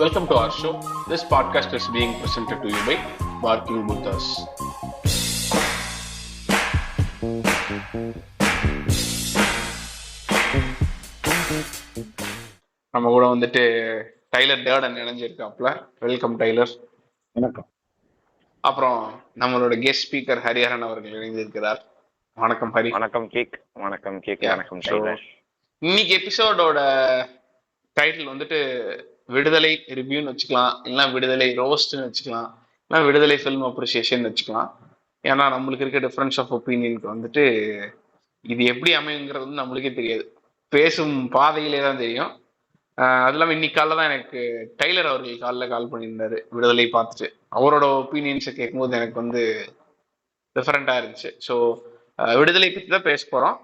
Welcome to our show. This podcast is being presented to you by Barking Buddhas. நம்ம கூட வந்துட்டு Tyler Durden இணைஞ்சிருக்காப்ல. Welcome Tyler. வணக்கம். அப்புறம் நம்மளோட கெஸ்ட் ஸ்பீக்கர் ஹரிஹரன் அவர்கள் இணைந்திருக்கிறார். வணக்கம் ஹரி. வணக்கம் கேக். வணக்கம் கேக். வணக்கம் டைலர். இன்னைக்கு எபிசோடோட டைட்டில் வந்துட்டு விடுதலை ரிவ்யூன்னு வச்சுக்கலாம், இல்லைன்னா விடுதலை ரோஸ்ட்னு வச்சுக்கலாம், இல்லைன்னா விடுதலை ஃபிலிம் அப்ரிசியேஷன் வச்சுக்கலாம். ஏன்னா நம்மளுக்கு இருக்க டிஃப்ரென்ஸ் ஆஃப் ஒப்பீனியனுக்கு வந்துட்டு இது எப்படி அமையுங்கிறது வந்து நம்மளுக்கே தெரியாது, பேசும் பாதையிலே தான் தெரியும். அது இல்லாமல் இன்னைக்கு காலைல தான் எனக்கு டைலர் அவர்கள் கால் பண்ணியிருந்தாரு விடுதலை பார்த்துட்டு. அவரோட ஒப்பீனியன்ஸை கேட்கும்போது எனக்கு வந்து டிஃப்ரெண்ட்டாக இருந்துச்சு. ஸோ விடுதலை பற்றி தான் பேச போகிறோம்.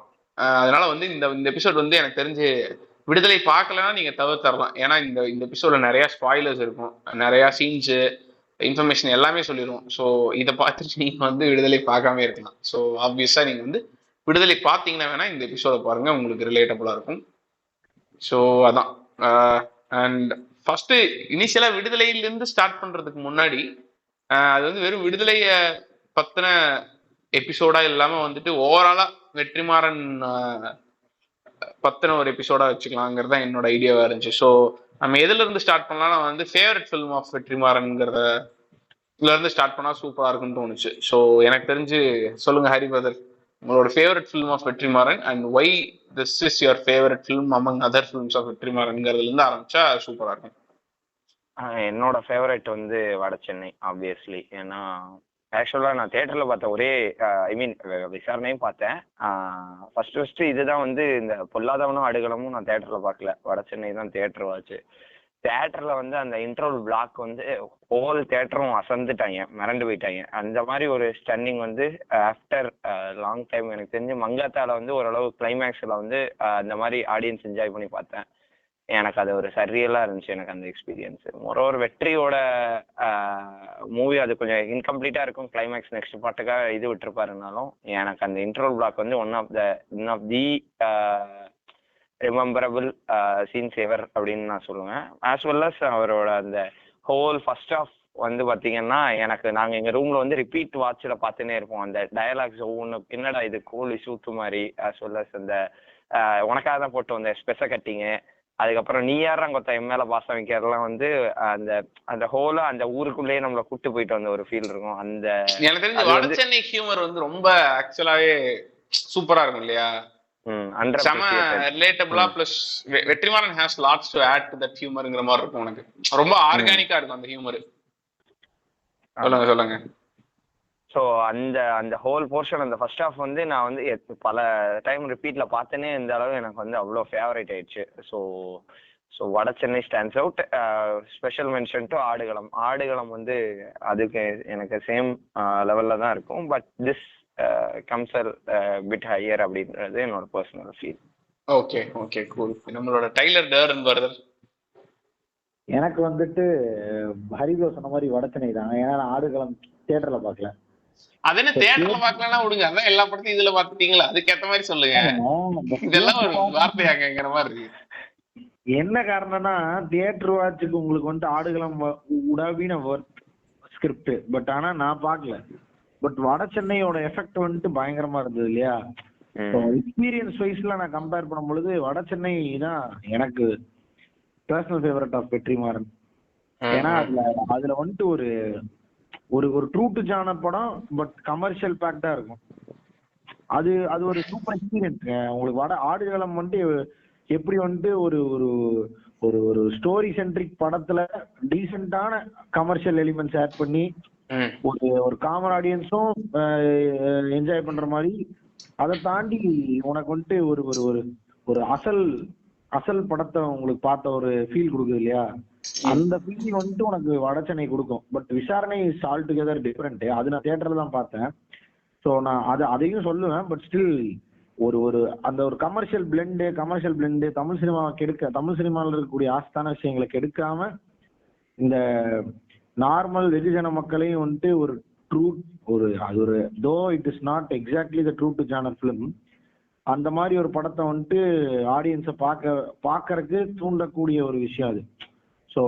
அதனால வந்து இந்த எபிசோட் வந்து எனக்கு தெரிஞ்சு விடுதலை பார்க்கலன்னா நீங்க தவிர்த்தரலாம். ஏன்னா இந்த எபிசோட்ல நிறைய ஸ்பாயிலர்ஸ் இருக்கும், நிறைய சீன்ஸ் இன்ஃபர்மேஷன் எல்லாமே சொல்லிடுவோம். ஸோ இதை பார்த்துட்டு நீங்க வந்து விடுதலை பார்க்காம இருக்கலாம். ஸோ ஆப்வியஸா நீங்க வந்து விடுதலை பார்த்தீங்கன்னா வேணா இந்த எபிசோட பாருங்க, உங்களுக்கு ரிலேட்டபுளா இருக்கும். ஸோ அதான். அண்ட் ஃபர்ஸ்ட் இனிஷியலா விடுதலையிலிருந்து ஸ்டார்ட் பண்றதுக்கு முன்னாடி அது வந்து வெறும் விடுதலைய பத்தின எபிசோடா இல்லாம வந்துட்டு ஓவராலா வெற்றிமாறன் பத்தின ஒரு எபிசோடா வச்சுக்கலாங்கிறது தான் என்னோட ஐடியாவா இருந்துச்சு. ஸோ நம்ம எதுல இருந்து ஸ்டார்ட் பண்ணலாம், நான் வந்து ஃபேவரட் ஃபிலிம் ஆஃப் வெற்றிமாறன்ங்கிறதுல இருந்து ஸ்டார்ட் பண்ணா சூப்பரா இருக்குன்னு தோணுச்சு. ஸோ எனக்கு தெரிஞ்சு சொல்லுங்க ஹரி பிரதர், உங்களோட favourite film of Vetrimaaran and why this is your favourite film among other films of வெற்றிமாறன்ங்கிறதுல இருந்து ஆரம்பிச்சா சூப்பரா இருக்கும். என்னோட ஃபேவரட் வந்து வட சென்னை ஆப்வியஸ்லி. ஏன்னா ஆக்சுவலாக நான் தேட்டரில் பார்த்த ஒரே விசாரணையும் பார்த்தேன். ஃபர்ஸ்ட் இதுதான் வந்து இந்த பொல்லாதவனும் அடுகளமும் நான் தேட்டரில் பார்க்கல, வட சென்னை தான் தேட்டர் வாச்சு. தேட்டரில் வந்து அந்த இன்டர்வல் பிளாக் வந்து ஹோல் தேட்டரும் அசந்துட்டாங்க, மிரண்டு போயிட்டாங்க. அந்த மாதிரி ஒரு ஸ்டன்னிங் வந்து ஆஃப்டர் லாங் டைம் எனக்கு தெரிஞ்சு மங்காத்தால வந்து ஓரளவு கிளைமேக்ஸில் வந்து அந்த மாதிரி ஆடியன்ஸ் என்ஜாய் பண்ணி பார்த்தேன். எனக்கு அது ஒரு சரியலாக இருந்துச்சு எனக்கு அந்த எக்ஸ்பீரியன்ஸு. ஒரு வெற்றியோட மூவி அது கொஞ்சம் இன்கம்ப்ளீட்டாக இருக்கும், கிளைமேக்ஸ் நெக்ஸ்ட் பாட்டுக்காக இது விட்டுருப்பாருனாலும் எனக்கு அந்த இன்டர்வல் பிளாக் வந்து one of the rememberable scenes ever அப்படின்னு நான் சொல்லுவேன். ஆஸ் வெல் அஸ் அவரோட அந்த ஹோல் ஃபர்ஸ்ட் ஆஃப் வந்து பார்த்தீங்கன்னா எனக்கு நாங்கள் எங்கள் ரூமில் வந்து ரிப்பீட் வாட்சில் பார்த்துன்னே இருப்போம். அந்த டயலாக்ஸ் ஒவ்வொன்று என்னடா இது கோழி சூத்து மாதிரி, ஆஸ் வெல் அஸ் அந்த உனக்காக தான் போட்டு வந்த ஸ்பெஷ கட்டிங்கு, அதுக்கப்புறம் நீ யாரா கொத்த என் மேல பாசம் வைக்கிறதுலாம் வந்து அந்த அந்த ஹோலா அந்த ஊருக்குள்ளேயே நம்மளை கூட்டு போயிட்டு வந்த ஒரு ஃபீல் இருக்கும். அந்த எனக்கு தெரிஞ்ச வட சென்னை ஹியூமர் வந்து ரொம்ப ஆக்சுவலாவே சூப்பரா இருக்கும் இல்லையா, செம ரிலேட்டபிளா. Plus Vetrimaaran has lots to add to that ஹியூமர்ங்கிற மாதிரி இருக்கும். உனக்கு ரொம்ப ஆர்கானிக்கா இருக்கும் அந்த ஹியூமர். சொல்லுங்க. ஸோ அந்த அந்த ஹோல் போர்ஷன் அந்த ஃபர்ஸ்ட் ஹாஃப் வந்து நான் வந்து பல டைம் ரிப்பீட்ல பார்த்தேனே, இந்த அளவு எனக்கு வந்து அவ்வளோ ஃபேவரேட் ஆயிடுச்சு. So Vada Chennai stands out. Special mention to Aadukalam வந்து அதுக்கு எனக்கு சேம் லெவல்ல தான் இருக்கும். But this comes bit higher அப்படின்றது என்னோட பர்சனல் ஃபீல். Okay cool. நம்மளோட டைலர் டேர்டன் பிரதர். எனக்கு வந்துட்டு ஹரிதோ சொன்ன மாதிரி வட சென்னை தான். ஏன்னா நான் ஆடுகளம் தியேட்டர்ல பார்க்கல. அது என்ன தியேட்டர்ல பார்க்கலன்னா விடுங்க, அதான் எல்லா படத்தையும் இதுல பாத்துட்டீங்களா, அதுக்கேற்ற மாதிரி சொல்லுங்க. இதெல்லாம் ஒரு வார்த்தையாங்கிற மாதிரி இருக்கு. என்ன காரணம்னா தியேட்டர் வாட்சுக்கு உங்களுக்கு வந்து ஆடுகளம் உடாவின ஸ்கிரிப்ட், பட் ஆனா நான் பார்க்கல. பட் வட சென்னையோட எஃபெக்ட் வந்துட்டு பயங்கரமா இருந்தது இல்லையா. எக்ஸ்பீரியன்ஸ் வைஸ்ல நான் கம்பேர் பண்ணும் பொழுது வட சென்னை தான் எனக்கு பர்சனல் ஃபேவரட் ஆஃப் வெற்றிமாறன். ஏன்னா அதுல வந்துட்டு ஒரு ஒரு ட்ரூ டு ஜானர் படம், பட் கமர்ஷியல் பேக்டா இருக்கும். அது ஒரு சூப்பர் எக்ஸ்பீரியன்ஸ். உங்களுக்கு வட ஆடுகளம் வந்துட்டு எப்படி வந்துட்டு ஒரு ஒரு ஒரு ஒரு ஸ்டோரி சென்ட்ரிக் படத்துல டீசென்டான கமர்ஷியல் எலிமெண்ட்ஸ் ஆட் பண்ணி ஒரு காமன் ஆடியன்ஸும் என்ஜாய் பண்ற மாதிரி, அதை தாண்டி உனக்கு வந்துட்டு ஒரு ஒரு ஒரு அசல் படத்தை உங்களுக்கு பார்த்த ஒரு ஃபீல் கொடுக்குது இல்லையா. அந்த ஃபீல் வந்துட்டு உனக்கு வட சென்னை கொடுக்கும். பட் விசாரணை இஸ் ஆல் டுகெதர் டிஃப்ரெண்ட். அது நான் தியேட்டர்ல தான் பார்த்தேன். ஸோ நான் அதையும் சொல்லுவேன். பட் ஸ்டில் ஒரு அந்த ஒரு கமர்ஷியல் பிளெண்டு தமிழ் சினிமாவை தமிழ் சினிமாவில் இருக்கக்கூடிய ஆஸ்தான விஷயங்களை கெடுக்காம இந்த நார்மல் வெகுஜன மக்களையும் வந்துட்டு ஒரு ட்ரூ அது ஒரு though it is not exactly the true to genre film, அந்த மாதிரி ஒரு படத்தை வந்துட்டு ஆடியன்ஸை பார்க்கறதுக்கு தூண்டக்கூடிய ஒரு விஷயம் அது. ஸோ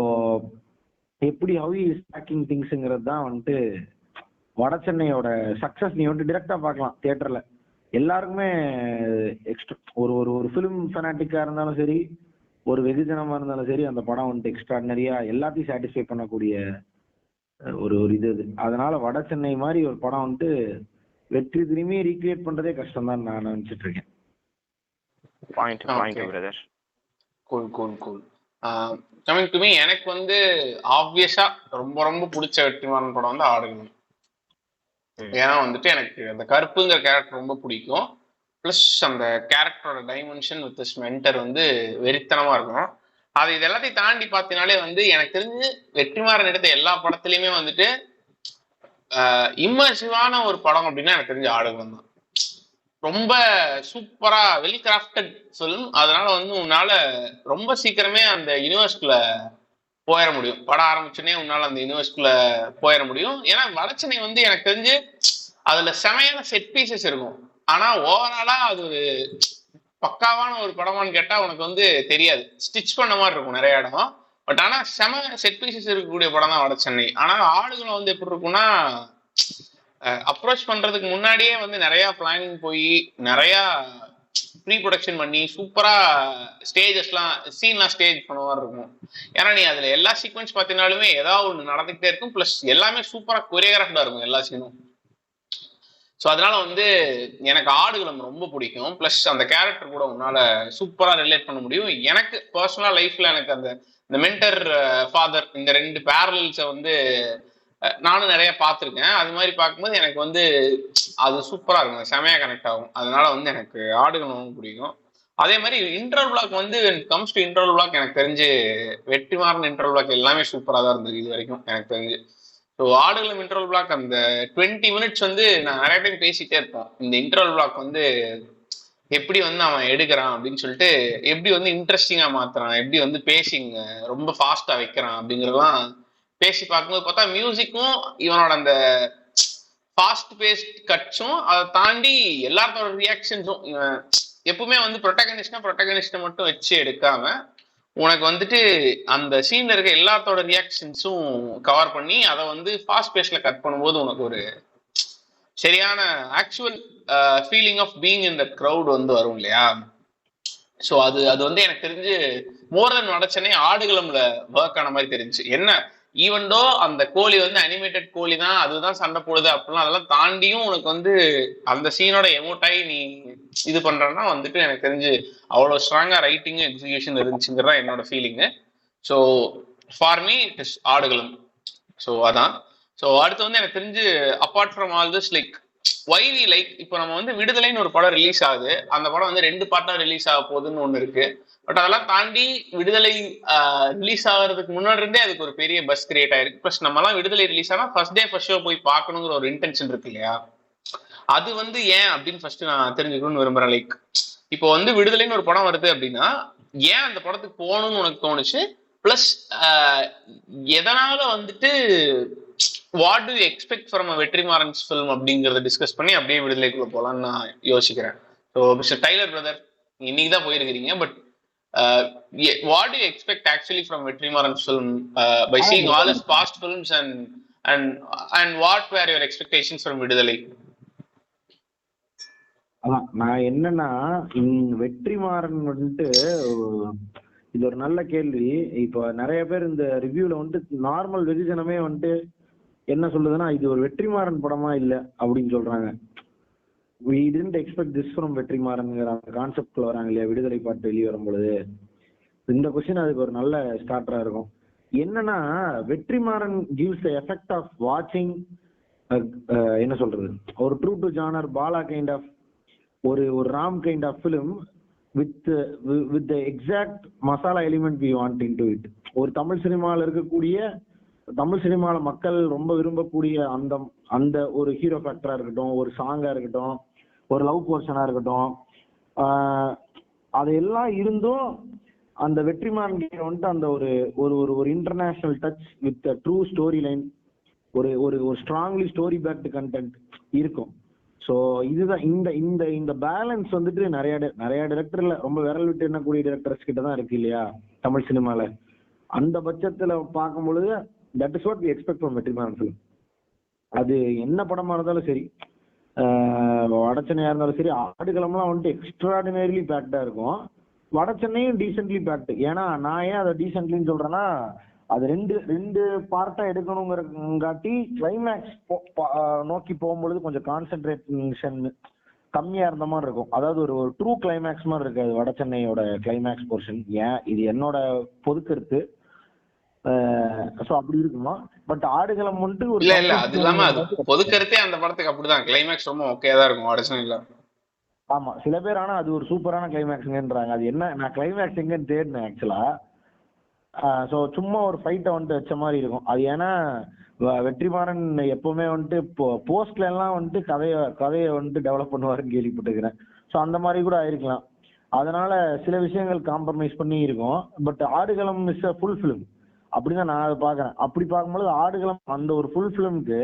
எப்படி ஹவ் இஸ் பேக்கிங் திங்ஸுங்கிறது தான் வந்துட்டு வட சென்னையோட சக்சஸ். நீ வந்துட்டு டிரெக்டா பார்க்கலாம் தியேட்டர்ல. எல்லாருக்குமே எக்ஸ்ட்ரா ஒரு ஒரு ஒரு ஃபிலிம் ஃபெனாட்டிக்கா இருந்தாலும் சரி, ஒரு வெகுஜனமா இருந்தாலும் சரி, அந்த படம் வந்துட்டு எக்ஸ்ட்ராடனரியா எல்லாத்தையும் சாட்டிஸ்ஃபை பண்ணக்கூடிய ஒரு ஒரு இது அது. அதனால வட சென்னை மாதிரி ஒரு படம் வந்துட்டு வெற்றி திரும்பி ரீக்ரியேட் பண்றதே கஷ்டம் தான் நான் நினைச்சிட்டு இருக்கேன். Point brother. Cool cool cool. Coming to me, எனக்கு வந்து ஆப்வியஸா ரொம்ப ரொம்ப பிடிச்ச வெற்றிமாறன் படம் வந்து ஆடுகளம். ஏன்னா வந்துட்டு எனக்கு அந்த கருப்புங்கிற கேரக்டர் ரொம்ப பிடிக்கும். பிளஸ் அந்த கேரக்டரோட டைமென்ஷன் வித் திஸ் மென்டர் வந்து வெறித்தனமா இருக்கும். அது இது எல்லாத்தையும் தாண்டி பார்த்தீங்கனாலே வந்து எனக்கு தெரிஞ்சு வெற்றிமாறன் எடுத்த எல்லா படத்துலையுமே வந்துட்டு இம்மர்சிவான ஒரு படம் அப்படின்னா எனக்கு தெரிஞ்ச ஆடுகளம் தான். ரொம்ப சூப்பரா வெல் கிராஃப்டட் ஃபிலிம். அதனால வந்து உன்னால ரொம்ப சீக்கிரமே அந்த யூனிவர்ஸ்குள்ள போயிட முடியும். படம் ஆரம்பிச்சுனே உன்னால அந்த யூனிவர்ஸ்குள்ள போயிட முடியும். ஏன்னா வடச்சென்னை வந்து எனக்கு தெரிஞ்சு அதுல செமையான செட் பீசஸ் இருக்கும். ஆனா ஓவராலா அது ஒரு பக்காவான ஒரு படமான்னு கேட்டா உனக்கு வந்து தெரியாது. ஸ்டிச் பண்ண மாதிரி இருக்கும் நிறைய இடம். பட் ஆனா செம செட் பீசஸ் இருக்கக்கூடிய படம் தான் வடச்சென்னை. ஆனா ஆடுகளும் வந்து எப்படி இருக்கும்னா, அப்ரோச் பண்றதுக்கு முன்னாடியே வந்து நிறைய பிளானிங் போய் நிறைய ப்ரீ ப்ரொடக்ஷன் பண்ணி சூப்பரா ஸ்டேஜஸ்லாம் சீன்லாம் ஸ்டேஜ் பண்ண மாதிரி இருக்கும். ஏன்னா நீ அதுல எல்லா சீக்வன்ஸ் பார்த்தீங்கன்னாலுமே ஏதாவது ஒன்று நடந்துகிட்டே இருக்கும். பிளஸ் எல்லாமே சூப்பரா கொரியோகிராஃப்டா இருக்கும் எல்லா சீனும். ஸோ அதனால வந்து எனக்கு ஆடுகளம் ரொம்ப பிடிக்கும். பிளஸ் அந்த கேரக்டர் கூட உன்னால சூப்பரா ரிலேட் பண்ண முடியும். எனக்கு பர்சனலா லைஃப்ல எனக்கு அந்த மென்டர் ஃபாதர் இந்த ரெண்டு பேரலல்ஸை வந்து நானும் நிறைய பார்த்துருக்கேன். அது மாதிரி பார்க்கும்போது எனக்கு வந்து அது சூப்பரா இருக்கும், செமையா கனெக்ட் ஆகும். அதனால வந்து எனக்கு ஆடுகளம் பிடிக்கும். அதே மாதிரி இன்டர்வல் பிளாக் வந்து கம்ஸ் டு இன்டர்வல் பிளாக் எனக்கு தெரிஞ்சு வெற்றிமாறன் இன்டர்வல் பிளாக் எல்லாமே சூப்பரா தான் இருந்தது இது வரைக்கும் எனக்கு தெரிஞ்சு. ஸோ ஆடுகளம் இன்டர்வல் பிளாக் அந்த 20 மினிட்ஸ் வந்து நான் நிறைய டைம் பேசிட்டே இருப்போம். இந்த இன்டர்வல் பிளாக் வந்து எப்படி வந்து அவன் எடுக்கிறான் அப்படின்னு சொல்லிட்டு, எப்படி வந்து இன்ட்ரெஸ்டிங்கா மாத்துறான், எப்படி வந்து பேசிங் ரொம்ப ஃபாஸ்டா வைக்கிறான் அப்படிங்கிறதெல்லாம் பேசி பார்க்கும்போது பார்த்தா மியூசிக்கும் இவனோட அந்த ஃபாஸ்ட் பேஸ்ட் கட்ஸும் அதை தாண்டி எல்லாத்தோட ரியாக்ஷன்ஸும் இவன் எப்பவுமே வந்து ப்ரொட்டகனிஸ்டை மட்டும் வச்சு எடுக்காம உனக்கு வந்துட்டு அந்த சீன்ல இருக்க எல்லாத்தோட ரியாக்ஷன்ஸும் கவர் பண்ணி அதை வந்து ஃபாஸ்ட் பேஸ்ட்ல கட் பண்ணும்போது உனக்கு ஒரு சரியான actual feeling of being in the crowd வந்து வரும் இல்லையா. ஸோ அது வந்து எனக்கு தெரிஞ்சு மோர் தென் வடச்சென்னை ஆடுகளம்ல ஒர்க் ஆன மாதிரி தெரிஞ்சு. என்ன ஈவன்டோ அந்த கோழி வந்து அனிமேட்டட் கோழி தான், அதுதான் சண்டை போடுது அப்படிலாம், அதெல்லாம் தாண்டியும் உனக்கு வந்து அந்த சீனோட எமோட்டாய் நீ இது பண்றன்னா வந்துட்டு எனக்கு தெரிஞ்சு அவ்வளோ ஸ்ட்ராங்கா ரைட்டிங் எக்ஸிகியூஷன் இருந்துச்சுங்கிறதா என்னோட feeling. So for me it is Aadukalam. So அதான். ஸோ அடுத்து வந்து எனக்கு தெரிஞ்சு apart from all this like வைவி லைக் இப்போ நம்ம வந்து விடுதலைன்னு ஒரு படம் ரிலீஸ் ஆகுது. அந்த படம் வந்து 2 பார்ட்டா ரிலீஸ் ஆக போகுதுன்னு ஒன்று இருக்கு. பட் அதெல்லாம் தாண்டி விடுதலை ரிலீஸ் ஆகிறதுக்கு முன்னாடி இருந்தே அதுக்கு ஒரு பெரிய பஸ் கிரியேட் ஆயிருக்கு. ப்ளஸ் நம்மலாம் விடுதலை ரிலீஸ் ஆனால் ஃபர்ஸ்ட் டே ஃபர்ஸ்ட் ஷோ போய் பார்க்கணுங்கிற ஒரு இன்டென்ஷன் இருக்கு இல்லையா. அது வந்து ஏன் அப்படின்னு ஃபர்ஸ்ட் நான் தெரிஞ்சுக்கணும்னு விரும்புறேன். லைக் இப்போ வந்து விடுதலைன்னு ஒரு படம் வருது அப்படின்னா ஏன் அந்த படத்துக்கு போகணும்னு உனக்கு தோணுச்சு, பிளஸ் எதனால வந்துட்டு what to you expect from a Vetrimaaran's film அப்படிங்கிறத டிஸ்கஸ் பண்ணி அப்படியே விடுதலைக்குள்ள போகலான்னு நான் யோசிக்கிறேன். ஸோ மிஸ்டர் டைலர் பிரதர், இன்னைக்கு தான் போயிருக்கிறீங்க, but what do you expect actually from Vetrimaran's film by seeing all his past films and what were your expectations from Vidudalai? அதான் நான் என்னன்னா, வெற்றிமாறன் வந்துட்டு இது ஒரு நல்ல கேள்வி. இப்போ நிறைய பேர் இந்த ரிவ்யூல வந்துட்டு நார்மல் வெகுஜனமே வந்துட்டு என்ன சொல்லுதுன்னா, இது ஒரு வெற்றிமாறன் படமா இல்ல அப்படின்னு சொல்றாங்க. we didn't expect this from வெற்றிமாறன்ங்கிற அந்த கான்செப்ட்ல வராங்க இல்லையா விடுதலை பாட்டு வெளியே வரும்பொழுது. இந்த கொஸ்டின் அதுக்கு ஒரு நல்ல ஸ்டார்டரா இருக்கும். என்னன்னா, Vetrimaaran gives the effect of watching என்ன சொல்றது, ஒரு true to genre Bala kind of ஒரு Ram kind of film with the exact masala element we want into it. ஒரு தமிழ் சினிமாவில் இருக்கக்கூடிய, தமிழ் சினிமால மக்கள் ரொம்ப விரும்பக்கூடிய அந்த அந்த ஒரு ஹீரோ ஃபேக்டரா இருக்கட்டும், ஒரு சாங்கா இருக்கட்டும், ஒரு லவ் போர்ஷனா இருக்கட்டும், அதெல்லாம் இருந்தும் அந்த வெற்றிமாறன் வந்துட்டு அந்த ஒரு ஒரு ஒரு international touch with true story line, ஒரு ஒரு ஒரு ஸ்ட்ராங்லி ஸ்டோரி பேக்டு கண்டென்ட் இருக்கும். ஸோ இதுதான் இந்த இந்த இந்த பேலன்ஸ் வந்துட்டு நிறைய டைரக்டர்ல ரொம்ப விரல் விட்டு எண்ணக்கூடிய டைரக்டர்ஸ் கிட்ட தான் இருக்கு இல்லையா தமிழ் சினிமால. அந்த பட்சத்துல பார்க்கும் பொழுது that is what we expect from Vetrimaaran film. அது என்ன படமா இருந்தாலும் சரி, வடச்சென்னையா இருந்தாலும் சரி, ஆடுகளம்லாம் வந்துட்டு எக்ஸ்ட்ராடினரிலி பேக்டா இருக்கும். வடச்சென்னையும் டீசென்ட்லி பேக்டு. ஏன்னா நான் ஏன் அதை டீசென்ட்லின்னு சொல்றேன்னா, அது ரெண்டு ரெண்டு பார்ட்டா எடுக்கணுங்கிறங்காட்டி கிளைமேக்ஸ் நோக்கி போகும்பொழுது கொஞ்சம் கான்சென்ட்ரேஷன் கம்மியா இருந்த மாதிரி இருக்கும். அதாவது ஒரு ஒரு ட்ரூ கிளைமேக்ஸ் மாதிரி இருக்காது வடச்சென்னையோட கிளைமேக்ஸ் போர்ஷன். ஏன் இது என்னோட பொது கருத்து. சோ அப்படி இருக்குமா. பட் ஆடுகளம் வந்துட்டு ஒரு இல்ல இல்ல அது இல்லாம அது பொதுக்கருத்தே அந்த படத்துக்கு அப்படிதான். கிளைமேக்ஸ் ரொம்ப ஓகேயா தான் இருக்கும் வடச்சென்னையில. ஆமா சில பேர் ஆனா அது ஒரு சூப்பரான கிளைமேக்ஸ்ங்கன்றாங்க. அது என்ன, நான் கிளைமேக்ஸ் எங்கன்னு தேடினேன் ஆக்சுவலா. ஸோ சும்மா ஒரு ஃபைட்டை வந்துட்டு வச்ச மாதிரி இருக்கும். அது ஏன்னா வெற்றிமாறன் எப்பவுமே வந்துட்டு போஸ்ட்ல எல்லாம் வந்துட்டு கதையை வந்துட்டு டெவலப் பண்ணுவாருன்னு கேள்விப்பட்டிருக்கிறேன். ஸோ அந்த மாதிரி கூட ஆயிருக்கலாம். அதனால சில விஷயங்கள் காம்ப்ரமைஸ் பண்ணி இருக்கும். But Aadukalam is a full film அப்படிதான் நான் அதை பாக்குறேன். அப்படி பார்க்கும்போது ஆடுகளம் அந்த ஒரு ஃபுல் ஃபிலிம்க்கு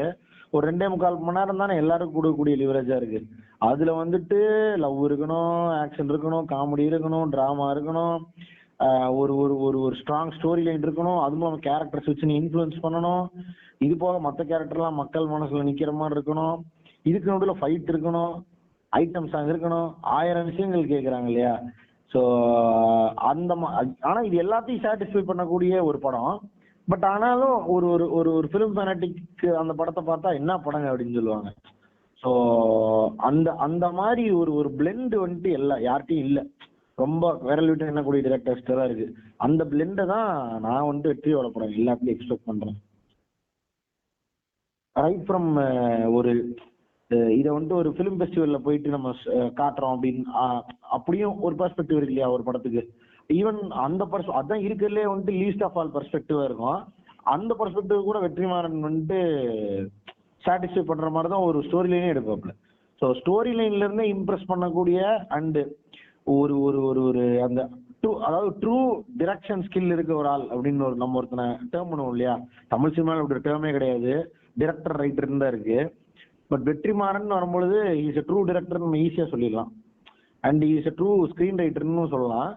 ஒரு 2.25 மணி நேரம் தானே எல்லாருக்கும் கொடுக்கக்கூடிய லிவரேஜா இருக்கு. அதுல வந்துட்டு லவ் இருக்கணும், ஆக்ஷன் இருக்கணும், காமெடி இருக்கணும், டிராமா இருக்கணும், ஒரு ஒரு ஒரு ஒரு ஸ்ட்ராங் ஸ்டோரி லைன் இருக்கணும். அது மூலம் கேரக்டர்ஸ் வச்சு நீ இன்ஃப்ளூயன்ஸ் பண்ணணும். இது போக மற்ற கேரக்டர்லாம் மக்கள் மனசுல நிக்கிற மாதிரி இருக்கணும். இதுக்கு நடுவில் ஃபைட் இருக்கணும், ஐட்டம் சாங் இருக்கணும், 1000 விஷயங்கள் கேட்குறாங்க இல்லையா. ஸோ அந்த ஆனா இது எல்லாத்தையும் சாட்டிஸ்ஃபை பண்ணக்கூடிய ஒரு படம். பட் ஆனாலும் ஒரு ஒரு ஒரு ஒரு ஃபிலிம் ஃபேனட்டிக் அந்த படத்தை பார்த்தா என்ன படங்க அப்படின்னு சொல்லுவாங்க. ஸோ அந்த அந்த மாதிரி ஒரு ஒரு பிளெண்ட் வந்துட்டு யார்கிட்டையும் இல்லை. ரொம்ப விரல் விட்டு எண்ணக்கூடிய டிரெக்டர்ஸ் தான் இருக்கு. அந்த பிளெண்டை தான் நான் வந்துட்டு வெற்றியோட படம் எல்லாத்துலயும் எக்ஸ்பெக்ட் பண்றேன். ரைட் ஃப்ரம் ஒரு இதை வந்துட்டு ஒரு ஃபிலிம் ஃபெஸ்டிவல்ல போயிட்டு நம்ம காட்டுறோம் அப்படின்னு அப்படியும் ஒரு பெர்ஸ்பெக்டிவ் இருக்கு இல்லையா ஒரு படத்துக்கு. ஈவன் அந்த அதான் இருக்கிறதுலே வந்துட்டு லீஸ்ட் ஆஃப் ஆல் பெர்ஸ்பெக்டிவா இருக்கும். அந்த பெர்ஸ்பெக்டிவ் கூட வெற்றிமாறன் வந்துட்டு சாட்டிஸ்ஃபை பண்ற மாதிரி தான் ஒரு ஸ்டோரி லைனே எடுப்பாப்ல. ஸோ ஸ்டோரி லைன்ல இருந்தே இம்ப்ரெஸ் பண்ணக்கூடிய அண்டு ஒரு ஒரு ஒரு ஒரு அந்த அதாவது ட்ரூ டிரெக்ஷன் ஸ்கில் இருக்க ஒரு ஆள் அப்படின்னு ஒரு நம்ம ஒருத்தனை டேர்ம் பண்ணுவோம் இல்லையா. தமிழ் சினிமாவில் அப்படி ஒரு டேர்மே கிடையாது, டிரெக்டர் ரைட்டர் தான் இருக்கு. பட் வெற்றிமாறன் வரும்பொழுது இஸ் எ ட்ரூ டிரெக்டர் நம்ம ஈஸியா சொல்லிடலாம். And is a true screen ரைட்டர்னு சொல்லலாம்.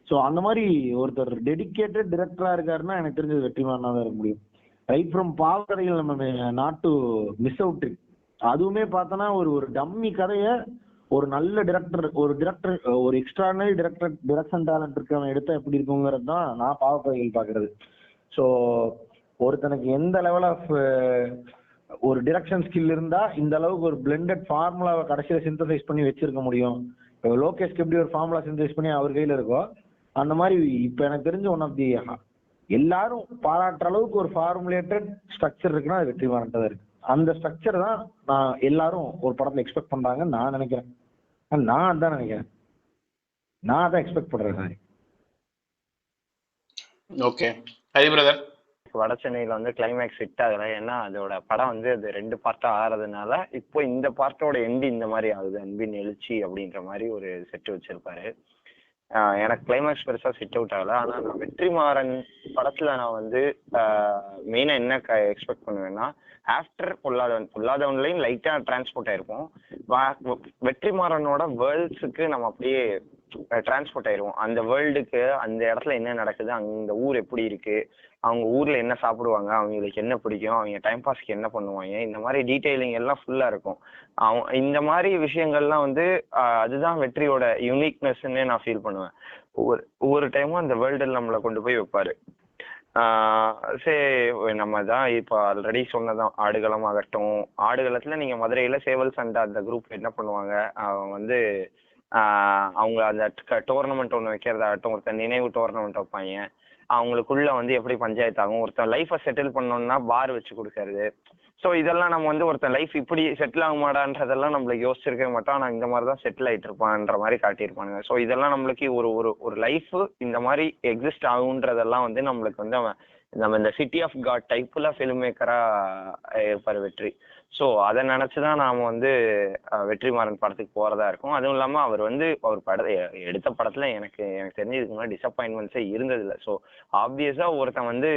ஸோ அந்த மாதிரி ஒருத்தர் டெடிக்கேட்டட் டிரெக்டரா இருக்காருன்னா எனக்கு தெரிஞ்சது வெற்றிமாறனா தான் இருக்க முடியும். ரைட் ஃப்ரம் பாவகதைகள் நம்ம நாட் டு மிஸ் அவுட். அதுவுமே பார்த்தோன்னா ஒரு ஒரு டம்மி கதையை ஒரு நல்ல டிரெக்டர் ஒரு எக்ஸ்ட்ரானரி டிரெக்ஷன் டேலண்ட் இருக்கவன் எடுத்தா எப்படி இருக்குங்கிறது தான் நான் பாவக்கதைகள் பாக்குறது. ஸோ ஒருத்தனுக்கு எந்த லெவல் ஆஃப் ஒரு டிரெக்ஷன் ஸ்கில் இருந்தா இந்த அளவுக்கு ஒரு பிளெண்டட் ஃபார்முலாவை கடைசியில சிந்தசைஸ் பண்ணி வச்சிருக்க முடியும். இப்போ லோகேஷ்க்கு எப்படி ஒரு ஃபார்முலா சிந்தசைஸ் பண்ணி அவர் கையில இருக்கோ அந்த மாதிரி இப்போ எனக்கு தெரிஞ்ச ஒன் ஆஃப் தி எல்லாரும் பாராட்டுற அளவுக்கு ஒரு ஃபார்முலேட்டட் ஸ்ட்ரக்சர் இருக்குன்னா அது வெற்றிமாறன் தான் இருக்கு. அந்த ஸ்ட்ரக்சர் தான் நான் எல்லாரும் ஒரு படத்துல எக்ஸ்பெக்ட் பண்றாங்கன்னு நான் நினைக்கிறேன். நான் அதான் நினைக்கிறேன், நான் அதான் எக்ஸ்பெக்ட் பண்றேன். Okay Hari brother. வட சென்னையில வந்து கிளைமேக்ஸ் ஹிட் ஆகல. ஏன்னா அதோட படம் வந்து அது 2 பார்ட்டா ஆறதுனால இப்போ இந்த பார்ட்டோட எண்டு இந்த மாதிரி ஆகுது, அன்பின் எழுச்சி அப்படின்ற மாதிரி ஒரு செட் வச்சிருப்பாரு. எனக்கு கிளைமேக்ஸ் பெருசா செட் அவுட் ஆகல. ஆனா நான் வெற்றிமாறன் படத்துல நான் வந்து மெயினா என்ன எக்ஸ்பெக்ட் பண்ணுவேன்னா, ஆஃப்டர் பொல்லாதவன்லையும் லைட்டா டிரான்ஸ்போர்ட் ஆயிருக்கும். வெற்றிமாறனோட வேர்ல்ட்ஸுக்கு நம்ம அப்படியே டிரான்ஸ்போர்ட் ஆயிருவோம். அந்த வேர்ல்டுக்கு அந்த இடத்துல என்ன நடக்குது, அந்த ஊர் எப்படி இருக்கு, அவங்க ஊர்ல என்ன சாப்பிடுவாங்க, அவங்களுக்கு என்ன பிடிக்கும், அவங்க டைம் பாஸ்க்கு என்ன பண்ணுவாங்க, இந்த மாதிரி டீட்டெயிலிங் எல்லாம் ஃபுல்லா இருக்கும். இந்த மாதிரி விஷயங்கள்லாம் வந்து அதுதான் வெற்றியோட யூனிக்னஸ்ன்னு நான் ஃபீல் பண்ணுவேன். ஒவ்வொரு டைமும் அந்த வேர்ல்டில் நம்மளை கொண்டு போய் வைப்பாரு. சரி, நம்ம தான் இப்போ ஆல்ரெடி சொன்னதான் ஆடுகளம் ஆகட்டும். ஆடுகளத்துல நீங்க மதுரையில சேவல் சண்டை அந்த குரூப் என்ன பண்ணுவாங்க, அவங்க வந்து அவங்க அந்த டோர்னமெண்ட் ஒன்று வைக்கிறதாகட்டும், ஒருத்தர் நினைவு டோர்னமெண்ட் வைப்பாங்க. அவங்களுக்குள்ள வந்து எப்படி பஞ்சாயத்து ஆகும், ஒருத்தன் லைஃபை செட்டில் பண்ணணும்னா பார் வச்சு கொடுக்கறது. ஸோ இதெல்லாம் நம்ம வந்து ஒருத்தன் லைஃப் இப்படி செட்டில் ஆக மாட்டான்றதெல்லாம் நம்மளுக்கு யோசிச்சிருக்கவே மாட்டோம். ஆனால் இந்த மாதிரி தான் செட்டில் ஆகிட்டு இருப்பான்ற மாதிரி காட்டியிருப்பானுங்க. ஸோ இதெல்லாம் நம்மளுக்கு ஒரு ஒரு ஒரு லைஃப் இந்த மாதிரி எக்ஸிஸ்ட் ஆகுன்றதெல்லாம் வந்து நம்மளுக்கு வந்து அவன் நம்ம இந்த சிட்டி ஆஃப் காட் டைப்ல ஃபிலிம் மேக்கராக இருப்பார் வெற்றி. ஸோ அதை நினச்சிதான் நாம் வந்து வெற்றிமாறன் படத்துக்கு போகிறதா இருக்கும். அதுவும் இல்லாமல் அவர் வந்து அவர் எடுத்த படத்தில் எனக்கு தெரிஞ்சு இதுக்கு முன்னாடி டிசப்பாயின்மெண்ட்ஸே இருந்ததில்லை. ஸோ ஆப்வியஸாக ஒருத்தன் வந்து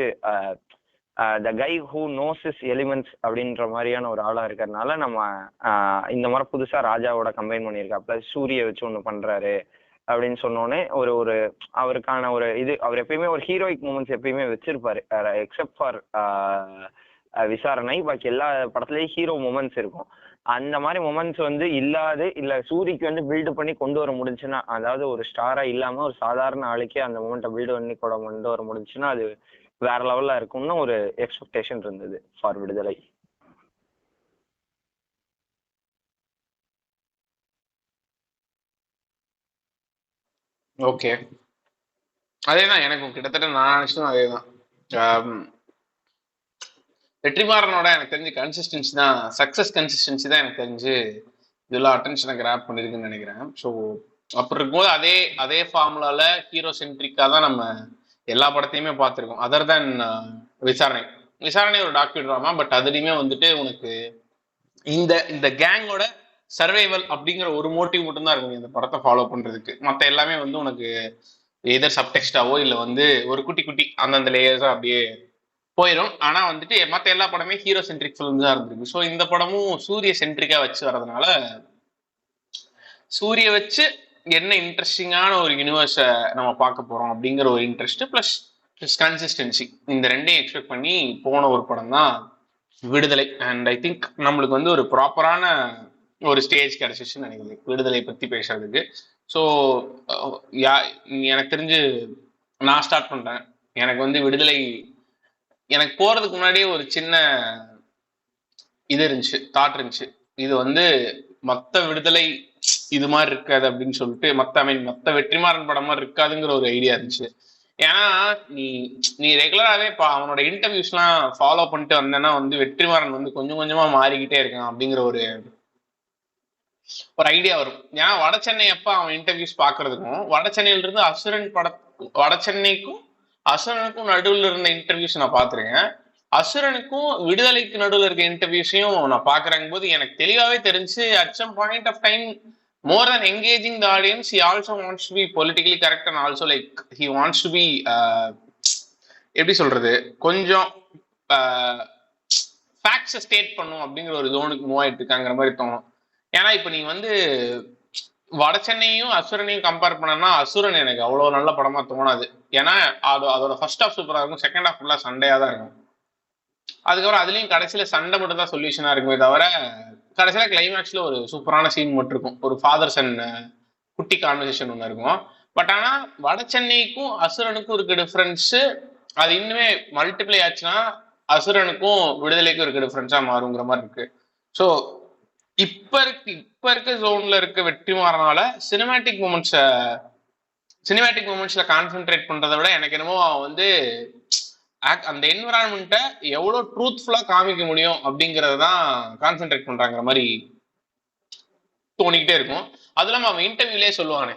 the guy who knows his elements அப்படின்ற மாதிரியான ஒரு ஆளாக இருக்கிறதுனால நம்ம இந்த மாதிரி புதுசாக ராஜாவோட கம்பைன் பண்ணியிருக்காப்புல, சூரிய வச்சு ஒன்று பண்ணுறாரு, அப்படின்னு சொன்னோடனே ஒரு ஒரு அவருக்கான ஒரு இது, அவர் எப்பயுமே ஒரு ஹீரோயிக் மூமெண்ட்ஸ் எப்பயுமே வச்சிருப்பாரு, எக்ஸப்ட் ஃபார் விசாரணை. பாக்கி எல்லா படத்துலயும் ஹீரோ மூமெண்ட்ஸ் இருக்கும். அந்த மாதிரி மொமெண்ட்ஸ் வந்து இல்லாது இல்ல சூரிக்கு வந்து பில்டு பண்ணி கொண்டு வர முடிஞ்சுன்னா, அதாவது ஒரு ஸ்டாரா இல்லாம ஒரு சாதாரண ஆளுக்கே அந்த மொமெண்ட்டை பில்டு பண்ணி கொண்டு வர முடிஞ்சுன்னா அது வேற லெவல்ல இருக்கும்னு ஒரு எக்ஸ்பெக்டேஷன் இருந்தது ஃபார் விடுதலை. ஓகே, அதேதான் எனக்கும் கிட்டத்தட்ட நான் நினைச்சதும் அதேதான். வெற்றிமாறனோட எனக்கு தெரிஞ்சு கன்சிஸ்டன்சி தான், சக்சஸ் கன்சிஸ்டன்சி தான் எனக்கு தெரிஞ்சு இதெல்லாம் அட்டென்ஷனை கிராப் பண்ணிருக்குன்னு நினைக்கிறேன். ஸோ அப்படி இருக்கும்போது அதே அதே ஃபார்முலால ஹீரோ சென்ட்ரிக்கா தான் நம்ம எல்லா படத்தையுமே பார்த்துருக்கோம். அதர் தேன் விசாரணை. விசாரணை ஒரு டாக்டர் ட்ராமா, பட் அதுலயுமே வந்துட்டு உனக்கு இந்த இந்த கேங்கோட சர்வைவல் அப்படிங்கிற ஒரு மோட்டிவ் மட்டும்தான் இருக்கும் இந்த படத்தை ஃபாலோ பண்றதுக்கு. மற்ற எல்லாமே வந்து உனக்கு எதர் சப்டெக்ஸ்டாவோ இல்லை வந்து ஒரு குட்டி குட்டி அந்தந்த லேயர்ஸா அப்படியே போயிடும். ஆனா வந்துட்டு மற்ற எல்லா படமே ஹீரோ சென்ட்ரிக் ஃபிலிம் தான் இருந்திருக்கு. ஸோ இந்த படமும் சூரிய சென்ட்ரிக்கா வச்சு வர்றதுனால சூரிய வச்சு என்ன இன்ட்ரெஸ்டிங்கான ஒரு யூனிவர்ஸை நம்ம பார்க்க போறோம் அப்படிங்கிற ஒரு இன்ட்ரெஸ்ட் பிளஸ் கன்சிஸ்டன்சி, இந்த ரெண்டையும் எக்ஸ்பெக்ட் பண்ணி போன ஒரு படம் தான் விடுதலை. அண்ட் ஐ திங்க் நம்மளுக்கு வந்து ஒரு ப்ராப்பரான ஒரு ஸ்டேஜ் கிடைச்சிச்சுன்னு நினைக்கிறேன் விடுதலை பத்தி பேசுறதுக்கு. ஸோ எனக்கு தெரிஞ்சு நான் ஸ்டார்ட் பண்றேன். எனக்கு வந்து விடுதலை எனக்கு போறதுக்கு முன்னாடியே ஒரு சின்ன இது இருந்துச்சு, தாட் இருந்துச்சு. இது வந்து மத்த விடுதலை இது மாதிரி இருக்காது அப்படின்னு சொல்லிட்டு, மத்த வெற்றிமாறன் படம் மாதிரி இருக்காதுங்கிற ஒரு ஐடியா இருந்துச்சு. ஏன்னா நீ நீ ரெகுலராகவே அவனோட இன்டர்வியூஸ் எல்லாம் ஃபாலோ பண்ணிட்டு வந்தேன்னா வந்து வெற்றிமாறன் வந்து கொஞ்சம் கொஞ்சமா மாறிக்கிட்டே இருக்கான் அப்படிங்கிற ஒரு ஐடியா வரும். ஏன்னா வட சென்னை அப்ப அவன் இன்டர்வியூஸ் பாக்குறதுக்கும் வட சென்னையில இருந்து அசுரன் வட சென்னைக்கும் அசுரனுக்கும் நடுவில் இருந்த இன்டர்வியூஸ் நான் பாத்துருக்கேன். அசுரனுக்கும் விடுதலைக்கு நடுவில் இருக்க இன்டர்வியூஸையும் நான் பாக்குறேங்க போது எனக்கு தெளிவாவே தெரிஞ்சு at some point of time more than engaging the audience, he also wants to be politically correct and also like he wants to be எப்படி சொல்றது, கொஞ்சம் ஃபேக்ட்ஸை ஸ்டேட் பண்ணும் அப்படிங்கிற ஒரு ஜோனுக்கு மூவ் ஆயிட்டு இருக்காங்கிற மாதிரி தோணும். ஏன்னா இப்ப நீ வந்து வட சென்னையும் அசுரனையும் கம்பேர் பண்ணனா அசுரன் எனக்கு அவ்வளவு நல்ல படமா தோணாது. ஏன்னா அதோட ஃபர்ஸ்ட் ஹாஃப் சூப்பரா இருக்கும், செகண்ட் ஹாஃப் ஃபுல்லா சண்டையா தான் இருக்கும். அதுக்கப்புறம் அதுலயும் கடைசியில சண்டை மட்டும் தான் சொல்யூஷனா இருக்குமே தவிர கடைசியில கிளைமேக்ஸ்ல ஒரு சூப்பரான சீன் மட்டும் இருக்கும், ஒரு ஃபாதர் சன் குட்டி கான்வர்சேஷன் ஒன்று இருக்கும். பட் ஆனா வட சென்னைக்கும் அசுரனுக்கும் இருக்க டிஃபரன்ஸ் அது இன்னுமே மல்டிப்ளை ஆச்சுன்னா அசுரனுக்கும் விடுதலைக்கும் இருக்க டிஃபரன்ஸா மாறுங்கிற மாதிரி இருக்கு. ஸோ இப்ப இருக்க ஜோன்ல இருக்க வெற்றிமாறனால சினிமேட்டிக் மூமெண்ட்ஸ்ல கான்சென்ட்ரேட் பண்றதை விட எனக்கு என்னமோ வந்து அந்த என்விரான்மெண்ட்டை எவ்வளவு ட்ரூத்ஃபுல்லா காமிக்க முடியும் அப்படிங்கறதான் கான்சென்ட்ரேட் பண்றாங்கிற மாதிரி தோணிக்கிட்டே இருக்கும். அது இல்லாம அவன் இன்டர்வியூலே சொல்லுவானே,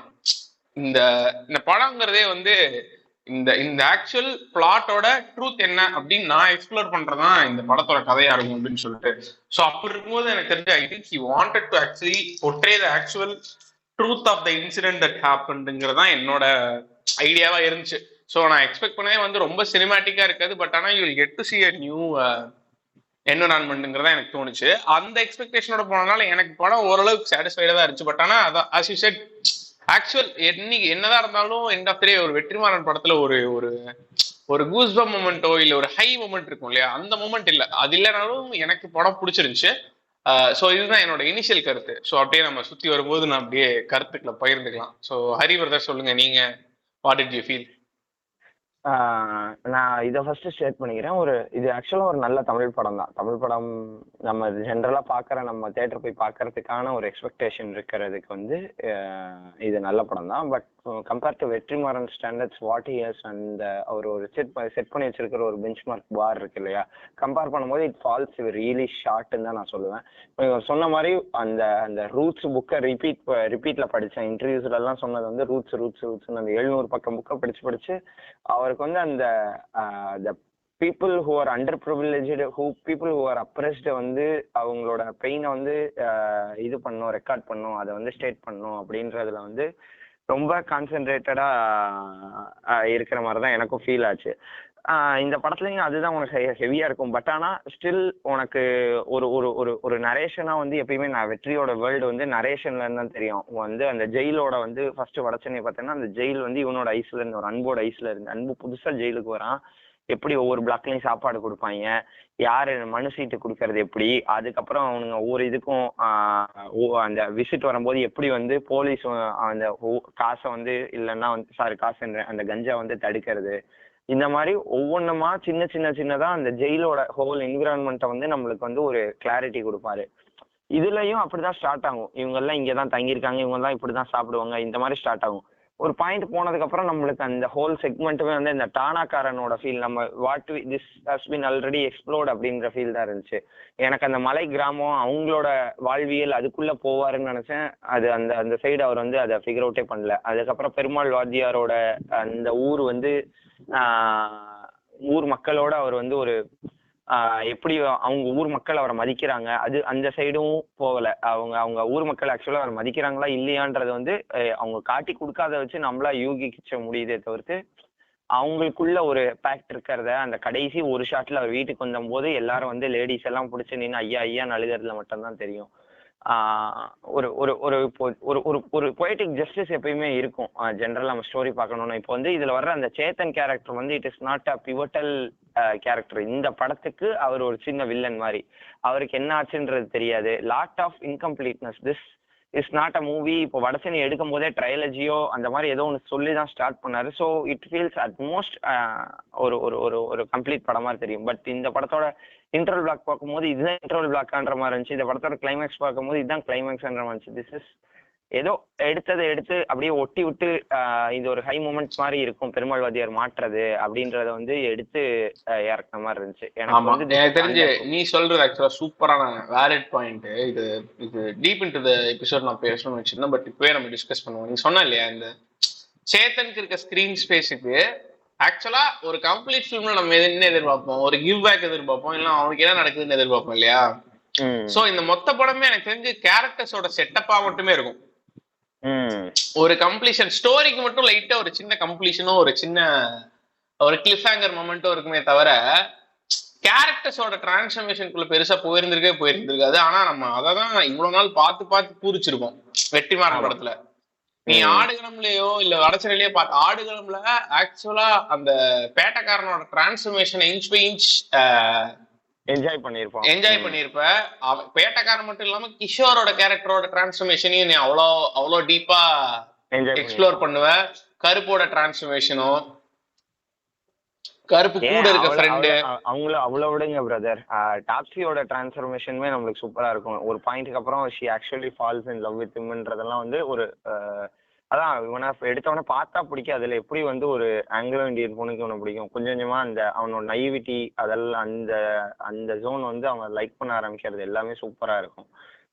இந்த இந்த படங்கிறதே வந்து இந்த இந்த ஆக்சுவல் பிளாட்டோட ட்ரூத் என்ன அப்படின்னு நான் எக்ஸ்ப்ளோர் பண்றதான் இந்த படத்தோட கதையா இருக்கும் அப்படின்னு சொல்லிட்டு. ஸோ அப்படி இருக்கும்போது எனக்கு தெரிஞ்சு I think he wanted to actually portray the actual truth of the incident that ஹேப்பன்ங்கிறதான் என்னோட ஐடியாவா இருந்துச்சு. ஸோ நான் எக்ஸ்பெக்ட் பண்ணவே வந்து ரொம்ப சினிமேட்டிக்கா இருக்காது, பட் ஆனால் you will get to see a new என்விரான்மெண்ட்ங்கிறதா எனக்கு தோணுச்சு. அந்த எக்ஸ்பெக்டேஷனோட போனதுனால எனக்கு படம் ஓரளவுக்கு சாட்டிஸ்ஃபைடா தான் இருந்துச்சு. பட் ஆனால் அதான் as you said, ஆக்சுவல் என்னதான் இருந்தாலும் எண்ட் ஆஃப் த டே ஒரு வெற்றிமாறன் படத்துல ஒரு ஒரு ஒரு கூஸ்பம் மூமெண்ட்டோ இல்ல ஒரு ஹை மூமெண்ட் இருக்கும் இல்லையா, அந்த மூமெண்ட் இல்ல. அது இல்லைனாலும் எனக்கு படம் பிடிச்சிருந்துச்சு. ஸோ இதுதான் என்னோட இனிஷியல் கருத்து. ஸோ அப்படியே நம்ம சுத்தி வரும்போது நான் அப்படியே கருத்துக்களை பகிர்ந்துக்கலாம். ஸோ ஹரி பிரதர் சொல்லுங்க, நீங்க வாட் டிட் யூ ஃபீல்? நான் இதை ஃபர்ஸ்ட் ஸ்டேட் பண்ணிக்கிறேன். இது ஆக்சுவலா ஒரு நல்ல தமிழ் படம் தான். தமிழ் படம் நம்ம ஜென்ரலா பாக்குற, நம்ம தியேட்டர் போய் பாக்குறதுக்கான ஒரு எக்ஸ்பெக்டேஷன் இருக்கிறதுக்கு வந்து இது நல்ல படம் தான். But compare to Vetrimaaran standards what years அந்த அவர் ஒரு செட் பண்ணி வச்சிருக்கிற ஒரு பெஞ்ச் மார்க் பார் இருக்கு இல்லையா, கம்பேர் பண்ணும்போது இட் ஃபால்ஸ் ரியலி ஷார்ட்னு தான் நான் சொல்லுவேன். சொன்ன மாதிரி அந்த அந்த ரூட்ஸ் புக்கை ரிப்பீட்ல படித்தேன். இன்டர்வியூஸ்ல எல்லாம் சொன்னது வந்து ரூட்ஸ் அந்த 700 பக்கம் புக்கை படிச்சு அவருக்கு வந்து அந்த people who are underprivileged, people who are oppressed வந்து அவங்களோட பெயினை வந்து இது பண்ணும், ரெக்கார்ட் பண்ணும், அதை வந்து ஸ்டேட் பண்ணும் அப்படின்றதுல வந்து ரொம்ப கான்சென்ட்ரேட்டடா இருக்கிற மாதிரி தான் எனக்கும் ஃபீல் ஆச்சு. இந்த படத்துலயும் அதுதான் உனக்கு ஹெவியா இருக்கும். பட் ஆனா ஸ்டில் உனக்கு ஒரு ஒரு ஒரு ஒரு நரேஷனா வந்து எப்பயுமே நான் வெற்றியோட வேர்ல்டு வந்து நரேஷன்ல இருந்து தான் தெரியும். வந்து அந்த ஜெயிலோட வந்து ஃபர்ஸ்ட் வடச்சென்னை பார்த்தேன்னா அந்த ஜெயில் வந்து இவனோட ஐஸ்ல இருந்து ஒரு அன்போட ஐஸ்ல இருந்து அன்பு புதுசா ஜெயிலுக்கு வரான். எப்படி ஒவ்வொரு பிளாக்லயும் சாப்பாடு கொடுப்பாங்க, யாரு மனு சீட்டு கொடுக்கறது எப்படி, அதுக்கப்புறம் அவனுங்க ஒவ்வொரு இதுக்கும் அந்த விசிட் வரும்போது எப்படி வந்து போலீஸ் அந்த காசை வந்து இல்லைன்னா வந்து சாரி காசு அந்த கஞ்சா வந்து தடுக்கிறது, இந்த மாதிரி ஒவ்வொன்றுமா சின்ன சின்ன சின்னதா அந்த ஜெயிலோட ஹோல் என்விரான்மெண்ட்டை வந்து நம்மளுக்கு வந்து ஒரு கிளாரிட்டி கொடுப்பாரு. இதுலயும் அப்படிதான் ஸ்டார்ட் ஆகும். இவங்க எல்லாம் இங்கதான் தங்கியிருக்காங்க, இவங்க எல்லாம் இப்படிதான் சாப்பிடுவாங்க, இந்த மாதிரி ஸ்டார்ட் ஆகும். ஒரு பாயிண்ட் போனதுக்கு அப்புறம் நம்மளுக்கு அந்த ஹோல் செக்மெண்ட்டுமே வந்து இந்த டானாக்காரனோட ஃபீல், நம்ம what this has been already explored அப்படின்ற ஃபீல் தான் இருந்துச்சு எனக்கு. அந்த மலை கிராமம் அவங்களோட வாழ்வியல் அதுக்குள்ள போவாருன்னு நினைச்சேன். அது அந்த அந்த சைடு அவர் வந்து அதை ஃபிகர் அவுட்டே பண்ணல. அதுக்கப்புறம் பெருமாள் வாத்தியாரோட அந்த ஊர் வந்து ஊர் மக்களோட அவர் வந்து ஒரு எப்படி அவங்க ஊர் மக்கள் அவரை மதிக்கிறாங்க, அது அந்த சைடும் போகல. அவங்க ஊர் மக்கள் ஆக்சுவலா அவரை மதிக்கிறாங்களா இல்லையான்றது வந்து அவங்க காட்டி கொடுக்காத வச்சு நம்மளா யூகிக்க முடியுதே தவிர்த்து அவங்களுக்குள்ள ஒரு பேக்ட் இருக்கிறத அந்த கடைசி ஒரு ஷாட்ல அவர் வீட்டுக்கு வந்த போது எல்லாரும் வந்து லேடிஸ் எல்லாம் பிடிச்சி நின்று ஐயா ஐயான்னு அழுகிறதுல மட்டும்தான் தெரியும். ஒரு ஒரு ஒரு ஒரு ஒரு பொய்டிக் ஜஸ்டிஸ் எப்பயுமே இருக்கும் ஜென்ரல் நம்ம ஸ்டோரி பார்க்கணும்னா. இப்போ வந்து இதுல வர்ற அந்த சேத்தன் கேரக்டர் வந்து it is not a pivotal character. இந்த படத்துக்கு அவர் ஒரு சின்ன வில்லன் மாதிரி, அவருக்கு என்ன ஆச்சுன்றது தெரியாது. Lot of incompleteness. This is not a movie. இப்போ வடசென்னை எடுக்கும் போதே ட்ரைலஜியோ அந்த மாதிரி ஏதோ ஒன்று சொல்லி தான் ஸ்டார்ட் பண்ணாரு. ஸோ இட் ஃபீல்ஸ் அட்மோஸ்ட் ஒரு ஒரு ஒரு ஒரு கம்ப்ளீட் படம் மாதிரி தெரியும். பட் இந்த படத்தோட இன்டர்வல் பிளாக் பார்க்கும்போது இதுதான் இன்டர்வல் பிளாக்ன்ற மாதிரி இருந்துச்சு. இந்த படத்தோட கிளைமேக்ஸ் பார்க்கும்போது இதுதான் கிளைமேக்ஸ்ன்ற மாதிரி இருந்துச்சு. திஸ் இஸ் ஏதோ எடுத்ததை எடுத்து அப்படியே ஒட்டி விட்டு இது ஒரு ஹை மூமெண்ட் மாதிரி இருக்கும் பெருமாள் வாத்தியார் மாற்றுறது அப்படின்றத வந்து எடுத்து இறக்குற மாதிரி இருந்துச்சு எனக்கு வந்து. எனக்கு தெரிஞ்சு நீ சொல்றது ஆக்சுவலா சூப்பரான வேலிட் பாயிண்ட். இது இது டீப் இன்டு தி எபிசோட் நான் பேசணும்னு வச்சிருந்தேன், பட் இப்பவே நம்ம டிஸ்கஸ் பண்ணுவோம். நீ சொன்ன இல்லையா இந்த சேத்தனுக்கு இருக்க ஸ்கிரீன் ஸ்பேஸுக்கு ஆக்சுவலா ஒரு கம்ப்ளீட் ஃபிலிம்ல நம்ம என்ன எதிர்பார்ப்போம், ஒரு கிவ் பேக் எதிர்பார்ப்போம், இல்ல அவனுக்கு என்ன நடக்குதுன்னு எதிர்பார்ப்போம் இல்லையா. சோ இந்த மொத்த படமே எனக்கு தெரிஞ்சு கேரக்டர்ஸோட செட்டப்பா மட்டுமே இருக்கும். ஒரு கம்ப்ளீஷன் ஸ்டோரிக்கு மட்டும் லைட்டா ஒரு சின்ன கம்ப்ளீஷனும் ஒரு சின்ன ஒரு கிளிஃப் ஹேங்கர் மொமெண்ட்டும் இருக்குமே தவிர கேரக்டர்ஸோட டிரான்ஸ்ஃபர்மேஷனுக்குள்ள பெருசா போயிருந்திருக்காது. ஆனா நம்ம அததான் இவ்வளவு நாள் பார்த்து பூரிச்சிருக்கோம் வெற்றிமாறன் படத்துல. நீ ஆடுகளம்லயோ இல்ல வடச்சென்னையிலயோ பார்த்த ஆடுகளம்ல ஆக்சுவலா அந்த பேட்டக்காரனோட transformation inch by inch enjoy பண்ணிருப்ப. பேட்டக்காரன் மட்டும் இல்லாம கிஷோரோட கேரக்டரோட டிரான்ஸ்ஃபர்மேஷனையும் நீ அவ்வளோ டீப்பா எக்ஸ்ப்ளோர் பண்ணுவ. கருப்போட டிரான்ஸ்ஃபர்மேஷனும் கருப்பு கூட இருக்க ஃப்ரெண்டு அவங்களும் அவ்வளவு விடுங்க பிரதர். டாப்ஸியோட டிரான்ஸ்ஃபர்மேஷனுமே நம்மளுக்கு சூப்பரா இருக்கும். ஒரு பாயிண்ட்க்கு அப்புறம் she actually falls in love with ஹிம்ன்றதெல்லாம் வந்து ஒரு அதான் இவனை எடுத்தவன பார்த்தா பிடிக்கும். அதுல எப்படி வந்து ஒரு ஆங்கிலோ இந்தியன் பொண்ணுக்கு இவனை பிடிக்கும். கொஞ்சம் கொஞ்சமா அந்த அவனோட நைவிட்டி அதெல்லாம் அந்த அந்த ஜோன் வந்து அவன் லைக் பண்ண ஆரம்பிக்கிறது எல்லாமே சூப்பரா இருக்கும்.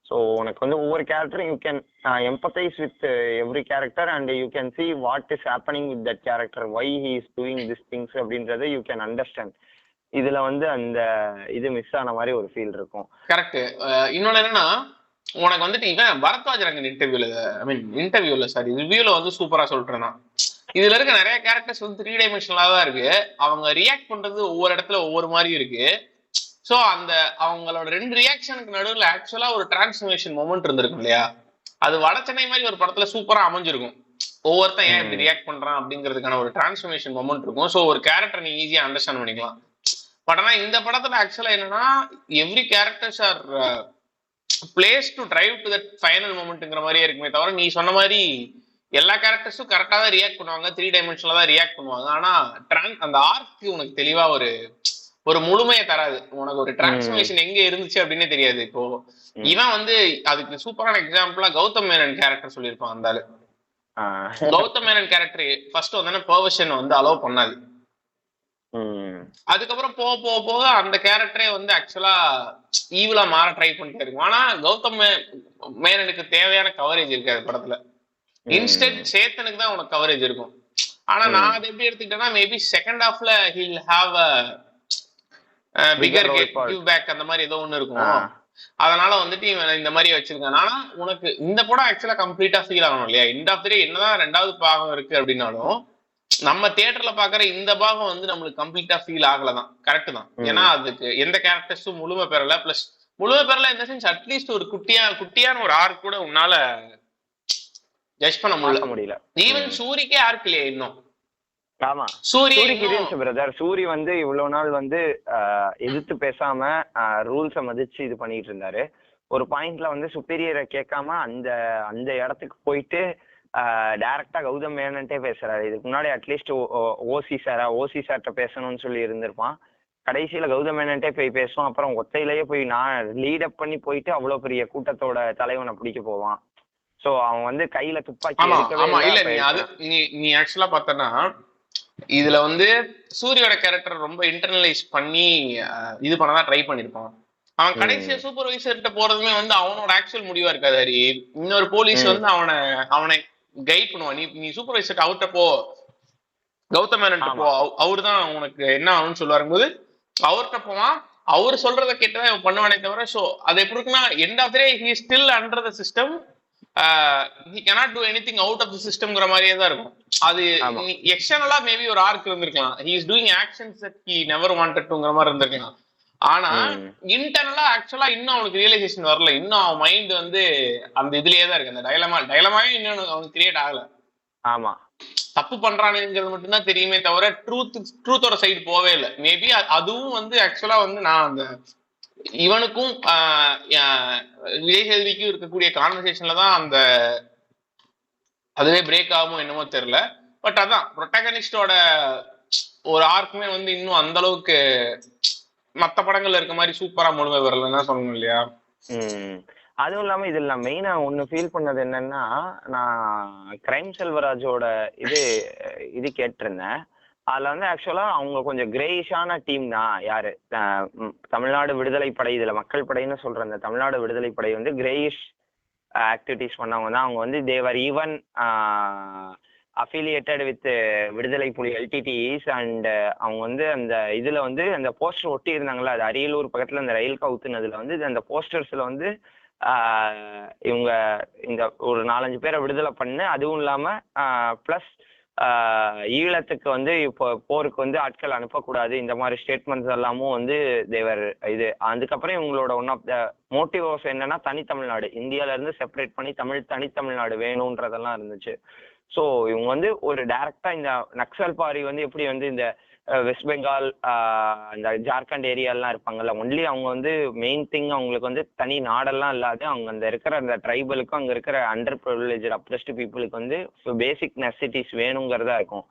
ஸோ உனக்கு வந்து ஒவ்வொரு கேரக்டரும் you can empathise with every character and you can see what is happening with that character, why he is doing this things அப்படின்றத யூ கேன் அண்டர்ஸ்டாண்ட். இதுல வந்து அந்த இது மிஸ் ஆன மாதிரி ஒரு ஃபீல் இருக்கும். கரெக்ட். இன்னொன்னு என்னன்னா உனக்கு வந்துட்டு இவன் பரத்வாஜ் இன்டர்வியூல சாரி ரிவ்யூல வந்து சூப்பரா சொல்றேன்னா இதுல இருக்க நிறைய கேரக்டர்ஸ் வந்து 3 டைமென்ஷனலா தான் இருக்கு. அவங்க ரியாக்ட் பண்றது ஒவ்வொரு இடத்துல ஒவ்வொரு மாதிரி இருக்கு. சோ அந்த அவங்களோட 2 ரியாக்ஷனுக்கு நடுவில் ஆக்சுவலா ஒரு டிரான்ஸ்ஃபர்மேஷன் மொமெண்ட் இருந்திருக்கும் இல்லையா. அது வடச்சென்னை மாதிரி ஒரு படத்துல சூப்பரா அமைஞ்சிருக்கும். ஒவ்வொருத்தன் ஏன் இப்படி ரியாக்ட் பண்றான் அப்படிங்கிறதுக்கான ஒரு டிரான்ஸ்ஃபர்மேஷன் மொமெண்ட் இருக்கும். ஸோ ஒரு கேரக்டர் நீ ஈஸியா அண்டர்ஸ்டாண்ட் பண்ணிக்கலாம். பட் ஆனா இந்த படத்துல ஆக்சுவலா என்னன்னா every characters are placed to drive to that final மொமெண்ட்ங்கிற மாதிரியே இருக்குமே தவிர நீ சொன்ன மாதிரி எல்லா கேரக்டர்ஸும் கரெக்டா தான் ரியாக்ட் பண்ணுவாங்க, 3 டைமென்ஷன்ல தான் ரியாக்ட் பண்ணுவாங்க. ஆனா அந்த ஆர்க்கு உனக்கு தெளிவா ஒரு முழுமையை தராது. உனக்கு ஒரு டிரான்ஸ்ஃபர்மேஷன் எங்க இருந்துச்சு அப்படின்னே தெரியாது. இப்போ இவன் வந்து அதுக்கு சூப்பரான எக்ஸாம்பிளா கௌதம் மேனன் கேரக்டர் சொல்லியிருப்பான். அந்த கௌதம் மேனன் கேரக்டர் ஃபர்ஸ்ட் வந்து பெர்வர்ஷன் வந்து அலோவ் பண்ணாது. அதுக்கப்புறம் போக அந்த கேரக்டரே வந்து ஆக்சுவலா ஈவிலா மாற ட்ரை பண்ணிட்டே இருக்கும். ஆனா கௌதம் மேனனுக்கு தேவையான கவரேஜ் இருக்காது படத்துல. இன்ஸ்டன்ட் சேத்தனுக்கு தான் உனக்கு கவரேஜ் இருக்கும். ஆனா நான் அதை எப்படி எடுத்துக்கிட்டேன்னா மேபி செகண்ட் ஹாஃப்ல he'll have bigger give back அந்த மாதிரி ஏதோ ஒண்ணு இருக்கும். அதனால வந்துட்டு இவன் இந்த மாதிரி வச்சிருக்கான். ஆனா உனக்கு இந்த படம் ஆக்சுவலா கம்ப்ளீட்டா ஃபீல் ஆகணும் இல்லையா. எண்ட் ஆஃப் தி டே என்னதான் 2வது பாகம் இருக்கு அப்படின்னாலும் நம்ம தியேட்டர்ல பாக்குற இந்த பாகம் வந்து நம்மளுக்கு கம்ப்ளீட்டா ஃபீல் ஆகலதான். கரெக்ட் தான். ஏன்னா அதுக்கு எந்த கேரக்டர்ஸும் முழுமை பெறல. பிளஸ் முழுமை பெறல இந்த சென்ஸ் அட்லீஸ்ட் ஒரு குட்டியான ஒரு ஆர்க் கூட உன்னால ஜட்ஜ் பண்ண முடியல. ஈவன் சூரிக்கே ஆர்க் இல்லையா இன்னும். ஆமா, சூரிக்கு இருந்துச்சு பிரதர். சூரி வந்து இவ்வளவு நாள் வந்து எதிர்த்து பேசாம ரூல்ஸ மதிச்சு இது பண்ணிட்டு இருந்தாரு. ஒரு பாயிண்ட்ல வந்து சுப்பீரியரை கேட்காம அந்த அந்த இடத்துக்கு போயிட்டு டைரக்டா கௌதம் மேனன்ட்டே பேசுறாரு. இதுக்கு முன்னாடி அட்லீஸ்ட் ஓசி சார்ட்ட பேசணும்னு சொல்லி இருந்திருப்பான். கடைசியில கௌதம் மேனன்ட்டே போய் பேசுவோம். அப்புறம் ஒத்தையிலேயே போய் நான் லீட் அப் பண்ணி போயிட்டு அவ்வளவு பெரிய கூட்டத்தோட தலைவனை பிடிக்க போவான். சோ அவன் வந்து கையில துப்பாக்கி நீ ஆக்சுவலா பார்த்தனா இதுல வந்து சூரியோட கேரக்டர் ரொம்ப இன்டர்னலைஸ் பண்ணி இது பண்ணதான் ட்ரை பண்ணிருப்பான். அவன் கடைசியா சூப்பர்வைசர்கிட்ட போறதுமே வந்து அவனோட ஆக்சுவல் முடிவா இருக்காது. ஹரி, இன்னொரு போலீஸ் வந்து அவனை கைட் பண்ணுவான். நீ சூப்பர்வைசர் அவர்கிட்ட போ, கௌதம் மேனன்ட்ட போ, அவரு தான் உனக்கு என்ன ஆகும்னு சொல்லுவாரு போது அவர்கிட்ட போவான். அவர் சொல்றதை கேட்டுதான் இவன் பண்ணுவானே தவிர. ஸோ அது எப்படி இருக்குன்னா end of day he still under the system. he cannot do anything out of the systemங்கிற மாதிரியே தான் இருக்கும். அது எக்ஸ்டர்னலா மேபி ஒரு ஆர்க் இருந்திருக்கலாம். he is doing actions that he never wanted toங்கிற மாதிரி இருந்திருக்கலாம். ஆனா இன்டர்னலா ஆக்சுவலா இன்னும் அவனுக்கு ரியலைசேஷன் வரல. இன்னும் அவன் மைண்ட் வந்து அந்த இதுலயே தான் இருக்கு. அந்த டைலமாவே இன்னும் அவனுக்கு கிரியேட் ஆகல. ஆமா, தப்பு பண்றானுங்கிறது மட்டும்தான் தெரியுமே தவிர ட்ரூத்தோட சைடு போவே இல்லை. மேபி அதுவும் வந்து ஆக்சுவலா வந்து நான் அந்த இவனுக்கும் விஜய் சேதுவிக்கும் இருக்கக்கூடிய கான்வர்சேஷன்ல தான் அந்த அதுவே பிரேக் ஆகுமோ என்னமோ தெரியல. பட் அதான் ப்ரொட்டகனிஸ்டோட ஒரு ஆர்க்குமே வந்து இன்னும் அந்த அளவுக்கு மத்த படங்கள்ல இருக்க மாதிரி சூப்பரா முழுமை வரலன்னு சொல்லணும் இல்லையா. அதுவும் இல்லாம இதுல நான் மெயினா ஒண்ணு ஃபீல் பண்ணது என்னன்னா, நான் கிரைம் செல்வராஜோட இது கேட்டிருந்தேன். அதுல வந்து ஆக்சுவலா அவங்க கொஞ்சம் கிரேயிஷான டீம் தான். யாரு தமிழ்நாடு விடுதலை படை, இதுல மக்கள் படைன்னு சொல்ற அந்த தமிழ்நாடு விடுதலை படை வந்து கிரேயிஷ் ஆக்டிவிட்டிஸ் பண்ணவங்க தான். அவங்க வந்து தேவர் ஈவன் அஃபிலியேட்டட் வித் விடுதலை புலி எல்டிடிஸ். அண்ட் அவங்க வந்து அந்த இதுல வந்து அந்த போஸ்டர் ஒட்டி இருந்தாங்களா, அது அரியலூர் பக்கத்துல அந்த ரயில் கவுத்துனதுல வந்து அந்த போஸ்டர்ஸ்ல வந்து இவங்க இந்த ஒரு 4-5 பேரை விடுதலை பண்ணு, அதுவும் இல்லாம பிளஸ் ஈழத்துக்கு வந்து இப்போ போருக்கு வந்து ஆட்கள் அனுப்பக்கூடாது, இந்த மாதிரி ஸ்டேட்மெண்ட்ஸ் எல்லாமும் வந்து தேவர் இது. அதுக்கப்புறம் இவங்களோட ஒன் ஆஃப் த மோட்டிவ்ஸ் என்னன்னா தனித்தமிழ்நாடு, இந்தியால இருந்து செப்பரேட் பண்ணி தனித்தமிழ்நாடு வேணும்ன்றதெல்லாம் இருந்துச்சு. ஸோ இவங்க வந்து ஒரு டைரக்டா இந்த நக்சல் பாரி வந்து எப்படி வந்து இந்த வெஸ்ட் பெங்கால் இந்த ஜார்க்கண்ட் ஏரியாலாம் இருப்பாங்கல்ல, ஒன்லி அவங்க வந்து மெயின் திங் அவங்களுக்கு வந்து தனி நாடெல்லாம் இல்லாது அவங்க அந்த இருக்கிற அந்த ட்ரைபலுக்கும் அங்கே இருக்கிற அண்டர் ப்ரிவிலேஜ் அப்ரெஸ்ட் பீப்புளுக்கு வந்து பேசிக் நெசசிட்டிஸ் வேணுங்கிறதா இருக்கும்.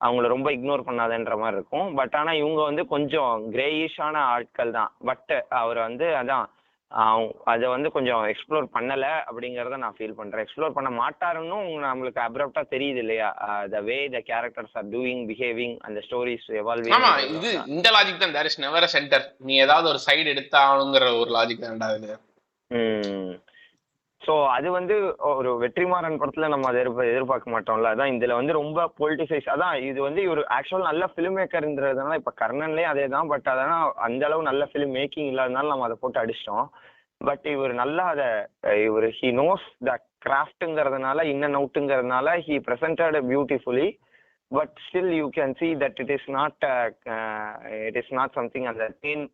அவங்கள ரொம்ப இக்னோர் பண்ணாதன்ற மாதிரி இருக்கும். பட் ஆனால் இவங்க வந்து கொஞ்சம் கிரேயிஷான ஆட்கள் தான். பட் அவர் வந்து அதான் அதை வந்து கொஞ்சம் எக்ஸ்ப்ளோர் பண்ணல அப்படிங்கறத நான் ஃபீல் பண்றேன். எக்ஸ்ப்ளோர் பண்ண மாட்டாருன்னு நம்மளுக்கு அப்ரப்டா தெரியுது இல்லையா, the way the characters are doing, behaving, அந்த ஸ்டோரிஸ் எவால்விங். ஆமா, இது இந்த லாஜிக் தான். There is never a centre. நீ ஏதாவது ஒரு சைடு எடுத்தாங்கற ஒரு லாஜிக் தான்டா இது. ஸோ அது வந்து ஒரு வெற்றிமாறன் படத்துல நம்ம அதை எதிர்பார்க்க மாட்டோம்ல. அதான் இதுல வந்து ரொம்ப பொலிட்டிசைஸ். அதான் இது வந்து ஒரு ஆக்சுவல் நல்ல ஃபிலிம் மேக்கர்ன்றதுனால இப்ப கர்ணன்லயே அதே தான். பட் அதெல்லாம் அந்த அளவு நல்ல ஃபிலிம் மேக்கிங் இல்லாதனால நம்ம அதை போட்டு அடிச்சிட்டோம். பட் இவர் நல்லா இவர் ஹி நோஸ் த கிராஃப்ட்ங்கிறதுனால இன் அண்ட் அவுட்டுங்கிறதுனால he presented beautifully. But still you can see that it is not something அந்த தீன்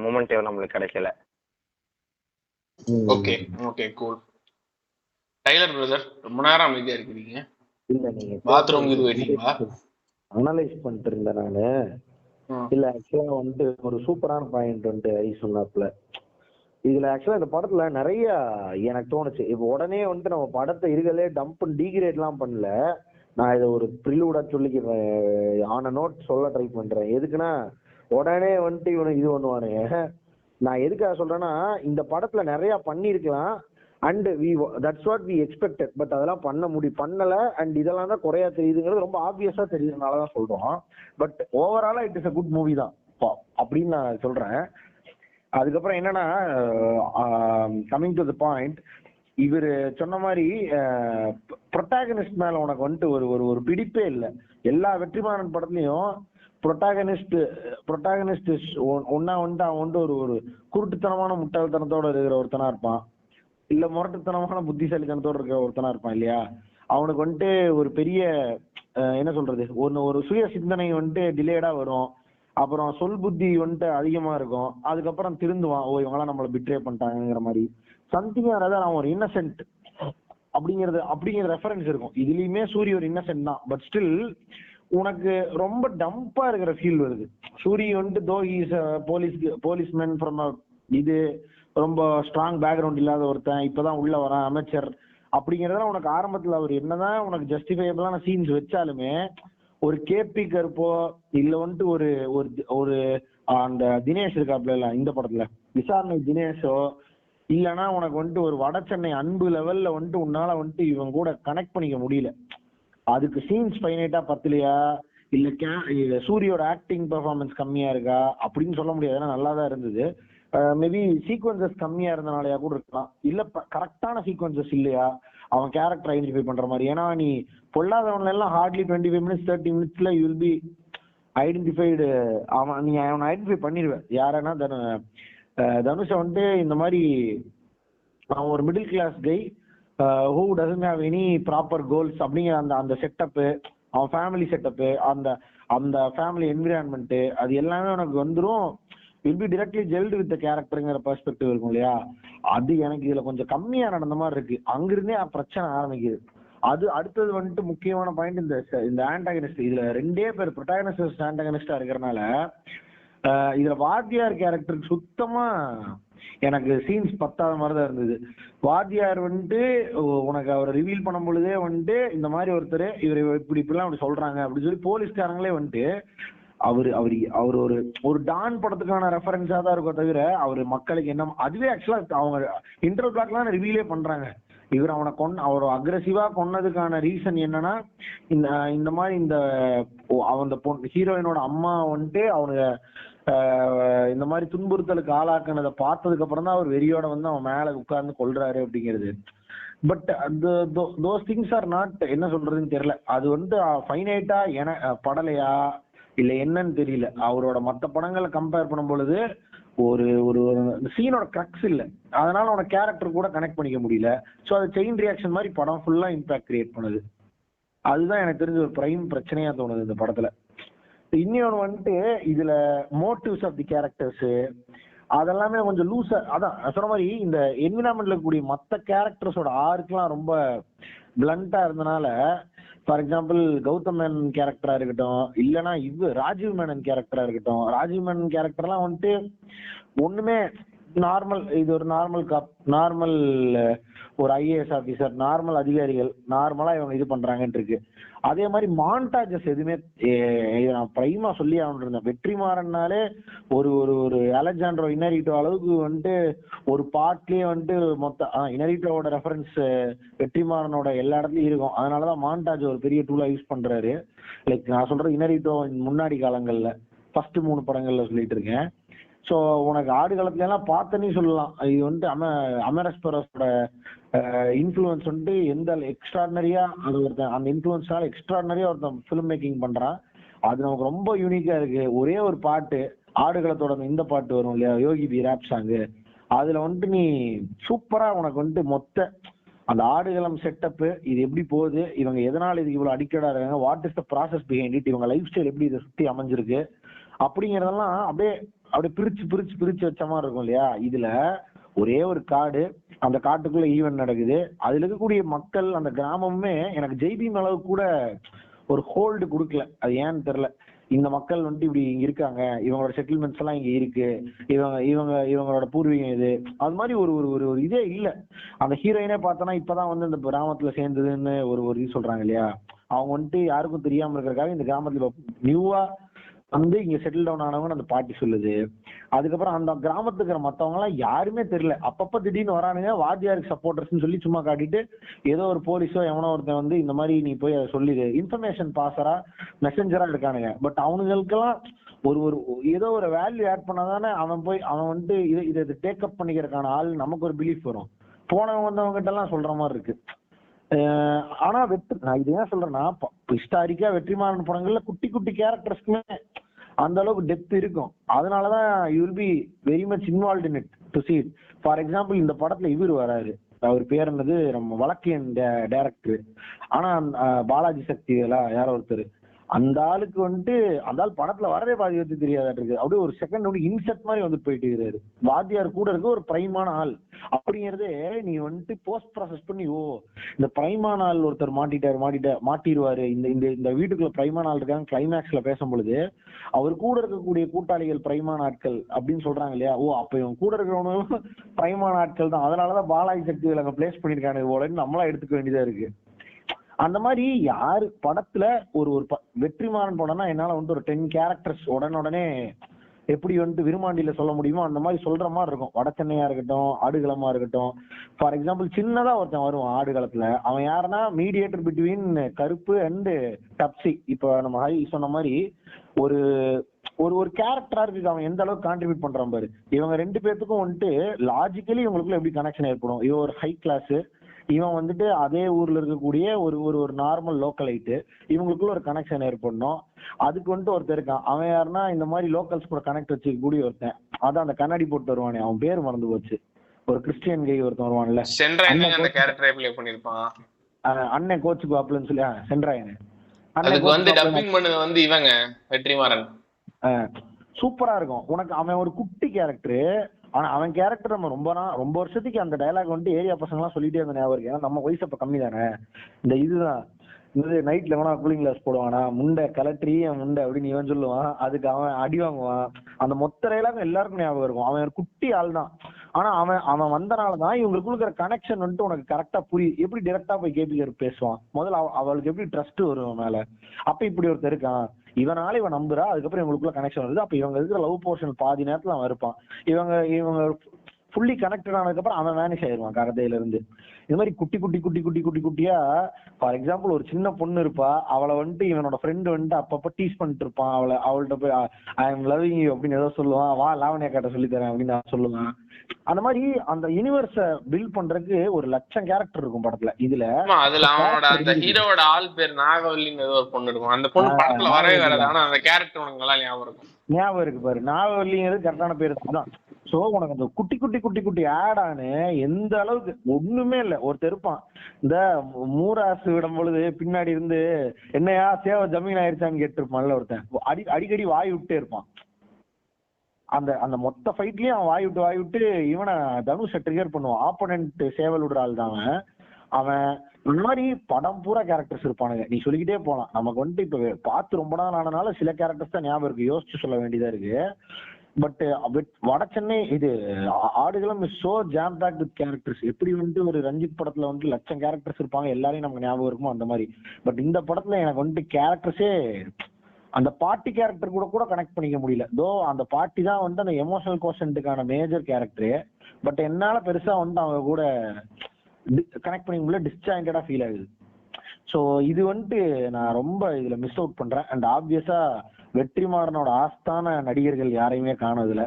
மொமெண்ட் நம்மளுக்கு கிடைக்கல. Okay okay cool. Tyler brother, ரொம்ப நேரம் அமைதியா இருக்கீங்க. இல்ல நீங்க பாத்ரூம் இது போயிட்டீங்களா? அனலைஸ் பண்ணிட்டு இருந்தேன் நானு. இல்ல ஆக்சுவலா வந்து ஒரு சூப்பரான பாயிண்ட் வந்து ஐ சொன்னாப்ல. இதுல ஆக்சுவலா இந்த படத்துல நிறைய எனக்கு தோணுச்சு. இப்ப உடனே வந்து நம்ம படத்தை இருக்கலே டம்ப் டீகிரேட் எல்லாம் பண்ணல. நான் இதை ஒரு ப்ரிலூடா சொல்லிக்கிறேன், ஆன நோட் சொல்ல ட்ரை பண்றேன். எதுக்குன்னா உடனே வந்துட்டு இவனுக்கு இது பண்ணுவானுங்க. நான் எதுக்காக சொல்றேன்னா இந்த படத்துல நிறைய பண்ணிருக்கலாம். And that's what we expected. But அதெல்லாம் பண்ணல. அண்ட் இதெல்லாம் தான் குறையா தெரியுதுங்கிறது ரொம்ப ஆப்வியஸா தெரியுதுனாலதான் சொல்றோம். பட் ஓவராலா it is a good movie தான் அப்படின்னு நான் சொல்றேன். அதுக்கப்புறம் என்னன்னா, கமிங் டு தி பாயிண்ட், இவர் சொன்ன மாதிரி ப்ரொட்டாகனிஸ்ட் மேல உனக்கு வந்துட்டு ஒரு ஒரு பிடிப்பே இல்லை. எல்லா வெற்றிமாறன் படத்துலயும் ப்ரொட்டாகனிஸ்ட் ஒன்னா வந்துட்டு அவன் வந்துட்டு ஒரு குருட்டுத்தனமான முட்டாள்தனத்தோட இருக்கிற ஒருத்தனா இருப்பான், இல்ல முரட்டுத்தனமான புத்திசாலித்தனத்தோட இருக்கிற ஒருத்தனா இருப்பான் இல்லையா. அவனுக்கு வந்துட்டு ஒரு பெரிய என்ன சொல்றது, ஒரு சுய சிந்தனை வந்துட்டு டிலேடா வரும். அப்புறம் சொல் புத்தி வந்துட்டு அதிகமா இருக்கும். அதுக்கப்புறம் திருந்துவான், ஓ இவங்கெல்லாம் நம்மள பிட்ரே பண்ணிட்டாங்கிற மாதிரி சம்திங். அதாவது அவன் ஒரு இன்னசென்ட் அப்படிங்கிற ரெஃபரன்ஸ் இருக்கும். இதுலயுமே சூரிய ஒரு இன்னசென்ட் தான், பட் ஸ்டில் உனக்கு ரொம்ப டம்பா இருக்கிற ஃபீல் வருது. சூரிய வந்துட்டு தோ இஸ் போலீஸ்மேன் ஃப்ரம் இது ரொம்ப ஸ்ட்ராங் பேக்ரவுண்ட் இல்லாத ஒருத்தன், இப்பதான் உள்ள வரான் அமைச்சர் அப்படிங்கறதெல்லாம் உனக்கு ஆரம்பத்துல அவர் என்னதான் உனக்கு ஜஸ்டிஃபைபிளான சீன்ஸ் வச்சாலுமே, ஒரு கேபி கருப்போ இல்ல வந்துட்டு ஒரு ஒரு ஒரு அந்த தினேஷ் இருக்காப்ல இந்த படத்துல விசாரணை தினேஷோ, இல்லைன்னா உனக்கு வந்துட்டு ஒரு வட சென்னை அன்பு லெவல்ல வந்துட்டு உன்னால வந்துட்டு இவங்க கூட கனெக்ட் பண்ணிக்க முடியல. அதுக்கு சீன்ஸ் ஃபைனைட்டா பத்தலையா, இல்ல சூரியோட ஆக்டிங் பெர்ஃபார்மன்ஸ் கம்மியா இருக்கா அப்படின்னு சொல்ல முடியாது. ஏன்னா நல்லா தான் இருந்தது. மேபி சீக்வன்சஸ் கம்மியா இருந்தனாலயா கூட இருக்கலாம், இல்ல கரெக்டான சீக்வன்சஸ் இல்லையா அவன் கேரக்டர் ஐடென்டிஃபை பண்ற மாதிரி. ஏன்னா நீ பொல்லாதவன்ல எல்லாம் ஹார்ட்லி 25 மினிட்ஸ் 30 மினிட்ஸ்ல யூ வில் பி ஐடென்டிஃபைடு. நீ அவனை ஐடென்டிஃபை பண்ணிடுவேன். யாருன்னா தனுஷை வந்துட்டு இந்த மாதிரி அவன் ஒரு middle class guy who doesn't have any proper goals அப்படிங்கிற அந்த அந்த செட்டப்பு, அவன் ஃபேமிலி செட்டப்பு, அந்த அந்த ஃபேமிலி என்விரான்மெண்ட், அது எல்லாமே உனக்கு வந்துடும். Will be directly gelled with கேரக்டருங்கிற பெர்ஸ்பெக்டிவ் இருக்கும் இல்லையா. அது எனக்கு இதுல கொஞ்சம் கம்மியா நடந்த மாதிரி இருக்கு. அங்கிருந்தே பிரச்சனை ஆரம்பிக்குது. அது அடுத்தது வந்துட்டு முக்கியமான பாயிண்ட், இந்த ஆன்டாகனிஸ்ட். இதுல 2 பேர் ப்ரொட்டாகனிஸ்ட் ஆன்டாகனிஸ்டா இருக்கிறனால இதுல வாத்தியார் கேரக்டருக்கு சுத்தமா எனக்கு சீன்ஸ் பத்தாத மாதிரி தான் இருந்தது. வாத்தியார் வந்துட்டு உனக்கு அவரை ரிவீல் பண்ணும் பொழுதே வந்துட்டு இந்த மாதிரி ஒருத்தர் இவர் இப்படிலாம் அப்படி சொல்றாங்க அப்படின்னு சொல்லி போலீஸ்காரங்களே வந்துட்டு அவர் அவர் அவர் ஒரு ஒரு டான் படத்துக்கான ரெஃபரன்ஸா தான் இருக்கும் தவிர அவர் மக்களுக்கு என்ன, அதுவே ஆக்சுவலா அவங்க இன்டர்வல் பிளாக்லாம் ரிவீலே பண்றாங்க. இவர் அவனை அவர் அக்ரெசிவா கொன்னதுக்கான ரீசன் என்னன்னா, இந்த மாதிரி அவன் ஹீரோயினோட அம்மா வந்துட்டு அவனுக்கு இந்த மாதிரி துன்புறுத்தலுக்கு ஆளாக்குனதை பார்த்ததுக்கு அப்புறம் தான் அவர் வெறியோட வந்து அவன் மேல உட்கார்ந்து கொல்றாரு அப்படிங்கிறது. But those things are not, என்ன சொல்றதுன்னு தெரியல. அது வந்து ஃபைனைட்டா படலையா இல்ல என்னன்னு தெரியல. அவரோட மற்ற படங்களை கம்பேர் பண்ணும் பொழுது ஒரு ஒரு சீனோட கிரக்ஸ் இல்ல, அதனால அவனோட கேரக்டர் கூட கனெக்ட் பண்ணிக்க முடியல. ஸோ அது செயின் ரியாக்ஷன் மாதிரி படம் ஃபுல்லா இம்பாக்ட் கிரியேட் பண்ணுது. அதுதான் எனக்கு தெரிஞ்ச ஒரு பிரைம் பிரச்சனையா தோணுது இந்த படத்துல. இன்னொன்று வந்துட்டு இதுல மோட்டிவ்ஸ் ஆஃப் தி கேரக்டர்ஸ் அதெல்லாமே கொஞ்சம் லூஸா, அதான் சொன்ன மாதிரி இந்த என்விரான்மெண்ட்ல இருக்கக்கூடிய மற்ற கேரக்டர்ஸோட ஆர்க்குலாம் ரொம்ப பிளண்டா இருந்தனால, ஃபார் எக்ஸாம்பிள் கௌதம் மேனன் கேரக்டரா இருக்கட்டும், இல்லைன்னா ராஜீவ் மேனன் கேரக்டரா இருக்கட்டும், ராஜீவ் மேனன் கேரக்டர்லாம் வந்துட்டு ஒண்ணுமே நார்மல், இது ஒரு நார்மல் ஒரு ஐஏஎஸ் ஆபீசர், நார்மல் அதிகாரிகள் நார்மலா இவங்க இது பண்றாங்கன்னு இருக்கு. அதே மாதிரி மான்டாஜஸ் எதுவுமே நான் பிரைமா சொல்லி ஆகணும் இருந்தேன். வெற்றிமாறன்னாலே ஒரு ஒரு ஒரு அலெக்சாண்ட்ரோ இனரிட்டோ அளவுக்கு வந்துட்டு ஒரு பாட்லயே வந்துட்டு இனரிட்டோட ரெஃபரன்ஸ் வெற்றிமாறனோட எல்லா இடத்துலயும் இருக்கும். அதனாலதான் மான்டாஜ் ஒரு பெரிய டூலா யூஸ் பண்றாரு. லைக் நான் சொல்றது இனரிட்டோ முன்னாடி காலங்கள்ல ஃபர்ஸ்ட் 3 படங்கள்ல சொல்லிட்டு இருக்கேன். ஸோ உனக்கு ஆடு காலத்துல எல்லாம் பார்த்தனே சொல்லலாம். இது வந்துட்டு அமெரஸ்பரஸோட இன்ஃப்ளூயன்ஸ் வந்துட்டு எந்த எக்ஸ்ட்ராடனரியா அது ஒருத்தன் அந்த இன்ஃப்ளூயன்ஸால எக்ஸ்ட்ராடனரியா ஒருத்தன் ஃபிலிம் மேக்கிங் பண்றான். அது நமக்கு ரொம்ப யூனிக்கா இருக்கு. ஒரே ஒரு பாட்டு ஆடுகளத்தோட இந்த பாட்டு வரும் இல்லையா, யோகி பி ரேப் சாங்கு, அதுல வந்துட்டு நீ சூப்பரா உனக்கு வந்துட்டு மொத்த அந்த ஆடுகளம் செட்டப்பு, இது எப்படி போகுது, இவங்க எதனால இதுக்கு இவ்வளவு அடிக்கடா இருக்காங்க, what is the process behind it, இவங்க லைஃப் ஸ்டைல் எப்படி இதை சுத்தி அமைஞ்சிருக்கு அப்படிங்கறதெல்லாம் அப்படியே பிரிச்சு வச்ச மாதிரி இருக்கும் இல்லையா. இதுல ஒரே ஒரு காடு, அந்த காட்டுக்குள்ள ஈவென்ட் நடக்குது, அதுல இருக்கக்கூடிய மக்கள் அந்த கிராமமே எனக்கு ஜெய்பீம் அளவுக்கு கூட ஒரு ஹோல்டு கொடுக்கல. அது ஏன்னு தெரியல. இந்த மக்கள் வந்துட்டு இப்படி இங்க இருக்காங்க, இவங்களோட செட்டில்மெண்ட்ஸ் எல்லாம் இங்க இருக்கு, இவங்களோட பூர்வீகம் இது, அது மாதிரி ஒரு ஒரு ஒரு இதே இல்ல. அந்த ஹீரோயினே பார்த்தோன்னா இப்பதான் வந்து இந்த கிராமத்துல சேர்ந்ததுன்னு ஒரு இது சொல்றாங்க இல்லையா. அவங்க வந்துட்டு யாருக்கும் தெரியாம இருக்கிறதுக்காக இந்த கிராமத்துல நியூவா வந்து இங்க செட்டில் டவுன் ஆனவங்கன்னு அந்த பாட்டி சொல்லுது. அதுக்கப்புறம் அந்த கிராமத்துக்கு இருக்கிற மத்தவங்க எல்லாம் யாருமே தெரியல. அப்பப்ப திடீர்னு வரானுங்க, வாத்தியாருக்கு சப்போர்ட்டர்ஸ் சொல்லி சும்மா காட்டிட்டு ஏதோ ஒரு போலீஸோ எவனோ ஒருத்தன் வந்து இந்த மாதிரி நீ போய் அதை சொல்லிடு, இன்ஃபர்மேஷன் பாசரா மெசஞ்சரா இருக்கானுங்க. பட் அவனுங்களுக்கெல்லாம் ஒரு ஒரு ஏதோ ஒரு வேல்யூ ஆட் பண்ணாதானே அவன் வந்துட்டு இதை டேக்கப் பண்ணிக்கிறதுக்கான ஆள் நமக்கு ஒரு பிலீஃப் வரும். போனவங்க வந்தவங்க கிட்ட எல்லாம் சொல்ற மாதிரி இருக்கு. ஆனா நான் இது ஏன் சொல்றேன்னா, ஹிஸ்டாரிக்கா வெற்றிமாறன் படங்கள்ல குட்டி குட்டி கேரக்டர்ஸ்க்குமே அந்த அளவுக்கு டெப்த் இருக்கும். அதனாலதான் you will be very much involve in it to see it. For example இந்த படத்துல இவர் வராரு, அவர் பேர் என்னது, நம்ம வழக்கியன் டைரக்டர். ஆனா பாலாஜி சக்தி எல்லாம் யாரோ ஒருத்தர், அந்த ஆளுக்கு வந்துட்டு அந்த ஆள் படத்துல வரவே பாதி வந்து தெரியாதா இருக்கு. அப்படியே ஒரு செகண்ட் வந்து இன்செட் மாதிரி வந்து போயிட்டு இருக்கிறாரு. வாத்தியார் கூட இருக்க ஒரு பிரைமான ஆள் அப்படிங்கறதே நீ வந்துட்டு போஸ்ட் ப்ராசஸ் பண்ணி, ஓ இந்த பிரைமான ஆள் ஒருத்தர் மாட்டிடுவாரு, இந்த இந்த இந்த வீட்டுக்குள்ள பிரைமான ஆள் இருக்காங்க கிளைமேக்ஸ்ல பேசும் பொழுது அவர் கூட இருக்கக்கூடிய கூட்டாளிகள் பிரைமான ஆட்கள் அப்படின்னு சொல்றாங்க இல்லையா. ஓ அப்ப இவன் கூட இருக்கிறவனும் பிரைமான ஆட்கள் தான், அதனாலதான் பாலாஜி சக்திகள் அங்க பிளேஸ் பண்ணிருக்கானு போலன்னு நம்மளா எடுத்துக்க வேண்டியதா இருக்கு. அந்த மாதிரி யாரு படத்துல ஒரு ஒரு வெற்றிமாறன் படம்னா என்னால வந்து ஒரு 10 கேரக்டர்ஸ் உடனே எப்படி வந்து விருமாண்டியில சொல்ல முடியுமோ அந்த மாதிரி சொல்ற மாதிரி இருக்கும். வடச்சென்னையா இருக்கட்டும், ஆடுகளமா இருக்கட்டும். ஃபார் எக்ஸாம்பிள் சின்னதா ஒருத்தன் வருவான் ஆடுகளத்துல, அவன் யாருன்னா மீடியேட்டர் பிட்வீன் கருப்பு அண்ட் டப்சி. இப்ப நம்ம ஹை சொன்ன மாதிரி ஒரு ஒரு ஒரு கேரக்டரா இருக்கு, அவன் எந்த அளவுக்கு கான்ட்ரிபியூட் பண்றான் பாரு. இவங்க 2 பேர்த்துக்கும் வந்துட்டு லாஜிக்கலி இவங்களுக்குள்ள எப்படி கனெக்ஷன் ஏற்படும். இவன் ஒரு ஹை கிளாஸ், இவன் வந்துட்டு அதே ஊர்ல இருக்கக்கூடிய ஒரு ஒரு ஒரு நார்மல் லோக்கலைட்டு, இவங்களுக்குள்ள ஒரு கனெக்ஷன் ஏற்படணும். அதுக்கு வந்துட்டு ஒருத்தர் இருக்கான், அவன் யாருன்னா இந்த மாதிரி லோக்கல்ஸ் கூட கனெக்ட் வச்சுக்கூடிய ஒருத்தன். அதான் அந்த கண்ணாடி போட்டு வருவானே, அவன் பேர் மறந்து போச்சு, ஒரு கிறிஸ்டியன் கை ஒருத்தன் வருவான்ல, அண்ணன் கோச்சுக்கு வாப்லன்னு சொல்லி சென்றாயன். அதுக்கு வந்து டப்பிங் பண்ணது வந்து இவங்க வெற்றிமாறன். சூப்பரா இருக்கும். உனக்கு அவன் ஒரு குட்டி கேரக்டரு, ஆனா அவன் கேரக்டர் நம்ம ரொம்ப வருஷத்துக்கு அந்த டயலாக் வந்துட்டு ஏரியா பசங்க எல்லாம் சொல்லிட்டே இருந்த ஞாபகம் இருக்கு. ஏன்னா நம்ம வயசு அப்ப கம்மி தானே. இந்த இதுதான் இந்த நைட்ல வேணா கூலிங் கிளாஸ் போடுவானா, முண்டை கலட்ரி என் முண்டை அப்படின்னு இவன் சொல்லுவான், அதுக்கு அவன் அடி வாங்குவான். அந்த மொத்த டயலாக் எல்லாருக்கும் ஞாபகம் இருக்கும். அவன் ஒரு குட்டி ஆள் தான், ஆனா அவன் வந்தனாலதான் இவங்களுக்கு இருக்கிற கனெக்ஷன் வந்துட்டு உனக்கு கரெக்டா புரியும். எப்படி டைரக்டா போய் கேபிகர் பேசுவான், முதல்ல அவளுக்கு எப்படி ட்ரஸ்ட் வரும் மேல. அப்ப இப்படி ஒருத்தர் இருக்கான், இவனால இவன் நம்புறா, அதுக்கப்புறம் இவங்களுக்குள்ள கனெக்ஷன் வருது. அப்ப இவங்க இருக்கிற லவ் போர்ஷன் பாதி நேரத்துல அவன் இருப்பான். இவங்க ஃபுல்லி கனெக்டட் ஆனதுக்கு அப்புறம் அவன் வேனிஷ் ஆயிருவான் கரதையில இருந்து. இது மாதிரி குட்டி குட்டி குட்டி குட்டி குட்டி குட்டியா, ஃபார் எக்ஸாம்பிள் ஒரு சின்ன பொண்ணு இருப்பா, அவளை வந்துட்டு இவனோட ஃப்ரெண்டு வந்துட்டு அப்பப்ப டீஸ் பண்ணிட்டு இருப்பான். அவள்கிட்ட போய் ஐ எம் லவ்விங் யூ அப்படின்னு ஏதோ சொல்லுவான், வா லாவண்யா காட்ட சொல்லி தரேன் அப்படின்னு நான் சொல்லுவேன். அந்த மாதிரி அந்த யூனிவர்ஸ பில்ட் பண்றதுக்கு ஒரு 1,00,000 கேரக்டர் இருக்கும் படத்துல. இதுல அவனோட அந்த ஹீரோவோட ஆள் பேர் நாகவல்லின்னு ஏதோ ஒரு பொண்ணு இருக்கும். அந்த பொண்ணு படத்துல வரவே வராது, ஆனா அந்த கேரக்டர் உனக்கு நல்லா ஞாபகம் இருக்கும். ஞாபகம் இருக்கு பாரு, நாகவல்லிங்கிறது கரெக்டான பேரு தான். சோ உனக்கு அந்த குட்டி குட்டி குட்டி குட்டி ஆட் ஆனு எந்த அளவுக்கு ஒண்ணுமே இல்ல. ஒருத்தர் இருப்பான், இந்த மூராசு விடும் பொழுது பின்னாடி இருந்து என்னையா சேவை ஜமீன் ஆயிருச்சான்னு கேட்டிருப்பான்ல ஒருத்தன், அடிக்கடி வாய் விட்டே இருப்பான். அந்த அந்த மொத்த ஃபைட்லயும் அவன் வாய் விட்டு இவனை தனுஷ ட்ரிகர் பண்ணுவான். ஆப்போனன்ட் சேவல் விடுற ஆள் தான் அவன். இந்த மாதிரி படம் பூரா கேரக்டர்ஸ் இருப்பானுங்க, நீ சொல்லிக்கிட்டே போலாம். நமக்கு வந்துட்டு இப்ப பார்த்து ரொம்ப நாள் ஆனனால சில கேரக்டர்ஸ் தான் ஞாபகம் இருக்கு, யோசிச்சு சொல்ல வேண்டியதா இருக்கு. பட் வடசென்னை இது Aadukalam is so jam packed with characters. எப்படி வந்துட்டு ஒரு ரஞ்சித் படத்துல வந்து 1,00,000 கேரக்டர்ஸ் இருப்பாங்க, எல்லாரையும் நமக்கு ஞாபகம் இருக்குமோ அந்த மாதிரி. பட் இந்த படத்துல எனக்கு வந்துட்டு கேரக்டர்ஸே அந்த பாட்டி கேரக்டர் கூட கனெக்ட் பண்ணிக்க முடியல. தோ அந்த பாட்டி தான் வந்து அந்த எமோஷனல் கோஷன்ட்டுக்கான மேஜர் கேரக்டரு. பட் என்னால பெருசா வந்து அவங்க கூட கனெக்ட் பண்ணிக்க முடியல, டிஸ்ஜாயிண்டடா ஃபீல் ஆகுது. ஸோ இது வந்துட்டு நான் ரொம்ப இதுல மிஸ் அவுட் பண்றேன். அண்ட் ஆப்வியஸா வெற்றிமாறனோட ஆஸ்தான நடிகர்கள் யாரையுமே காணதுல.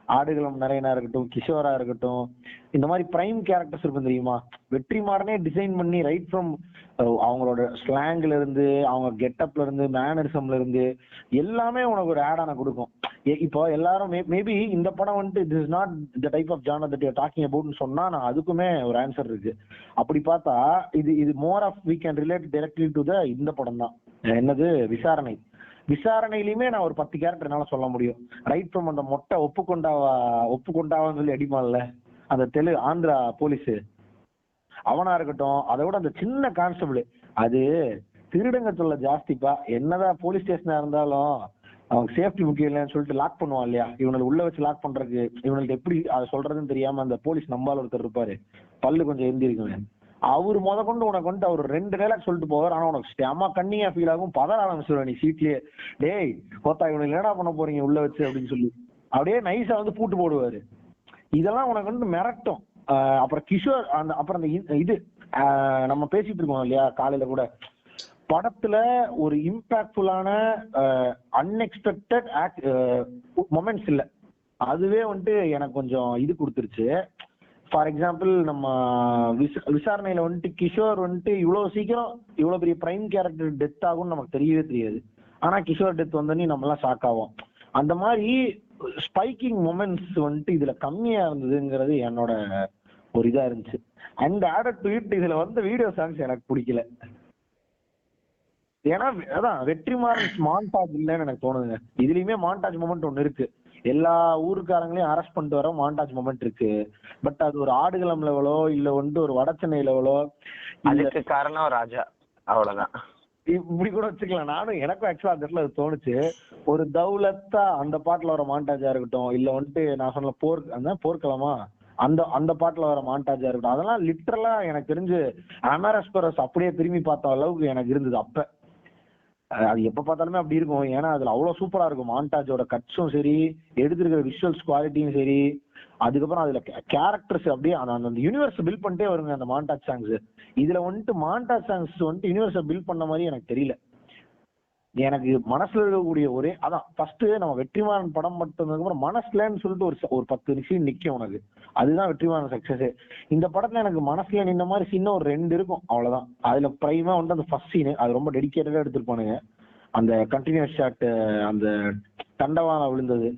ஆடுகளம் நரேனா இருக்கட்டும், கிஷோரா இருக்கட்டும், இந்த மாதிரி பிரைம் கேரக்டர்ஸ் இருக்கும் தெரியுமா, வெற்றிமாறனே டிசைன் பண்ணி ரைட் ஃப்ரம் அவங்களோட ஸ்லாங்ல இருந்து, அவங்க கெட்டப்ல இருந்து, மேனரிசம்ல இருந்து எல்லாமே உனக்கு ஒரு ஆடான கொடுக்கும். இப்போ எல்லாரும் மேபி இந்த படம் வந்துட்டு this is not the type of genre that you are talking அபவுட்னு சொன்னா நான் அதுக்குமே ஒரு ஆன்சர் இருக்கு. அப்படி பார்த்தா இது more of we can relate directly to the இந்த படம் தான். என்னது விசாரணையிலுமே நான் ஒரு 10 கேரக்டர் என்னால சொல்ல முடியும். ரைட் ஃப்ரம் அந்த மொட்டை ஒப்புக்கொண்டாவான்னு சொல்லி அடிமான்ல அந்த ஆந்திரா போலீஸ், அவனா இருக்கட்டும், அதை விட அந்த சின்ன கான்ஸ்டபிள், அது திருடங்க சொல்ல ஜாஸ்திப்பா. என்னதான் போலீஸ் ஸ்டேஷனா இருந்தாலும் அவங்க சேஃப்டி முக்கியம் இல்லைன்னு சொல்லிட்டு லாக் பண்ணுவான் இல்லையா, இவனை உள்ள வச்சு லாக் பண்றதுக்கு இவனுக்கு எப்படி அதை சொல்றதுன்னு தெரியாம அந்த போலீஸ் நம்பால ஒருத்தர் இருப்பாரு, பல்லு கொஞ்சம் எந்திரிக்குவேன், அவரு கொண்டு உனக்கு வந்துட்டு அவர் 2 டைலாக் சொல்லிட்டு போவார். ஆனா உனக்கு ஸ்டேமா கண்ணியா ஃபீல் ஆகும், பதற ஆரம்பிச்சிருவேன் நீ சீட்லயே, டேய் கோத்தா இவனை என்னடா பண்ண போறீங்க உள்ள வச்சு அப்படின்னு சொல்லி அப்படியே நைஸா வந்து பூட்டு போடுவாரு. இதெல்லாம் உனக்கு வந்து மிரட்டும். அப்புறம் கிஷோர் அப்புறம் அந்த இது நம்ம பேசிட்டு இருக்கோம் இல்லையா காலையில கூட, படத்துல ஒரு இம்பாக்ட்ஃபுல்லான அன்எக்ஸ்பெக்டட் மொமெண்ட்ஸ் இல்ல, அதுவே வந்துட்டு எனக்கு கொஞ்சம் இது கொடுத்துருச்சு. ஃபார் எக்ஸாம்பிள் நம்ம விசாரணையில வந்துட்டு கிஷோர் வந்துட்டு இவ்வளவு சீக்கிரம் இவ்வளவு பெரிய பிரைம் கேரக்டர் டெத் ஆகும்னு நமக்கு தெரியவே தெரியாது. ஆனா கிஷோர் டெத் வந்தோடனே நம்ம எல்லாம் ஷாக் ஆகும். அந்த மாதிரி ஸ்பைக்கிங் மொமெண்ட்ஸ் வந்துட்டு இதுல கம்மியா இருந்ததுங்கிறது என்னோட ஒரு இதா இருந்துச்சு. அண்ட் ஆடட் டு இட் இதுல வந்து வீடியோ சாங்ஸ் எனக்கு பிடிக்கல. ஏன்னா அதான் வெற்றிமாறன் மான்டாஜ் இல்லைன்னு எனக்கு தோணுதுங்க. இதுலயுமே மான்டாஜ் மொமெண்ட் ஒண்ணு இருக்கு. எல்லா ஊருக்காரங்களையும் அரெஸ்ட் பண்ணிட்டு வர மான்டாஜ் மொமெண்ட் இருக்கு. பட் அது ஒரு ஆடுகளம் லெவலோ இல்ல வந்து ஒரு வடச்சென்னை லெவலோ, அதுக்கு காரணம் ராஜா, அவ்வளவுதான். இப்படி கூட வச்சுக்கலாம். நானும் எனக்கும் ஆக்சுவலா அந்த இடத்துல அது தோணுச்சு. ஒரு தௌலத்தா அந்த பாட்டுல வர மான்டாஜா இருக்கட்டும், இல்ல வந்துட்டு நான் சொன்ன போர்க்களமா அந்த அந்த பாட்டுல வர மான்டாஜா இருக்கட்டும், அதெல்லாம் லிட்டரலா எனக்கு தெரிஞ்சு அமரஸ்பரஸ் அப்படியே திரும்பி பார்த்த அளவுக்கு எனக்கு இருந்தது அப்ப. அது எப்ப பார்த்தாலுமே அப்படி இருக்கும். ஏன்னா அதுல அவ்வளவு சூப்பரா இருக்கும். மான்டாஜோட கட்ஸும் சரி, எடுத்திருக்கிற விஷுவல்ஸ் குவாலிட்டியும் சரி, அதுக்கப்புறம் அதுல கேரக்டர்ஸ் அப்படியே அந்த யூனிவர்ஸ் பில்ட் பண்ணிட்டே வருங்க அந்த மான்டாஜ் சாங்ஸ். இதுல வந்துட்டு மான்டாஜ் சாங்ஸ் வந்துட்டு யூனிவர்ஸை பில்ட் பண்ண மாதிரி எனக்கு தெரியல. எனக்கு மனசுல இருக்கக்கூடிய ஒரே அதான் ஃபர்ஸ்ட் நம்ம வெற்றிமாறன் படம் மட்டும் அப்புறம் மனசுலன்னு சொல்லிட்டு ஒரு 10 சீன் நிக்கும் உனக்கு. அதுதான் வெற்றிமாறன் சக்சஸ். இந்த படத்துல எனக்கு மனசுல நின்ன மாதிரி சீன் ஒரு 2 இருக்கும், அவ்வளவுதான். அதுல பிரைமா வந்து அந்த ஃபர்ஸ்ட் சீன் அது ரொம்ப டெடிகேட்டடா எடுத்திருப்பானுங்க. அந்த கண்டினியூஸ் ஷாட், அந்த தண்டவாளம் விழுந்தது.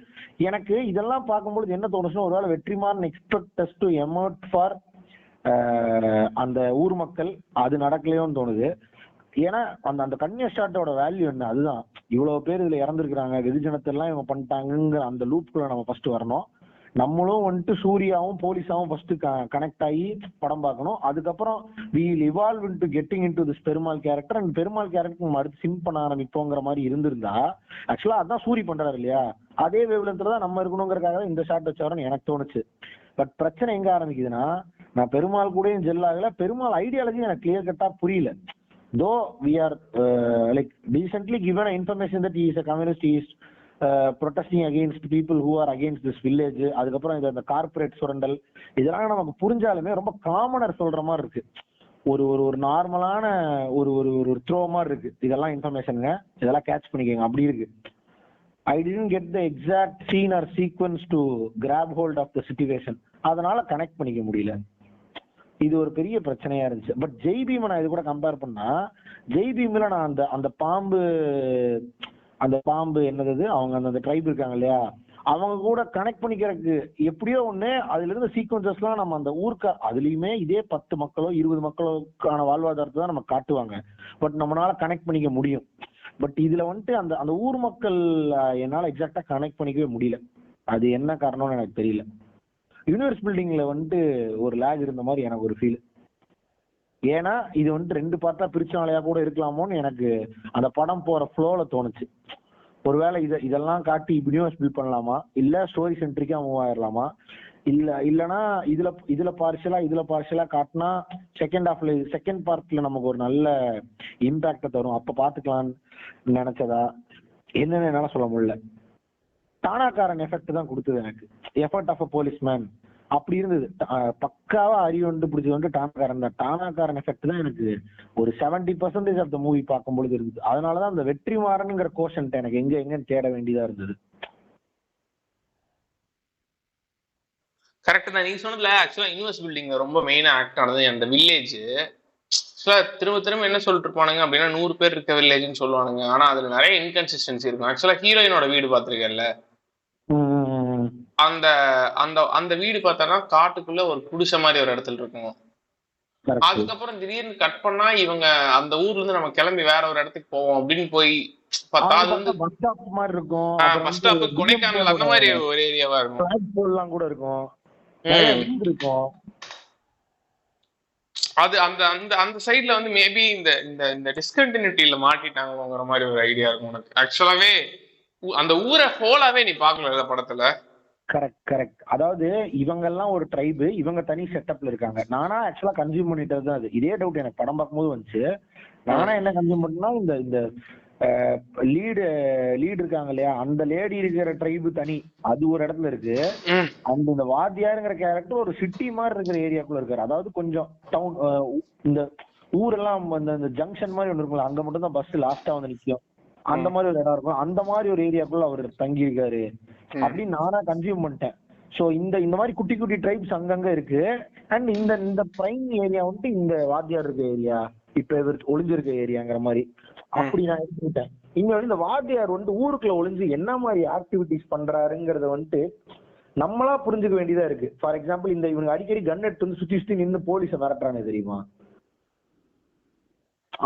எனக்கு இதெல்லாம் பார்க்கும்போது என்ன தோணுச்சுன்னா, ஒருவேளை வெற்றிமாறன் எக்ஸ்பெக்ட் டு எமர்ட் ஃபார் அந்த ஊர் மக்கள், அது நடக்கலையோன்னு தோணுது. ஏன்னா அந்த அந்த கன்னியா ஷாட்டோட வேல்யூ என்ன, அதுதான். இவ்வளவு பேர் இதுல இறந்துருக்காங்க, வெகுஜனத்தை எல்லாம் இவங்க பண்ணிட்டாங்கிற அந்த லூப்குள்ள நம்ம ஃபர்ஸ்ட் வரணும். நம்மளும் வந்துட்டு சூர்யாவும் போலீஸாவும் ஃபர்ஸ்ட் கனெக்ட் ஆகி படம் பார்க்கணும். அதுக்கப்புறம் we'll evolve into getting into this Perumal character. And Perumal character நம்ம அடுத்து சிம் பண்ண ஆரம்பிப்போங்கிற மாதிரி இருந்திருந்தா, ஆக்சுவலா அதான் சூரி பண்றாரு இல்லையா, அதே வேவ்லென்த்ல தான் நம்ம இருக்கணுங்கிறதுக்காக இந்த ஷாட் வச்சாருன்னு எனக்கு தோணுச்சு. பட் பிரச்சனை எங்க ஆரம்பிக்குதுன்னா, நான் பெருமாள் கூடயும் ஜெல் ஆகல, பெருமாள் ஐடியாலஜி எனக்கு கிளியர் கட்டா புரியல. Though we are like decently given information that he is a communist, he is protesting against people who are against this village. அதுக்கப்புறம் இந்த கார்பரேட் சுரண்டல் இதெல்லாம் நமக்கு புரிஞ்சாலுமே ரொம்ப காமனர் சொல்ற மாதிரி இருக்கு. ஒரு ஒரு நார்மலான ஒரு ஒரு ஒரு த்ரோ மாதிரி இருக்கு. இதெல்லாம் இன்ஃபர்மேஷனுங்க, இதெல்லாம் கேட்ச் பண்ணிக்கோங்க, அப்படி இருக்கு. I didn't get the exact scene or sequence to grab hold of the situation. அதனால கனெக்ட் பண்ணிக்க முடியல. இது ஒரு பெரிய பிரச்சனையா இருந்துச்சு. பட் ஜெய் பீமை நான் இது கூட கம்பேர் பண்ணா, ஜெய் பீம்ல நான் அந்த பாம்பு என்னது அவங்க அந்த ட்ரைப் இருக்காங்க இல்லையா, அவங்க கூட கனெக்ட் பண்ணிக்கிறதுக்கு எப்படியோ ஒண்ணு அதுல இருந்து சீக்வன்சஸ்லாம் நம்ம அந்த அதுலயுமே இதே 10 மக்களோ 20 மக்களுக்கான வாழ்வாதாரத்தை தான் நம்ம காட்டுவாங்க. பட் நம்மளால கனெக்ட் பண்ணிக்க முடியும். பட் இதுல வந்துட்டு அந்த அந்த ஊர் மக்கள் என்னால எக்ஸாக்டா கனெக்ட் பண்ணிக்கவே முடியல. அது என்ன காரணம்னு எனக்கு தெரியல. யூனிவர்ஸ் பில்டிங்ல வந்துட்டு ஒரு லேக் இருந்த மாதிரி எனக்கு ஒரு ஃபீல். ஏன்னா இது வந்துட்டு 2 பார்ட்டா பிரிச்சாலையா கூட இருக்கலாமோன்னு எனக்கு அந்த படம் போற ஃப்ளோல தோணுச்சு. ஒருவேளை இதெல்லாம் காட்டி யூனிவர்ஸ் பில்ட் பண்ணலாமா, இல்ல ஸ்டோரி சென்ட்ரிக்கா மூவ் ஆயிடலாமா, இல்லனா இதுல பார்ஷலா காட்டினா செகண்ட் பார்ட்ல நமக்கு ஒரு நல்ல இம்பாக்ட தரும், அப்ப பாத்துக்கலாம்னு நினைச்சதா என்னன்னு என்னால சொல்ல முடியல. டானாக்காரன் எஃபெக்ட் தான் கொடுத்தது எனக்கு. எஃபர்ட் ஆஃப் அ போலீஸ்மேன் அப்படி இருந்தது. பக்காவா அறிவு பிடிச்சது வந்து டானாக்காரன் தான். டானாக்காரன் எஃபெக்ட் தான் எனக்கு ஒரு 70% ஆஃப் த மூவி பார்க்கும்பொழுது இருந்தது. அதனாலதான் அந்த வெற்றிமாறனுங்கிற கோஷன்ட் எனக்கு எங்கன்னு தேட வேண்டியதா இருந்தது. கரெக்ட் தான் நீங்க சொன்னதுல. ஆக்சுவலா யூனிவர்ஸ் பில்டிங் ரொம்ப மெயினா ஆக்ட் ஆனது அந்த வில்லேஜ். திரும்ப என்ன சொல்லிட்டு இருப்பானுங்க அப்படின்னா 100 பேர் இருக்க வில்லேஜ்னு சொல்லுவானுங்க. ஆனா அதுல நிறைய இன்கன்சிஸ்டன்சி இருக்கும். ஆக்சுவலா ஹீரோயினோட வீடு பாத்திருக்கேன்ல, அந்த அந்த அந்த வீடு பார்த்தோன்னா காட்டுக்குள்ள ஒரு குடிசை மாதிரி ஒரு இடத்துல இருக்கும். அதுக்கப்புறம் திடீர்னு கட் பண்ணா இவங்க அந்த ஊர்ல இருந்து நம்ம கிளம்பி வேற ஒரு இடத்துக்கு போவோம் அப்படின்னு போய் பார்த்தா அது வந்து பஸ் ஸ்டாப் மாதிரி இருக்கும். பஸ் ஸ்டாப் கொடைக்கானல் அந்த மாதிரி ஒரு ஏரியாவா இருக்கும். கூட இருக்கும். அது அந்த அந்த அந்த சைட்ல வந்து மேபி இந்த இந்த டிஸ்கண்டினியூட்டில மாட்டிட்டாங்கிற மாதிரி ஒரு ஐடியா இருக்கும் உனக்கு. ஆக்சுவலாவே அந்த ஊரை ஹோலாவே நீ பாக்கல படத்துல. கரெக்ட். அதாவது இவங்க எல்லாம் ஒரு ட்ரைபு, இவங்க தனி செட்டப்ல இருக்காங்க. நானா ஆக்சுவலா கன்சியூம் பண்ணிட்டது தான் அது. இதே டவுட் எனக்கு படம் பார்க்கும்போது வந்துச்சு. நானா என்ன கன்சியூம் பண்ணா, இந்த லீடு இருக்காங்க இல்லையா, அந்த லேடி இருக்கிற ட்ரைபு தனி, அது ஒரு இடத்துல இருக்கு. அந்த இந்த வாத்தியாருங்கிற கேரக்டர் ஒரு சிட்டி மாதிரி இருக்கிற ஏரியாக்குள்ள இருக்காரு. அதாவது கொஞ்சம் டவுன், இந்த ஊரெல்லாம் இந்த ஜங்ஷன் மாதிரி ஒன்று இருக்குல்ல, அங்க மட்டும் தான் பஸ் லாஸ்டா வந்து நிற்கும். அந்த மாதிரி ஒரு இடம் இருக்கும். அந்த மாதிரி ஒரு ஏரியாக்குள்ள அவர் தங்கி இருக்காரு அப்படின்னு நானா கன்சியூம் பண்ணிட்டேன். சோ இந்த மாதிரி குட்டி குட்டி ட்ரைப்ஸ் அங்கங்க இருக்கு. அண்ட் இந்த பிரைம் ஏரியா வந்துட்டு இந்த வாத்தியார் இருக்க ஏரியா, இப்ப இவர் ஒளிஞ்சிருக்க ஏரியாங்கிற மாதிரி அப்படி நான் எடுத்துக்கிட்டேன். இங்க வந்து இந்த வாத்தியார் வந்து ஊருக்குள்ள ஒளிஞ்சு என்ன மாதிரி ஆக்டிவிட்டிஸ் பண்றாருங்கிறத வந்துட்டு நம்மளா புரிஞ்சுக்க வேண்டியதா இருக்கு. ஃபார் எக்ஸாம்பிள் இந்த இவங்க அடிக்கடி கன் எடுத்து வந்து சுத்தி சுத்தி நின்று போலீஸை மிரட்டுறானே தெரியுமா,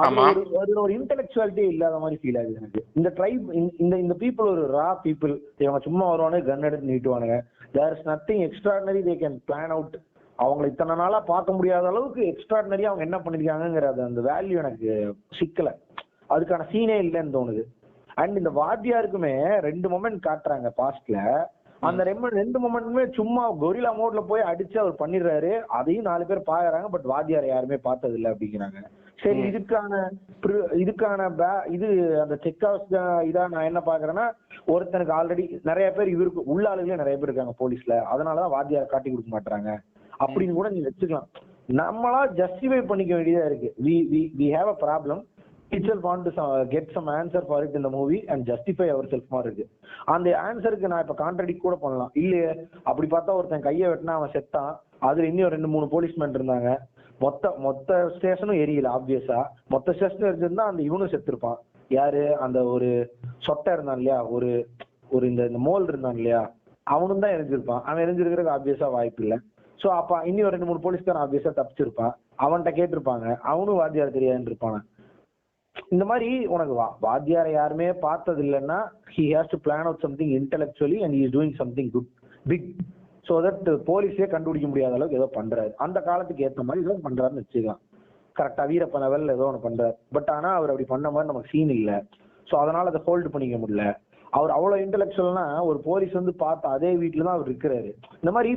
ஆமா. அதுல ஒரு இன்டெலெக்சுவாலிட்டியே இல்லாத மாதிரி ஃபீல் ஆகுது எனக்கு. இந்த ட்ரைப் இந்த இந்த பீப்புள் ஒரு ரா பீப்புள். இவங்க சும்மா வருவானு கன் எடுத்து நீட்டுவானுங்க. There is nothing extraordinary they can plan out. அவங்களை இத்தனை நாளா பார்க்க முடியாத அளவுக்கு எக்ஸ்ட்ராடினரியா அவங்க என்ன பண்ணிருக்காங்கிறது அந்த வேல்யூ எனக்கு சிக்கல. அதுக்கான சீனே இல்லைன்னு தோணுது. அண்ட் இந்த வாத்தியாருக்குமே 2 மொமெண்ட் காட்டுறாங்க பாஸ்ட்ல. அந்த 2 மொமெண்ட்டுமே சும்மா கொரில்லா மோட்ல போய் அடிச்சு அவர் பண்ணிடுறாரு. அதையும் 4 பேர் பாக்குறாங்க. பட் வாத்தியாரை யாருமே பார்த்தது இல்லை அப்படிங்கிறாங்க. சரி, இதுக்கான இது அந்த செக் ஹவுஸ் இதா நான் என்ன பாக்குறேன்னா, ஒருத்தனுக்கு ஆல்ரெடி நிறைய பேர் இவருக்கு உள்ள ஆளுகளே நிறைய பேர் இருக்காங்க போலீஸ்ல, அதனாலதான் வாத்தியார் காட்டி கொடுக்க மாட்டாங்க அப்படின்னு கூட நீங்க வச்சுக்கலாம். நம்மளா ஜஸ்டிஃபை பண்ணிக்க வேண்டியதா இருக்கு. we have a problem. itself want to get some answer for it in the movie and justify ourselves மாதிரி இருக்கு. அந்த ஆன்சருக்கு நான் இப்ப கான்ட்ராடிக்ட் கூட பண்ணலாம். இல்லையே, அப்படி பார்த்தா ஒருத்தன் கையை வெட்டினா அவன் செத்தான், அதுல இன்னும் 2-3 போலீஸ்மேன் இருந்தாங்க, மொத்த ஸ்டேஷனும் எரியல. ஆப்வியஸா மொத்த ஸ்டேஷனும் எரிஞ்சிருந்தா அந்த இவனும் செத்துருப்பான். யாரு, அந்த ஒரு சொட்டை இருந்தான் இல்லையா, ஒரு இந்த மோல் இருந்தான் இல்லையா, அவனும் தான் எரிஞ்சிருப்பான். அவன் எரிஞ்சிருக்கிறதுக்கு ஆப்வியஸா வாய்ப்பு இல்லை. சோ அப்ப இன்னும் 2-3 போலீஸ்காரன் ஆப்வியஸா தப்பிச்சிருப்பான். அவன்கிட்ட கேட்டிருப்பாங்க, அவனும் வாத்தியார் தெரியாதுன்னு இருப்பான. இந்த மாதிரி உனக்கு வாத்தியாரை யாருமே பார்த்தது இல்லைன்னா he has to plan out something intellectually and he is doing something good big so that போலீஸே கண்டுபிடிக்க முடியாத அளவுக்கு ஏதோ பண்றாரு. அந்த காலத்துக்கு ஏற்ற மாதிரி ஏதோ பண்றாருன்னு வச்சுக்கலாம். கரெக்டா வீரப்ப லெவல்ல ஏதோ ஒன்று பண்றாரு. பட் ஆனா அவர் அப்படி பண்ண மாதிரி நமக்கு சீன் இல்லை. ஸோ அதனால அதை ஹோல்டு பண்ணிக்க முடியல. அவர் அவ்வளவு இன்டெலெக்சுவல்னா ஒரு போலீஸ் வந்து பார்த்த அதே வீட்டுல தான் அவர் இருக்கிறாரு. இந்த மாதிரி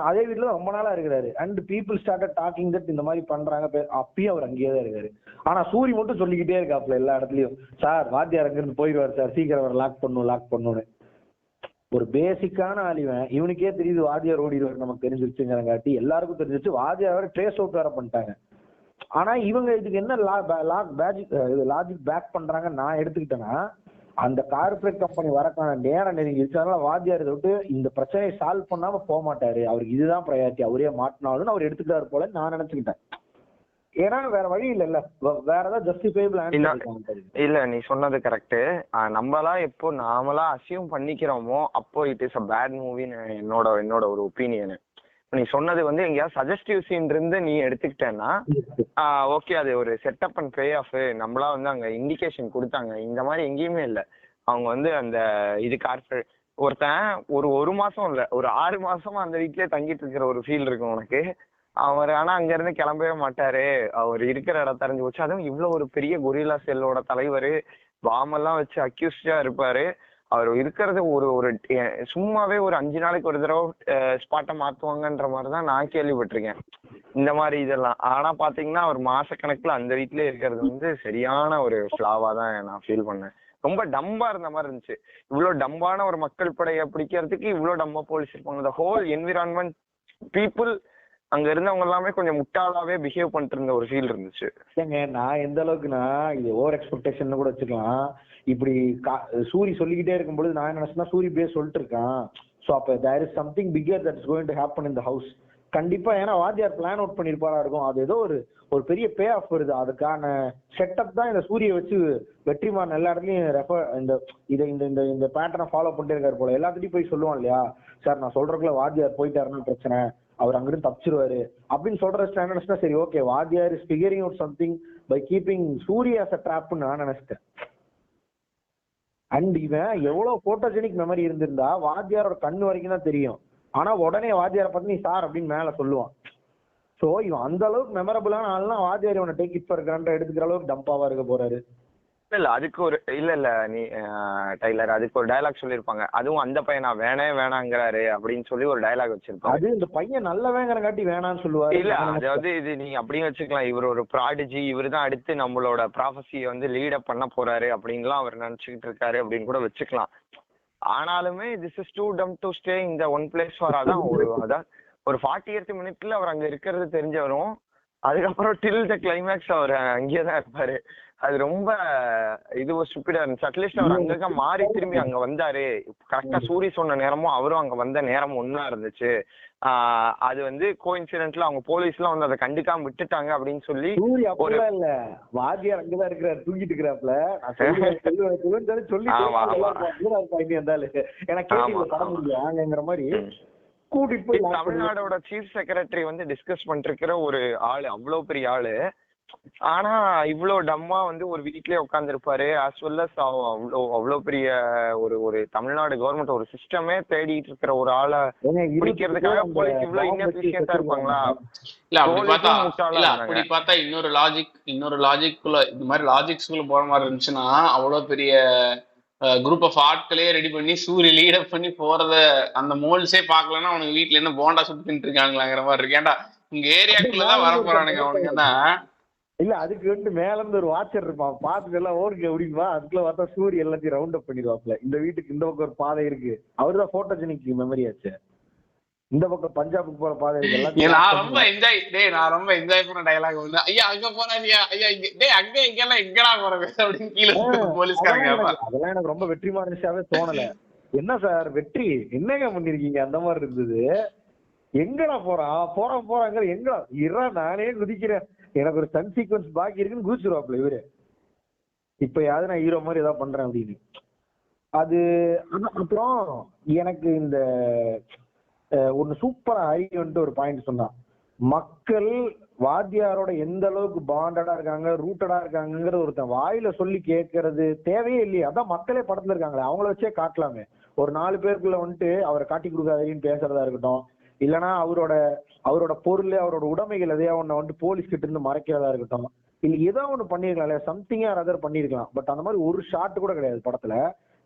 அதே வீட்டுல ரொம்ப நாளா இருக்கிறாரு. And people started docking that இந்த மாதிரி பண்றாங்க. அப்பயும் அவர் அங்கேயே தான் இருக்காரு. ஆனா சூரி மட்டும் சொல்லிக்கிட்டே இருக்காப்ல எல்லா இடத்துலயும், சார் வாத்தியார் அங்க இருந்து போயிடுவார் சார், சீக்கிரம் அவர் லாக் பண்ணுன்னு. ஒரு பேசிக்கான ஆளிவன் இவனுக்கே தெரியுது வாத்தியார் ஓடிடுவார், நமக்கு தெரிஞ்சிருச்சுங்கிறங்காட்டி எல்லாருக்கும் தெரிஞ்சிருச்சு. வாத்தியார் வேற ட்ரேஸ் அவுட் வேற பண்ணிட்டாங்க. ஆனா இவங்க இதுக்கு என்ன லாஜிக் பேக் பண்றாங்க நான் எடுத்துக்கிட்டேன்னா, அந்த கார்பரேட் கம்பெனி வரக்கான நேரம் நெருங்கிடுச்சு. அதனால வாத்தியார் இதை விட்டு இந்த பிரச்சனையை சால்வ் பண்ணாம போக மாட்டாரு, அவருக்கு இதுதான் ப்ரையாரிட்டி, அவரே மாட்டினாலும் அவர் எடுத்துக்கிட்டாரு போல நான் நினைச்சுக்கிட்டேன். ஏன்னா வேற வழி இல்ல, வேற ஏதாவது ஜஸ்டிஃபைபிள் ஆன்சர் இல்ல. நீ சொன்னது கரெக்ட். நம்மளா எப்போ நாமளா அசியூம் பண்ணிக்கிறோமோ அப்போ இட் இஸ் அ பேட் மூவின்னு என்னோட ஒரு ஒப்பீனியன். நீ சொன்னது வந்து எங்கேயாவது சஜஸ்டிவ் சீன் இருந்து நீ எடுத்துக்கிட்டேன்னா ஓகே, அது ஒரு செட்டப் அண்ட் பே ஆஃப். நம்மளா வந்து அங்க இண்டிகேஷன் கொடுத்தாங்க. இந்த மாதிரி எங்கேயுமே இல்லை. அவங்க வந்து அந்த இது கார்பரேட் ஒருத்தன் ஒரு மாசம் இல்ல, ஒரு 6 மாசமா அந்த வீட்லயே தங்கிட்டு இருக்கிற ஒரு ஃபீல் இருக்கும் உனக்கு. அவர் ஆனா அங்க இருந்து கிளம்பவே மாட்டாரு. அவர் இருக்கிற இடம் தெரிஞ்சு போச்சு. அதுவும் இவ்வளவு ஒரு பெரிய கொரில்லா செல்லோட தலைவர், பாமெல்லாம் வச்சு அக்யூஸ்டா இருப்பாரு. அவர் இருக்கிறது ஒரு சும்மாவே ஒரு 5 நாளைக்கு ஒரு தடவை ஸ்பாட்டை மாத்துவாங்கன்ற மாதிரிதான் நான் கேள்விப்பட்டிருக்கேன் இந்த மாதிரி இதெல்லாம். ஆனா பாத்தீங்கன்னா அவர் மாசக்கணக்குல அந்த வீட்லயே இருக்கிறது வந்து சரியான ஒரு ஃபிளாவா தான் நான் ஃபீல் பண்ணேன். ரொம்ப டம்பா இருந்த மாதிரி இருந்துச்சு. இவ்வளவு டம்பான ஒரு மக்கள் படையை பிடிக்கிறதுக்கு இவ்வளவு டம்பா போலீஸ் இருப்பாங்க. இந்த ஹோல் என்விரான்மெண்ட் பீப்புள் அங்க இருந்தவங்க எல்லாமே கொஞ்சம் முட்டாளாவே பிஹேவ் பண்ணிட்டு இருந்த ஒரு ஃபீல் இருந்துச்சு. ஏங்க நான் எந்த அளவுக்குன்னா இது ஓவர் எக்ஸ்பெக்டேஷன் கூட வச்சுக்கலாம். இப்படி சூரி சொல்லிக்கிட்டே இருக்கும்போது நான் நினைச்சேன்னா சூரி பேர் சொல்லிட்டு இருக்கான். ஸோ அப்போ there is something bigger that is going to happen in the house. கண்டிப்பா, ஏன்னா வாத்தியார் பிளான் அவுட் பண்ணிருப்பாரா இருக்கும். அது ஏதோ ஒரு பெரிய பே ஆஃப் வருது. அதுக்கான செட்டப் தான் இந்த சூரிய வச்சு வெற்றிமாறன் எல்லா இடத்துலயும் இந்த பேட்டர்னை ஃபாலோ பண்ணிட்டே இருக்காரு போல. எல்லாத்துட்டையும் போய் சொல்லுவான் இல்லையா, சார் நான் சொல்றதுக்குள்ள வாத்தியார் போயிட்டாருன்னு பிரச்சனை, அவர் அங்கிருந்து தப்பிச்சிருவாரு அப்படின்னு சொல்ற ஸ்டாண்டர்ட்ஸ்னா சரி ஓகே, வாத்தியார் is figuring out something by keeping Suriya as a trapன்னு நான் நினைச்சிட்டேன். அண்ட் இவன் எவ்வளவு போட்டோஜெனிக் மெமரி இருந்திருந்தா வாத்தியாரோட கண்ணு வரைக்கும் தான் தெரியும். ஆனா உடனே வாத்தியாரை பார்த்து நீ சார் அப்படின்னு மேல சொல்லுவான். சோ இவன் அந்த அளவுக்கு மெமரபிளான ஆள்னா வாத்தியார் இவனை டேக் இட் ஃபார் கிராண்டட் எடுத்துக்கிற அளவுக்கு டம்பாவா இருக்க போறாரு. இல்ல அதுக்கு ஒரு இல்ல நீ டைலர் அதுக்கு ஒரு டயலாக் சொல்லிருப்பாங்க. அதுவும் அந்த பையனா வேணாங்கிறாரு அப்படின்னு சொல்லி ஒரு டயலாக் வச்சிருப்பாங்க. அது இந்த பையன் நல்லவேங்கிறங்காட்டி வேணான்னு சொல்லுவாரு. இல்ல அதாவது இது நீங்க அப்படியும் வச்சுக்கலாம். இவர் ஒரு ப்ராடிஜி, இவரு தான் அடுத்து நம்மளோட ப்ராஃபஸியை வந்து லீடப் பண்ண போறாரு அப்படின்லாம் அவர் நினைச்சுக்கிட்டு இருக்காரு அப்படின்னு கூட வச்சுக்கலாம். ஆனாலுமே திஸ் இஸ் டூ டம் டு ஸ்டே இந்த ஒன் பிளேஸ் ஃபார். அதான் ஒரு 40th மினிட்ல அவர் அங்க இருக்கிறது தெரிஞ்சவரும் அதுக்கப்புறம் டில் த கிளைமேக்ஸ் அவர் அங்கேயே தான் இருப்பாரு. அது ரொம்ப இது ஸ்டூபிடா இருந்துச்சு. அட்லீஸ்ட் அவர் அங்கங்க மாறி திரும்பி அங்க வந்தாரு, கரெக்டா சூரிய சொன்ன நேரமும் அவரும் அங்க வந்த நேரமும் ஒன்னா இருந்துச்சு. அது வந்து கோஇன்சிடென்ட்ல அவங்க போலீஸ் எல்லாம் வந்து அதை கண்டுக்காம விட்டுட்டாங்க அப்படின்னு சொல்லி. சூரிய அப்படிலாம் இல்ல, வாத்தியார் அங்கதான் இருக்கிறாரு, தூங்கிட்டு இருக்கிறாப்ல. சொல்லி எனக்கு மாதிரி கூட்டிட்டு போய் தமிழ்நாடோட சீஃப் செக்ரட்டரி வந்து டிஸ்கஸ் பண்ணிருக்கிற ஒரு ஆளு, அவ்வளவு பெரிய ஆளு. ஆனா இவ்வளவு டம்மா வந்து ஒரு வீட்லயே உட்கார்ந்துருப்பாரு. ஆஸ் வெல் அஸ் அவ்வளவு பெரிய ஒரு தமிழ்நாடு கவர்மெண்ட் ஒரு சிஸ்டமே தேடிட்டு இருக்கிற ஒரு ஆளை பிடிக்கிறதுக்காக போலீஸ் இவ்வளவு இன்எஃபிஷியன்ட்டா இருப்பாங்களா? இல்ல அப்படி பார்த்தா இன்னொரு லாஜிக்குள்ள இந்த மாதிரி லாஜிக்ஸ்குள்ள போற மாதிரி இருந்துச்சுன்னா அவ்வளவு பெரிய குரூப் ஆஃப் ஆட்களே ரெடி பண்ணி சூரிய லீடப் பண்ணி போறத அந்த மோல்ஸே பாக்கலன்னா அவனுக்கு வீட்டுல என்ன போண்டா சுட்டு தின்ட்டு இருக்காங்களாங்கிற மாதிரி இருக்கு. ஏன்டா இங்க ஏரியாக்குள்ளதான் வர போறானுங்க அவனுங்கன்னா. இல்ல அதுக்கு வந்து மேல இருந்து ஒரு வாட்சர் இருப்பான், பாத்துட்டு எல்லாம் ஓடுங்க அப்படின்பா. அதுக்குள்ள பார்த்தா சூரிய எல்லாத்தையும் ரவுண்ட் அப் பண்ணிடுவாப்ல. இந்த வீட்டுக்கு இந்த பக்கம் ஒரு பாதை இருக்கு, அவருதான் போட்டோஜெனிக் மெமரி ஆச்சு. இந்த பக்கம் பஞ்சாபுக்கு போற பாதை இருக்கு எல்லாத்தையும். நான் ரொம்ப என்ஜாய் பண்ண டயலாக் வந்து, ஐயா அங்க போறாதியா, ஐயா அங்க இங்கெல்லாம் எங்கடா போறது அப்படின்னு கீழே போலீஸ்காரங்க. அதெல்லாம் எனக்கு ரொம்ப வெற்றிமாறனிச்சாவே தோணல. என்ன சார் வெற்றி என்னங்க பண்ணிருக்கீங்க அந்த மாதிரி இருந்தது. எங்கடா போறாங்க எங்கடா இரா நானே குதிக்கிறேன், எனக்கு ஒரு சன் சீக்வன்ஸ் பாக்கி இருக்குன்னு குதிச்சிருவாப்ல இவரு. இப்ப யாவது நான் ஹீரோ மாதிரி ஏதாவது பண்றேன் அப்படின்னு. அது அப்புறம் எனக்கு இந்த ஒன்னு சூப்பரா வந்துட்டு ஒரு பாயிண்ட் சொன்னா, மக்கள் வாத்தியாரோட எந்த அளவுக்கு பாண்டடா இருக்காங்க, ரூட்டடா இருக்காங்கிறது ஒருத்தன் வாயில சொல்லி கேட்கறது தேவையே இல்லையே. அதான் மக்களே படத்துல இருக்காங்களே, அவங்கள வச்சே காட்டலாமே. ஒரு 4 பேருக்குள்ள வந்துட்டு அவரை காட்டி கொடுக்காதீன்னு பேசுறதா இருக்கட்டும், இல்லைன்னா அவரோட பொருள் அவரோட உடைமைகள் எதையா ஒண்ணு வந்துட்டு போலீஸ் கிட்ட இருந்து மறைக்கிறதா இருக்கட்டும், இல்ல ஏதோ ஒண்ணு பண்ணிருக்கலாம், சம்திங் ஆர் அதர் பண்ணிருக்கலாம். பட் அந்த மாதிரி ஒரு ஷாட் கூட கிடையாது படத்துல.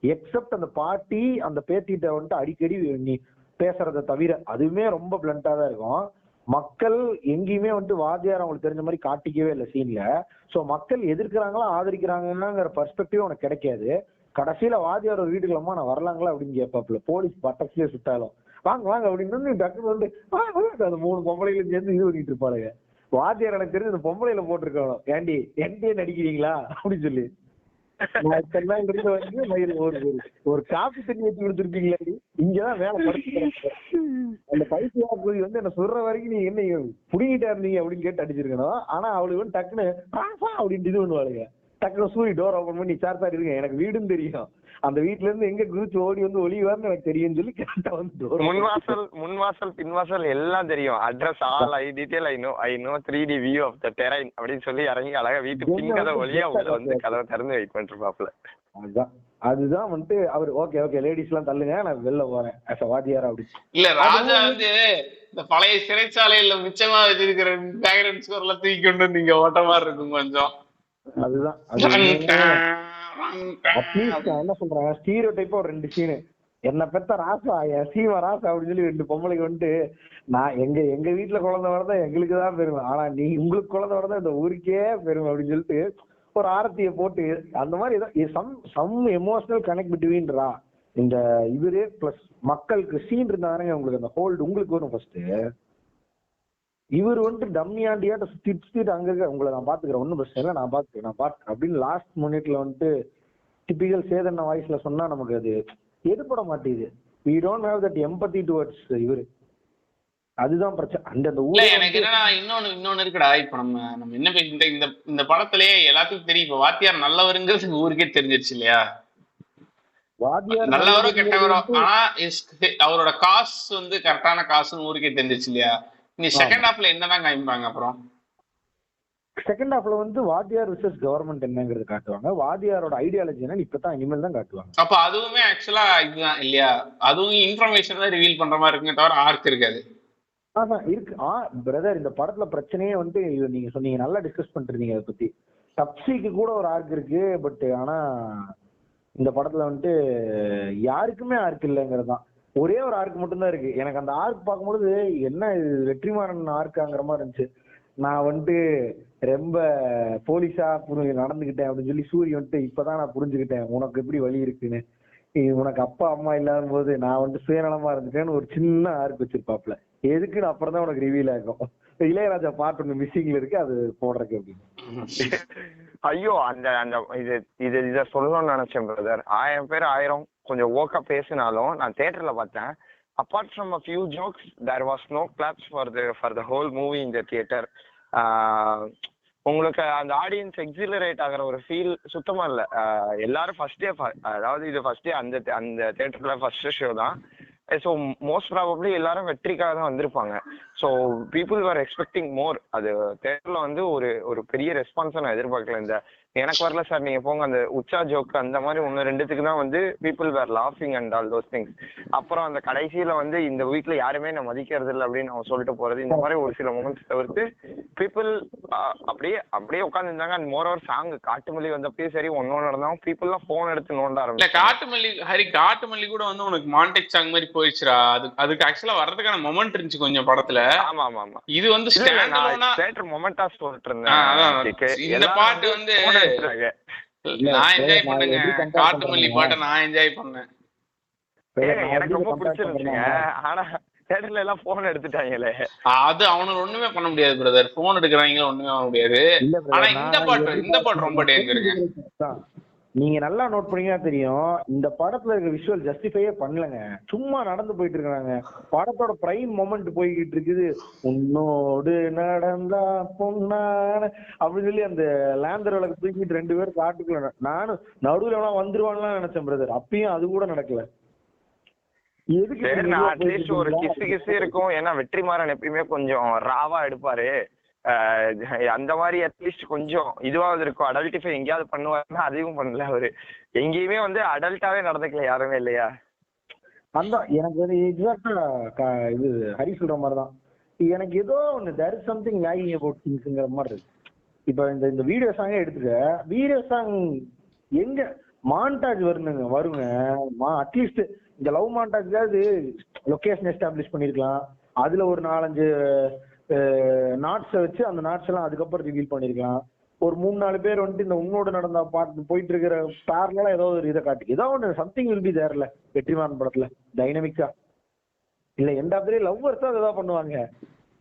எக்ஸப்ட் அந்த பாட்டி அந்த பேத்திட்ட வந்துட்டு அடிக்கடி நீ பேசுறத தவிர அதுவுமே ரொம்ப பிளண்டா தான் இருக்கும். மக்கள் எங்கேயுமே வந்துட்டு வாத்தியார் அவங்களுக்கு தெரிஞ்ச மாதிரி காட்டிக்கவே இல்லை சீன்ல. சோ மக்கள் எதிர்க்கிறாங்களா ஆதரிக்கிறாங்கிற பெர்ஸ்பெக்டிவ் உனக்கு கிடைக்காது. கடைசியில வாத்தியார் ஒரு வீட்டுக்குள்ளமா நான் வரலாங்களா அப்படின்னு கேட்பாப்புல, போலீஸ் பட்டக்ஸ்லயே சுட்டாலும் வாங்க வாங்க அப்படின்னு டக்குனு வந்து அந்த 3 பொம்பளைகளும் சேர்ந்து இது பண்ணிட்டு இருப்பாளுங்க. வாத்தியார் எனக்கு தெரிஞ்சு இந்த பொம்பளையில போட்டிருக்காங்க, ஏண்டி என்கிட்டயே நடிக்கிறீங்களா அப்படின்னு சொல்லி. ஒரு காப்பி தண்ணி வச்சு கொடுத்துருப்பீங்களா, இங்கதான் வேலை படுத்து அந்த பைசா போய் வந்து என்ன சொல்ற வரைக்கும் நீங்க என்ன புடிங்கிட்டா இருந்தீங்க அப்படின்னு கேட்டு அடிச்சிருக்கணும். ஆனா அவளுக்கு வந்து டக்குன்னு அப்படின்ட்டு இது பண்ணுவாளுங்க. டக்குனு சூரிய டோர் ஓபன் பண்ணி சார் இருங்க எனக்கு வீடும் தெரியும், அந்த வீட்டுல இருந்து எங்க குதிச்சு ஓடி வந்து ஒளிவார்னு எனக்கு தெரியும் சொல்லி கரெக்டா வந்து முன்வாசல் பின்வாசல் எல்லாம் தெரியும், address all detail I know 3D view of the terrain அப்படின்னு சொல்லி இறங்கி அழகா வீட்டு பின்கதை வழியா உள்ள வந்து கதவை திறந்து வெயிட் பண்ணிட்டு இருப்பாப்ல. அதுதான் வந்துட்டு அவரு ஓகே லேடிஸ் எல்லாம் தள்ளுங்க நான் வெளில போறேன் as a வாத்தியார் அப்படி. இல்ல ராஜா வந்து இந்த பழைய சிறைச்சாலையில மிச்சமா வச்சிருக்கிற பேக்ரவுண்ட் ஸ்கோர் எல்லாம் தூக்கி கொண்டு வந்து இங்க ஓட்ட மாதிரி இருக்கும் கொஞ்சம். அதுதான் என்ன சொல்றாங்க ஸ்டீரியோ டைப்பா ஒரு 2 சீனு, என்ன பெத்த ராசா சீமா ராசா அப்படின்னு சொல்லி 2 பொம்பளைக்கு வந்துட்டு நான் எங்க வீட்டுல குழந்தை வரதா எங்களுக்குதான் பெருமை, ஆனா நீ உங்களுக்கு குழந்தை வரதா இந்த ஊருக்கே பெருமை அப்படின்னு சொல்லிட்டு ஒரு ஆரத்தியை போட்டு அந்த மாதிரி சம் எமோஷனல் கனெக்ட் பிட்வீன்ரா இந்த இவரு பிளஸ் மக்களுக்கு சீன் இருந்தாங்க. உங்களுக்கு அந்த ஹோல்டு உங்களுக்கு வரும். ஃபர்ஸ்ட் இவர் வந்துட்டு டம்மியாண்டியாட்ட சுத்திட்டு அங்க இருக்க உங்களை நான் பாத்துக்கிறேன் ஒன்னும் பிரச்சனை இல்லை நான் பாத்துக்கிறேன் அப்படின்னு லாஸ்ட் மினிட்ல வந்துட்டு டிபிக்கல் சேதன வாய்ஸ்ல சொன்னா நமக்கு அது எடுபட மாட்டேங்குது. we don't have that empathy towards இவரு. அதுதான் பிரச்சனை. அந்த ஊர்ல எனக்கு என்னன்னா இன்னொன்னு இருக்குடா. இப்ப நம்ம என்ன பேசிட்டு இந்த படத்திலேயே எல்லாத்துக்கும் தெரியும், இப்ப வாத்தியார் நல்லவருங்கிறது ஊருக்கே தெரிஞ்சிருச்சு இல்லையா. வாத்தியார் நல்லவரோ கெட்டவரோ, ஆனா அவரோட காசு வந்து கரெக்டான காசுன்னு ஊருக்கே தெரிஞ்சிருச்சு இல்லையா. நீ செகண்ட் ஹாஃப்ல என்னதான் காமிப்பாங்க? அப்புறம் செகண்ட் ஹாஃப்ல வந்து வாத்தியார் விசஸ் கவர்மெண்ட் என்னங்கிறது காட்டுவாங்க. வாத்தியாரோட ஐடியாலஜி என்னன்னு இப்பதான் இனிமேல் தான் காட்டுவாங்க. அப்ப அதுவுமே ஆக்சுவலா இதுதான் இல்லையா, அதுவும் இன்ஃபர்மேஷன் தான் ரிவீல் பண்ற மாதிரி இருக்குமே தவிர ஆர்க் இருக்காது. இருக்கு. பிரதர் இந்த படத்துல பிரச்சனையே வந்து நீங்க சொன்னீங்க, நல்லா டிஸ்கஸ் பண்ணிருந்தீங்க அதை பத்தி. சப்சிக்கு கூட ஒரு ஆர்க் இருக்கு, பட் ஆனா இந்த படத்துல வந்துட்டு யாருக்குமே ஆர்க் இல்லைங்கிறதுதான். ஒரே ஒரு ஆர்க் மட்டும்தான் இருக்கு. எனக்கு அந்த ஆர்க் பார்க்கும்போது என்ன வெற்றிமாறன் ஆர்க்காங்கிற மாதிரி இருந்துச்சு. நான் வந்துட்டு ரொம்ப போலீஸா நடந்துகிட்டேன் அப்படின்னு சொல்லி சூரிய வந்துட்டு இப்பதான் நான் புரிஞ்சுக்கிட்டேன் உனக்கு எப்படி வழி இருக்குன்னு, உனக்கு அப்பா அம்மா இல்லாத போது நான் வந்துட்டு சுயநலமா இருந்துட்டேன்னு ஒரு சின்ன ஆர்க் வச்சிருப்பாப்ல. எதுக்குன்னு அப்புறம் தான் உனக்கு ரிவீல் ஆகும். இளையராஜா பாட்டு ஒண்ணு மிஸ்ஸிங்ல இருக்கு, அது போடுறதுக்கு அப்படின்னு. ஐயோ அந்த அந்த இது இது இதை சொல்லணும்னு நினைச்சேன் பிரதர். 1000 பேர் 1000 கொஞ்சம் ஓக்கா பேசினாலும் நான் தியேட்டர்ல பார்த்தேன். Apart from a few jokes there was no claps for the whole movie in the theatre. உங்களுக்கு அந்த ஆடியன்ஸ் எக்ஸிலரேட் ஆகிற ஒரு ஃபீல் சுத்தமா இல்லை. எல்லாரும் ஃபர்ஸ்ட் டே, அதாவது இது ஃபர்ஸ்ட் டே அந்த அந்த தியேட்டர்ல ஃபர்ஸ்ட் ஷோ தான். ஸோ மோஸ்ட் ப்ராபப்ளி எல்லாரும் வெற்றிக்காக தான் வந்திருப்பாங்க. ஸோ பீப்புள் ஆர் எக்ஸ்பெக்டிங் மோர். அது தேட்டர்ல வந்து ஒரு பெரிய ரெஸ்பான்ஸை நான் எதிர்பார்க்கல. இந்த எனக்கு வரல சார் நீங்க போங்க அந்த உச்சா ஜோக்கு அந்த மாதிரி 1-2த்துக்கு தான் வந்து பீப்புள் வேர் லாஃபிங் அண்ட் ஆல் தோஸ் திங்ஸ். அப்புறம் அந்த கடைசியில வந்து இந்த வீக்ல யாருமே நான் மதிக்கிறது இல்லை அப்படின்னு அவன் சொல்லிட்டு போறது, இந்த மாதிரி ஒரு சில மொமெண்ட்ஸ் தவிர்த்து பீப்புள் அப்படியே உட்காந்துருந்தாங்க. And more over song Kattumalli வந்தப்பயும் சரி ஒன்னொன்னு நடந்தாலும் பீப்புள்லாம் போன் எடுத்து நோண்ட ஆரம்பிச்சு. காட்டுமல்லி கூட வந்து உனக்கு மாண்டேஜ் சாங் மாதிரி போயிடுச்சுடா. அதுக்கு ஆக்சுவலா வர்றதுக்கான மொமெண்ட் இருந்துச்சு கொஞ்சம் படத்துல. ஆமா ஆமா ஆமா. இது வந்து தியேட்டர் மொமெண்டா சொல்லிட்டு இருந்தேன். இந்த பாட்டு வந்து நான் என்ஜாய் பண்ணேங்க. காட்டுமல்லி பாட்டை நான் என்ஜாய் பண்ணேன். எனக்கு ரொம்ப பிடிச்சிருந்துச்சுங்க. ஆனா தியேட்டர்ல எல்லாம் போன் எடுத்துட்டாங்களே. அது அவனுக்கு ஒண்ணுமே பண்ண முடியாது பிரதர். போன் எடுக்கிறாங்க ஒண்ணுமே பண்ண முடியாது. ஆனா இந்த பாட்டு ரொம்ப டேஞ்சருங்க. நீங்க நல்லா நோட் பண்ணீங்கன்னா தெரியும், இந்த படத்துல இருக்க விஷுவல் ஜஸ்டிஃபையே பண்ணலங்க. சும்மா நடந்து போயிட்டு இருக்காங்க. படத்தோட பிரைம் மொமெண்ட் போய்கிட்டு இருக்குது. உன்னோடு நடந்தா பொண்ணான அப்படின்னு சொல்லி அந்த லேந்தர் விளக்கு தூக்கிட்டு 2 பேரும் காட்டுக்குள்ள, நானும் நடுவில் எல்லாம் வந்துருவான்லாம் நினைச்சேன் பிரதர். அப்பயும் அது கூட நடக்கல. அட்லீஸ்ட் ஒரு கிசு இருக்கும். ஏன்னா வெற்றிமாறன் எப்பயுமே கொஞ்சம் ராவா எடுப்பாரு. அந்த மாதிரி அட்லீஸ்ட் கொஞ்சம் இதுவாவது இருக்கும். அடல்டிஃபை எங்கேயாவது பண்ணுவாருன்னா அதையும் பண்ணல அவரு. எங்கேயுமே வந்து அடல்ட்டாவே நடந்துக்கல யாருமே இல்லையா. அந்த எனக்கு வந்து எக்ஸாக்டா இது ஹரி சொல்ற மாதிரிதான். எனக்கு ஏதோ ஒண்ணு there is something lacking about திங்ஸ்ங்கிற மாதிரி இருக்கு. இப்ப இந்த வீடியோ சாங்கே எடுத்துக்க, வீடியோ சாங் எங்க மாண்டாஜ் வருங்க. அட்லீஸ்ட் இந்த லவ் மாண்டாஜ்லாவது லொகேஷன் எஸ்டாப்ளிஷ் பண்ணிருக்கலாம். அதுல ஒரு 4-5 நாட்ஸை வச்சு அந்த நாட்ஸ் எல்லாம் அதுக்கப்புறம் ரிவீல் பண்ணிருக்கலாம். ஒரு 3-4 பேர் வந்துட்டு இந்த உன்னோடு நடந்த பாட்டு போயிட்டு இருக்கிற பேரலாம் ஏதோ ஒரு இதை காட்டி ஏதோ ஒன்று சம்திங் வில் பி தேர்ல வெற்றிமாறன் படத்துல டைனமிக்கா இல்ல end of the day lovers தான் ஏதாவது பண்ணுவாங்க.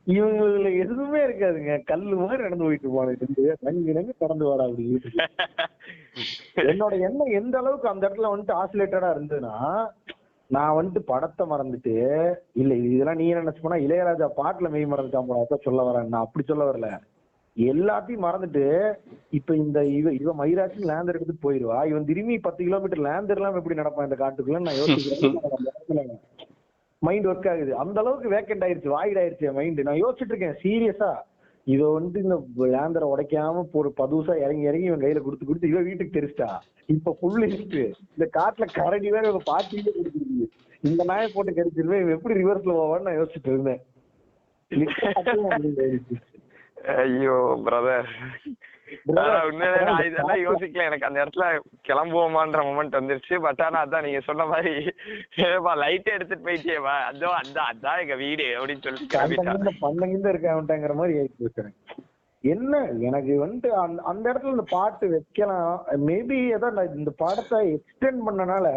இவங்களுக்கு எதுவுமே இருக்காதுங்க. கல்லு மாதிரி நடந்து போயிட்டு போவாங்க. கடந்து வாடா அப்படின்னு. என்னோட எண்ணம் எந்த அளவுக்கு அந்த இடத்துல வந்துட்டு ஆசிலேட்டடா இருந்ததுன்னா, நான் வந்துட்டு படத்தை மறந்துட்டு இல்ல இதெல்லாம் நீ என்ன நினைச்சு போனா இளையராஜா பாட்டுல மெய் மறந்துட்டான் சொல்ல வரேன். நான் அப்படி சொல்ல வரல. எல்லாத்தையும் மறந்துட்டு இப்ப இந்த இவன் மயிராட்சி லேந்தர் எடுத்துட்டு போயிடுவா, இவன் திரும்பி 10 கிலோமீட்டர் லேந்தர் எல்லாம் எப்படி நடப்பான் இந்த காட்டுக்குள்ள நான் யோசிக்கிறேன். மைண்ட் ஒர்க் ஆகுது. அந்த அளவுக்கு வேக்கண்ட் ஆயிருச்சு, வாய்ட் ஆயிருச்சு என் மைண்ட். நான் யோசிச்சுட்டு இருக்கேன் சீரியஸா, இவ வந்துட்டு இந்த லேந்தரை உடைக்காம ஒரு பதுசா இறங்கி இவன் கையில கொடுத்து இவன் வீட்டுக்கு தெரிச்சிட்டா. இப்ப ஃபுல் லிஸ்ட் இந்த காட்டுல கரடி வேற இவங்க பாட்டிலே கொடுத்துருக்கு. இந்த நாயை போட்டு கடிச்சிருவேன், இவன் எப்படி ரிவர்ஸ்ல போவான்னு நான் யோசிச்சுட்டு இருந்தேன். ஐயோ பிரதர், இதெல்லாம் யோசிக்கல. எனக்கு அந்த இடத்துல கிளம்புவோமான்ற மொமெண்ட் வந்துருச்சு. பட் ஆனா அதான் நீங்க சொன்ன மாதிரி லைட் எடுத்துட்டு போயிட்டேவா அதான் எங்க வீடு அப்படின்னு சொல்லிட்டு பண்ணங்கிட்ட இருக்காங்கிற மாதிரி பேசுறேன். என்ன எனக்கு வந்துட்டு அந்த இடத்துல இந்த பாட்டு வைக்கலாம். மேபி ஏதாவது இந்த படத்தை எக்ஸ்டெண்ட் பண்ணனால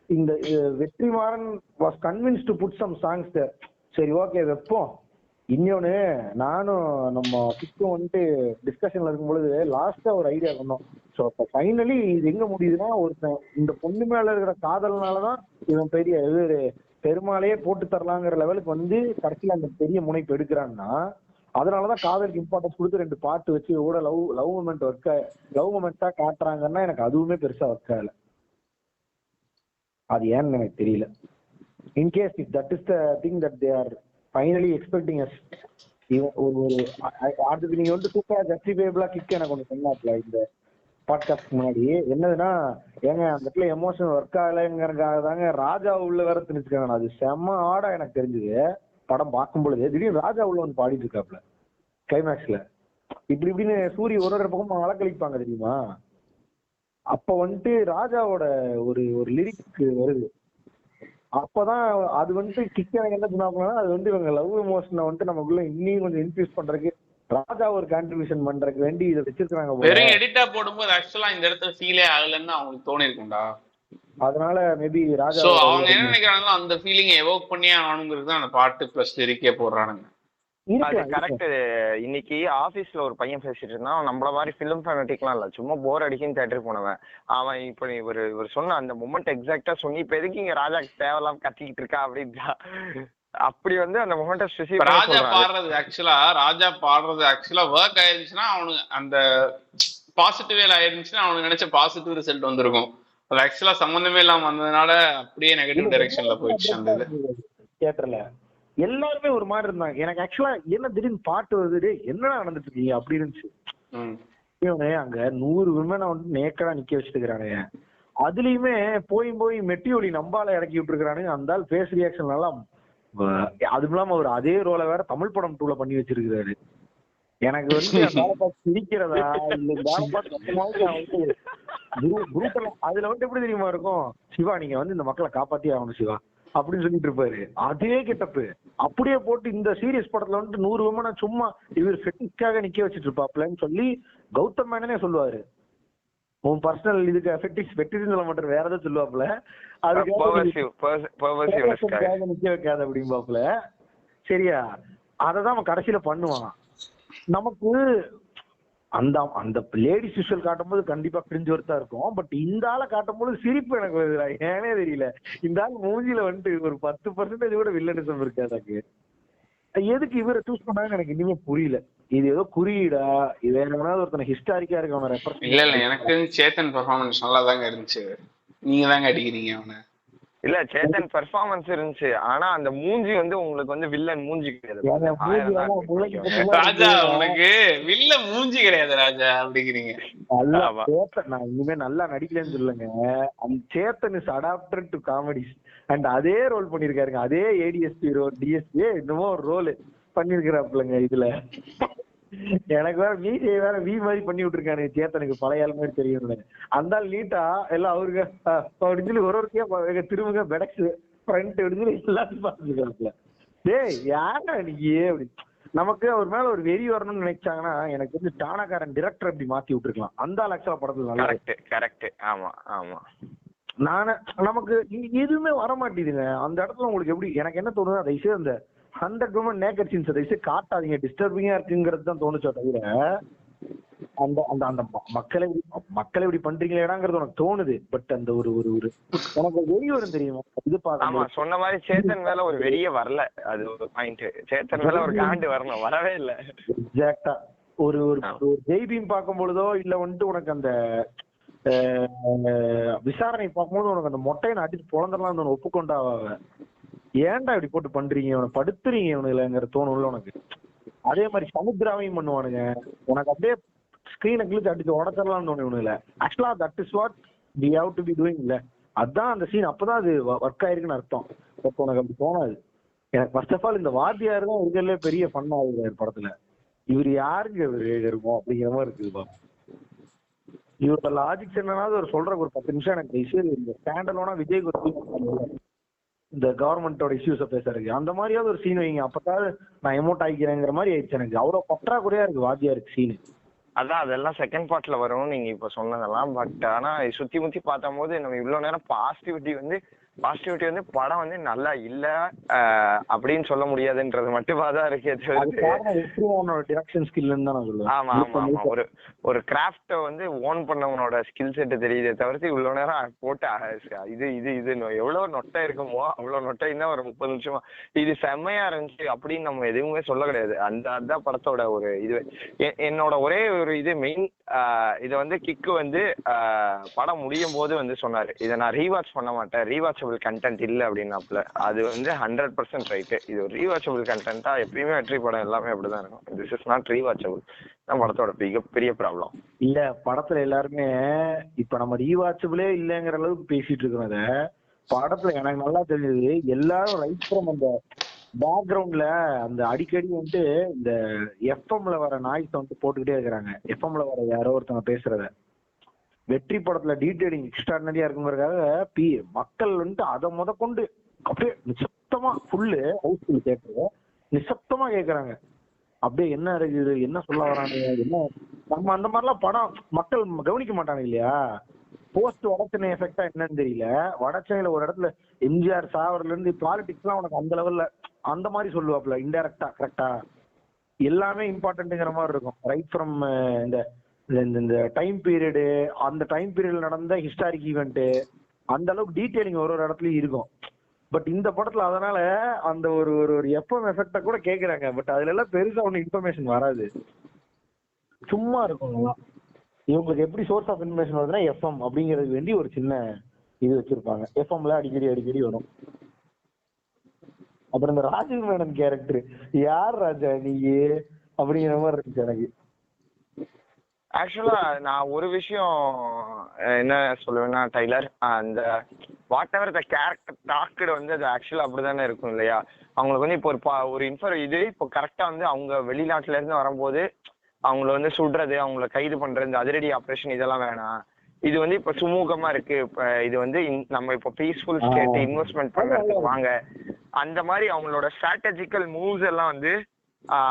இந்த Vetrimaaran was convince to put some songs. சரி ஓகே வைப்போம். இன்னொன்னு நானும் நம்ம கிக்கும் வந்துட்டு டிஸ்கஷன்ல இருக்கும் பொழுது லாஸ்டா ஒரு ஐடியா பண்ணோம். ஸோ அப்ப ஃபைனலி இது எங்க முடியுதுன்னா, ஒருத்தன் இந்த பொண்ணு மேல இருக்கிற காதல்னாலதான் இவன் பெரிய பெருமாளையே போட்டு தரலாங்கிற லெவலுக்கு வந்து கடைசியில அந்த பெரிய முனைப்பு எடுக்கிறான்னா, அதனாலதான் காதலுக்கு இம்பார்ட்டன்ஸ் கொடுத்து 2 பாட்டு வச்சு கூட லவ் மொமெண்டா காட்டுறாங்கன்னா எனக்கு அதுவுமே பெருசா ஒர்க் ஆகல. அது ஏன்னு எனக்கு தெரியல. In case if that is the thing that they are finally expecting us. ஒரு அடுத்தது நீங்க வந்து சூப்பரா ஜஸ்டிஃபைபிளா கிக் எனக்கு ஒன்று சொன்னாப்ல இந்த பாட்காஸ்ட் முன்னாடி. என்னதுன்னா, ஏங்க அந்த இடத்துல எமோஷன் ஒர்க் ஆகலைங்கிறதுக்காக தாங்க ராஜா உள்ள வேற திணிச்சுக்காங்க. அது செம்ம ஆடா எனக்கு தெரிஞ்சது. படம் பார்க்கும் பொழுது திடீர்னு ராஜா உள்ள வந்து பாடிட்டு இருக்காப்ல கிளைமேக்ஸ்ல. இப்படின்னு சூரிய ஒரு பக்கம் வழக்களிப்பாங்க தெரியுமா. அப்ப வந்துட்டு ராஜாவோட ஒரு லிரிக் வருது. அப்பதான் அது வந்துட்டு கிக் எனக்கு என்ன சொன்னாங்கன்னா, அது வந்து இவங்க லவ் எமோஷனை வந்துட்டு நமக்குள்ள இன்னும் கொஞ்சம் இன்க்ரீஸ் பண்றதுக்கு ராஜா ஒரு கான்ட்ரிபியூஷன் பண்றதுக்கு வேண்டி இதை வச்சிருக்காங்க. வெறும் எடிட்டா போடும்போது ஆக்சுவலா இந்த இடத்துல ஃபீலே ஆகலன்னு அவங்களுக்கு தோணி இருக்கும்டா. அதனால மேபி ராஜா அவங்க என்ன நினைக்கிறாங்களோ அந்த ஃபீலிங் எவோக் பண்ணியே ஆகணுங்கிறது தான் அந்த பாட்டு பிளஸ் லிரிக்கே போடுறானுங்க. அது இருக்கலாம் கரெக்ட். இன்னைக்கு ஆபீஸ்ல ஒரு பையன் பேசிட்டு இருந்தான், நம்மள மாதிரி ஃபிலிம் ஃபேனட்டிக்லாம் இல்ல, சும்மா போர் அடிக்குன்னு தேட்டருக்கு போனவன். அவன் இப்ப இவர் சொன்ன அந்த மொமெண்ட் எக்ஸாக்டா சொன்னி, இப்ப எதுக்கு இங்க ராஜா தேவையில்லாம கத்திக்கிட்டு இருக்கா அப்படின்றா. அப்படி வந்து அந்த மொமெண்ட ஸ்பெசிஃபை ராஜா சொல்றாரு. பாடுறது ஆக்சுவலா ஒர்க் ஆயிருந்துச்சுன்னா அவனுக்கு அந்த பாசிட்டிவ் வேல ஆயிருந்துச்சுன்னா அவனுக்கு நினைச்ச பாசிட்டிவ் ரிசல்ட் வந்திருக்கும். அது ஆக்சுவலா சம்பந்தமே இல்லாம வந்ததுனால அப்படியே நெகட்டிவ் டைரக்ஷன்ல போயிடுச்சு அந்த இது. தியேட்டர்ல எல்லாருமே ஒரு மாதிரி இருந்தாங்க. எனக்கு ஆக்சுவலா என்ன திடீர்னு பாட்டு வருது, என்னடா நடந்துட்டு இருக்கீங்க அப்படி இருந்துச்சு. அங்க 100 விமனை வந்து நேக்கடா நிக்க வச்சுட்டு இருக்கிறானுங்க. அதுலயுமே போய் மெட்டியோடி நம்பால இறக்கி விட்டு இருக்கிறானுங்க. அந்த ஆள் ஃபேஸ் ரியாக்ஷன் எல்லாம் அதுவும் இல்லாம அவர் அதே ரோலை வேற தமிழ் படம் 2ல பண்ணி வச்சிருக்கிறாரு. எனக்கு வந்து சிரிக்கிறதா அதுல வந்து எப்படி தெரியுமா இருக்கும், சிவா நீங்க வந்து இந்த மக்களை காப்பாத்தி ஆகணும் சிவா அப்படின்னு சொல்லிட்டு இருப்பாரு. அதே கெட்டப்பு அப்படியே போட்டு இந்த சீரியஸ் படத்துல வந்து 100 விமனை சும்மா இவர் ஃபெட்டிஸ்க்காக நிக்க வச்சுட்டு இருப்பாப்லன்னு சொல்லி கௌதம் மேனனே சொல்லுவாரு. உன் பர்சனல் இதுக்கு ஃபெட்டிஸ் சொல்ல மாட்டாரு, வேற ஏதாவது சொல்லுவாப்ல. அதுக்காக நிக்க வைக்காத அப்படிம்பாப்ல. சரியா, அததான் அவன் கடைசியில பண்ணுவான். நமக்கு அந்த அந்த லேடிஸ் விஷுவல் காட்டும் போது கண்டிப்பா கிரிஞ்சு ஒருத்தா இருக்கும். பட் இந்த ஆளை காட்டும் போது சிரிப்பு எனக்கு வருதுடா, ஏனே தெரியல. இந்த ஆள் மூஞ்சில வந்துட்டு ஒரு 10% கூட வில்லனிசம் இருக்காதாக்கு. எதுக்கு இவரை சூஸ் பண்ணாங்கன்னு எனக்கு இனிமே புரியல. இது ஏதோ குறியீடா, இது வேற ஒருத்தனை ஹிஸ்டாரிக்கா இருக்கு அவனை ரெஃபர். இல்ல எனக்கு சேத்தன் பெர்ஃபார்மன்ஸ் நல்லா தாங்க இருந்துச்சு. நீங்க தாங்க அடிக்கிறீங்க அவனை. இல்ல சேத்தன் பெர்ஃபார்மன்ஸ் இருந்துச்சு, ஆனா அந்த மூஞ்சி வந்து உங்களுக்கு வந்து வில்லன் மூஞ்சி கிடையாது ராஜா. உனக்கு வில்ல மூஞ்சி கிடையாது ராஜா அப்படிங்கிறீங்க. நான் இனிமே நல்லா நடிக்கலன்னு சொல்லுங்க. அந்த Chetan is adapted to comedies and அதே ரோல் பண்ணிருக்காருங்க. அதே ஏடிஎஸ்பி ரோல், டிஎஸ்பி என்னமோ ஒரு ரோல் பண்ணிருக்கிறாப்புலங்க இதுல. எனக்கு வேற மீசையை வேற வி மாதிரி பண்ணி விட்டுருக்காரு சேத்தனுக்கு, பழைய ஆள் மாதிரி தெரியும். அந்த ஆள் நீட்டா எல்லாம் அவருக்கு அப்படின்னு சொல்லி ஒருவருக்கே திரும்புங்க பெடக்ஸ் ஃப்ரண்ட் அப்படின்னு சொல்லி எல்லாத்தையும் பார்த்துருக்காருல. டேய் யாரா நீ அப்படி. நமக்கு அவர் மேல ஒரு வெறி வரணும்னு நினைச்சாங்கன்னா எனக்கு வந்து டானாக்காரன் டிரெக்டர் அப்படி மாத்தி விட்டுருக்கலாம். அந்த ஆள் ஆக்சுவலா படத்துல நல்லா கரெக்ட். ஆமா ஆமா. நானே நமக்கு எதுவுமே வர மாட்டேங்குதுங்க அந்த இடத்துல. உங்களுக்கு எப்படி எனக்கு என்ன தோணுது, அதை அந்த 100 women நேக்கட் சீன்ஸ் அதை காட்டாதீங்க, டிஸ்டர்பிங்கா இருக்குங்கிறது தான் தோணுச்சோ தவிர அந்த அந்த அந்த மக்களை இப்படி பண்றீங்களேடாங்கிறது உனக்கு தோணுது. பட் அந்த ஒரு ஒரு ஒரு உனக்கு வெறி வரும் தெரியுமா இது ஆமா சொன்ன மாதிரி சேத்தன் மேல ஒரு வெறிய வரல. அது ஒரு பாயிண்ட். சேத்தன் மேல ஒரு காண்டு வரணும், வரவே இல்ல. எக்ஸாக்டா ஒரு ஒரு ஜெய்பீம் பார்க்கும் பொழுதோ இல்ல வந்துட்டு உனக்கு அந்த விசாரணை பார்க்கும்போது உனக்கு அந்த மொட்டையை அடிச்சு பொழந்துடலாம் ஒப்புக்கொண்டா ஏன்டா இப்படி போட்டு பண்றீங்க இவனை படுத்துறீங்க இவனுங்கிற தோணும்ல உனக்கு. அதே மாதிரி சமுத்திராவையும் பண்ணுவானுங்க, உனக்கு அப்படியே ஸ்கிரீனை கிழிச்சு அடிச்சு உடச்சிடலாம்னு தோணும் இவனுல. ஆக்சுவலா that is what we have to be doing இல்ல. அதுதான் அந்த சீன், அப்பதான் அது ஒர்க் ஆயிருக்குன்னு அர்த்தம். பட் உனக்கு அப்படி தோணாது. எனக்கு ஃபர்ஸ்ட் ஆஃப் ஆல் இந்த வாத்தியார் தான் இருக்கிறதுல பெரிய ஃபன் ஆகுது படத்துல. இவர் யாருங்க இவரு இருக்கும் அப்படிங்கிற மாதிரி இருக்குதுப்பா. இவரோட லாஜிக்ஸ் என்னன்னா ஒரு சொல்ற ஒரு 10 நிமிஷம் எனக்கு இஷ்யூ இந்த ஸ்டாண்டலோனா விஜய் இந்த கவர்மெண்டோட இஷ்யூஸை பேசுறதுக்கு அந்த மாதிரியாவது ஒரு சீன் வைங்க, அப்பதான் நான் எமோட் ஆகிக்கிறேங்கிற மாதிரி ஆயிடுச்சு எனக்கு. அவ்வளவு பற்றாக்குறையா இருக்கு வாத்தியாருக்கு சீனு. அதான் அதெல்லாம் செகண்ட் பார்ட்ல வரும் நீங்க இப்ப சொன்னதெல்லாம். பட் ஆனா சுத்தி முத்தி பார்த்தும் போது நம்ம இவ்வளவு நேரம் பாசிட்டிவிட்டி வந்து படம் வந்து நல்லா இல்ல அப்படின்னு சொல்ல முடியாதுன்றது மட்டுமாதான் இருக்கே. ஆமா ஆமா ஆமா. ஒரு கிராஃப்ட வந்து ஓன் பண்ணவனோட ஸ்கில் செட் தெரியுதே தவிர்த்து இவ்வளவு நேரம் போட்டு இது இது இது எவ்வளவு நொட்டை இருக்குமோ அவ்வளவு நொட்டைன்னா ஒரு 30 நிமிஷமா இது செம்மையா இருந்துச்சு அப்படின்னு நம்ம எதுவுமே சொல்ல கிடையாது. அதான் படத்தோட ஒரு இது. என்னோட ஒரே ஒரு இது மெயின் இதை வந்து கிக்கு வந்து படம் முடியும் போது வந்து சொன்னாரு, இதை நான் ரீவாட்ச் பண்ண மாட்டேன், ரீவாட்சபிள் கண்டென்ட் இல்லை அப்படின்னாப்புல. அது வந்து 100% ரைட்டு. இது ஒரு ரீவாட்சபிள் கண்டென்ட்டா எப்பயுமே வெற்றி படம் எல்லாமே அப்படிதான் இருக்கும். This is not rewatchable. படத்தோட மிகப்பெரிய ப்ராப்ளம். இல்ல படத்துல எல்லாருமே இப்ப நம்ம ரீவாட்சபிளே இல்லைங்கிற அளவுக்கு பேசிட்டு இருக்கிறோம். அத படத்துல எனக்கு நல்லா தெரிஞ்சது எல்லாரும் ரைட் ஃப்ரம் அந்த பேக்ரவுண்ட்ல அந்த அடிக்கடி வந்து இந்த எஃப்எம்ல வர நாய்ஸ் வந்து போட்டுக்கிட்டே இருக்கிறாங்க. எஃப்எம்ல வர யாரோ ஒருத்தவங்க பேசுறத வெற்றி படத்துல டீடைலிங் எக்ஸ்ட்ராடினரியா இருக்குங்கிறதுக்காக மக்கள் வந்துட்டு அதை முதற்கொண்டு அப்படியே நிசப்தமா ஃபுல்லு ஹவுஸ்ஃபுல் கேட்டு நிசப்தமா கேட்கறாங்க. அப்படியே என்ன இருக்குது என்ன சொல்ல வராங்க என்ன. நம்ம அந்த மாதிரிலாம் படம் மக்கள் கவனிக்க மாட்டாங்க இல்லையா. போஸ்ட் வடச்சென்னை எஃபெக்டா என்னன்னு தெரியல. வடச்சென்னையில ஒரு இடத்துல எம்ஜிஆர் சாவர்ல இருந்து பாலிடிக்ஸ் எல்லாம் உனக்கு அந்த லெவல்ல அந்த மாதிரி சொல்லுவாப்ல இன்டைரக்டா கரெக்டா. எல்லாமே இம்பார்ட்டன்ட்ங்கிற மாதிரி இருக்கும். ரைட் ஃப்ரம் இந்த இந்த டைம் பீரியடு, அந்த டைம் பீரியட்ல நடந்த ஹிஸ்டாரிக் ஈவெண்ட், அந்த அளவுக்கு டீடைலிங் ஒரு ஒரு இடத்துலயும் இருக்கும். பட் இந்த படத்துல அதனால அந்த ஒரு ஒரு எஃப்எம் எஃபெக்ட கூட கேக்குறாங்க. பட் அதுல எல்லாம் பெருசா ஒன்னும் இன்ஃபர்மேஷன் வராது, சும்மா இருக்கும். இவங்களுக்கு எப்படி சோர்ஸ் ஆஃப் இன்ஃபர்மேஷன் வருதுன்னா எஃப்எம் அப்படிங்கிறதுக்கு வேண்டி ஒரு சின்ன இது வச்சிருப்பாங்க. எஃப்எம்ல அடிக்கடி வரும். அப்புறம் இந்த ராஜீவ் மேனன் கேரக்டர், யார் ராஜா நீ அப்படிங்கிற மாதிரி இருந்துச்சு எனக்கு. ஆக்சுவலா நான் ஒரு விஷயம் என்ன சொல்லுவேன்னா டைலர், அந்த வாட் எவர் த கேரக்டர் டாக்குடு வந்து அது ஆக்சுவலா அப்படிதானே இருக்கும் இல்லையா. அவங்களுக்கு வந்து இப்போ ஒரு இது இப்போ கரெக்டா வந்து அவங்க வெளிநாட்டுல இருந்து வரும்போது அவங்கள வந்து சுடுறது, அவங்கள கைது பண்றது, இந்த அதிரடி ஆப்ரேஷன் இதெல்லாம் வேணாம். இது வந்து இப்ப சுமூகமா இருக்கு, இப்ப இது வந்து நம்ம இப்போ பீஸ்ஃபுல் ஸ்டேட் இன்வெஸ்ட்மெண்ட் பண்றதுக்கு வாங்க, அந்த மாதிரி அவங்களோட ஸ்ட்ராட்டஜிக்கல் மூவ்ஸ் எல்லாம் வந்து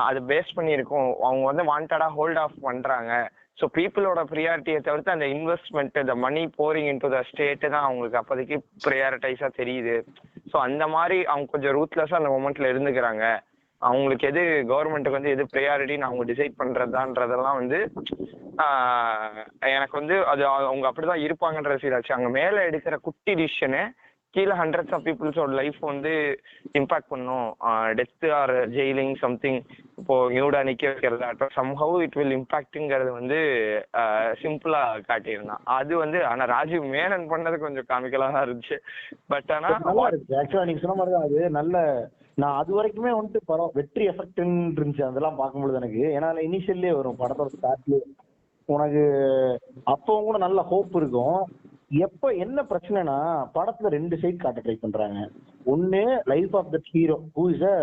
அது பேஸ் பண்ணி இருக்கும். அவங்க வந்து வாண்டடா ஹோல்ட் ஆஃப் பண்றாங்க. ஸோ பீப்புளோட ப்ரியாரிட்டியை தவிர்த்து அந்த இன்வெஸ்ட்மெண்ட், இந்த money pouring in to the state தான் அவங்களுக்கு அப்போதைக்கு ப்ரியாரிட்டைஸா தெரியுது. ஸோ அந்த மாதிரி அவங்க கொஞ்சம் ரூத்லெஸ்ஸா அந்த மொமெண்ட்ல இருந்துக்கிறாங்க. அவங்களுக்கு எது கவர்மெண்ட்டுக்கு வந்து எது ப்ரையாரிட்டின்னு அவங்க டிசைட் பண்றதான்றதெல்லாம் வந்து எனக்கு வந்து அது அவங்க அப்படிதான் இருப்பாங்கன்ற ஃபீல் ஆச்சு. அங்க மேல எடுக்கிற குட்டி டிசிஷனு கீழே ஹண்ட்ரட்ஸ் ஆஃப் பீப்புள்ஸோட லைஃப் வந்து இம்பாக்ட் பண்ணும். டெத்து ஆர் ஜெயிலிங் சம்திங், இப்போ நியூடா நிக்க வைக்கிறதா சம்ஹவ் இட் வில் இம்பாக்ட்ங்கிறது வந்து சிம்பிளா காட்டியிருந்தான். அது வந்து ஆனா ராஜீவ் மேனன் பண்ணது கொஞ்சம் காமிக்கலா தான் இருந்துச்சு. பட் ஆனா நல்லா இருக்கு ஆக்சுவலா நீங்க சொன்ன மாதிரி தான். அது நல்ல, நான் அது வரைக்குமே வந்துட்டு படம் வெற்றி எஃபெக்ட் இருந்துச்சு அதெல்லாம் பார்க்கும்பொழுது எனக்கு. ஏன்னா இனிஷியல்லே வரும் படத்தோட ஸ்டார்ட்லயே உனக்கு அப்பவும் கூட நல்ல ஹோப் இருக்கும். எப்ப என்ன பிரச்சனைனா படத்துல ரெண்டு சைட் காட்ட ட்ரை பண்றாங்க. ஒன்னு life of that hero who is a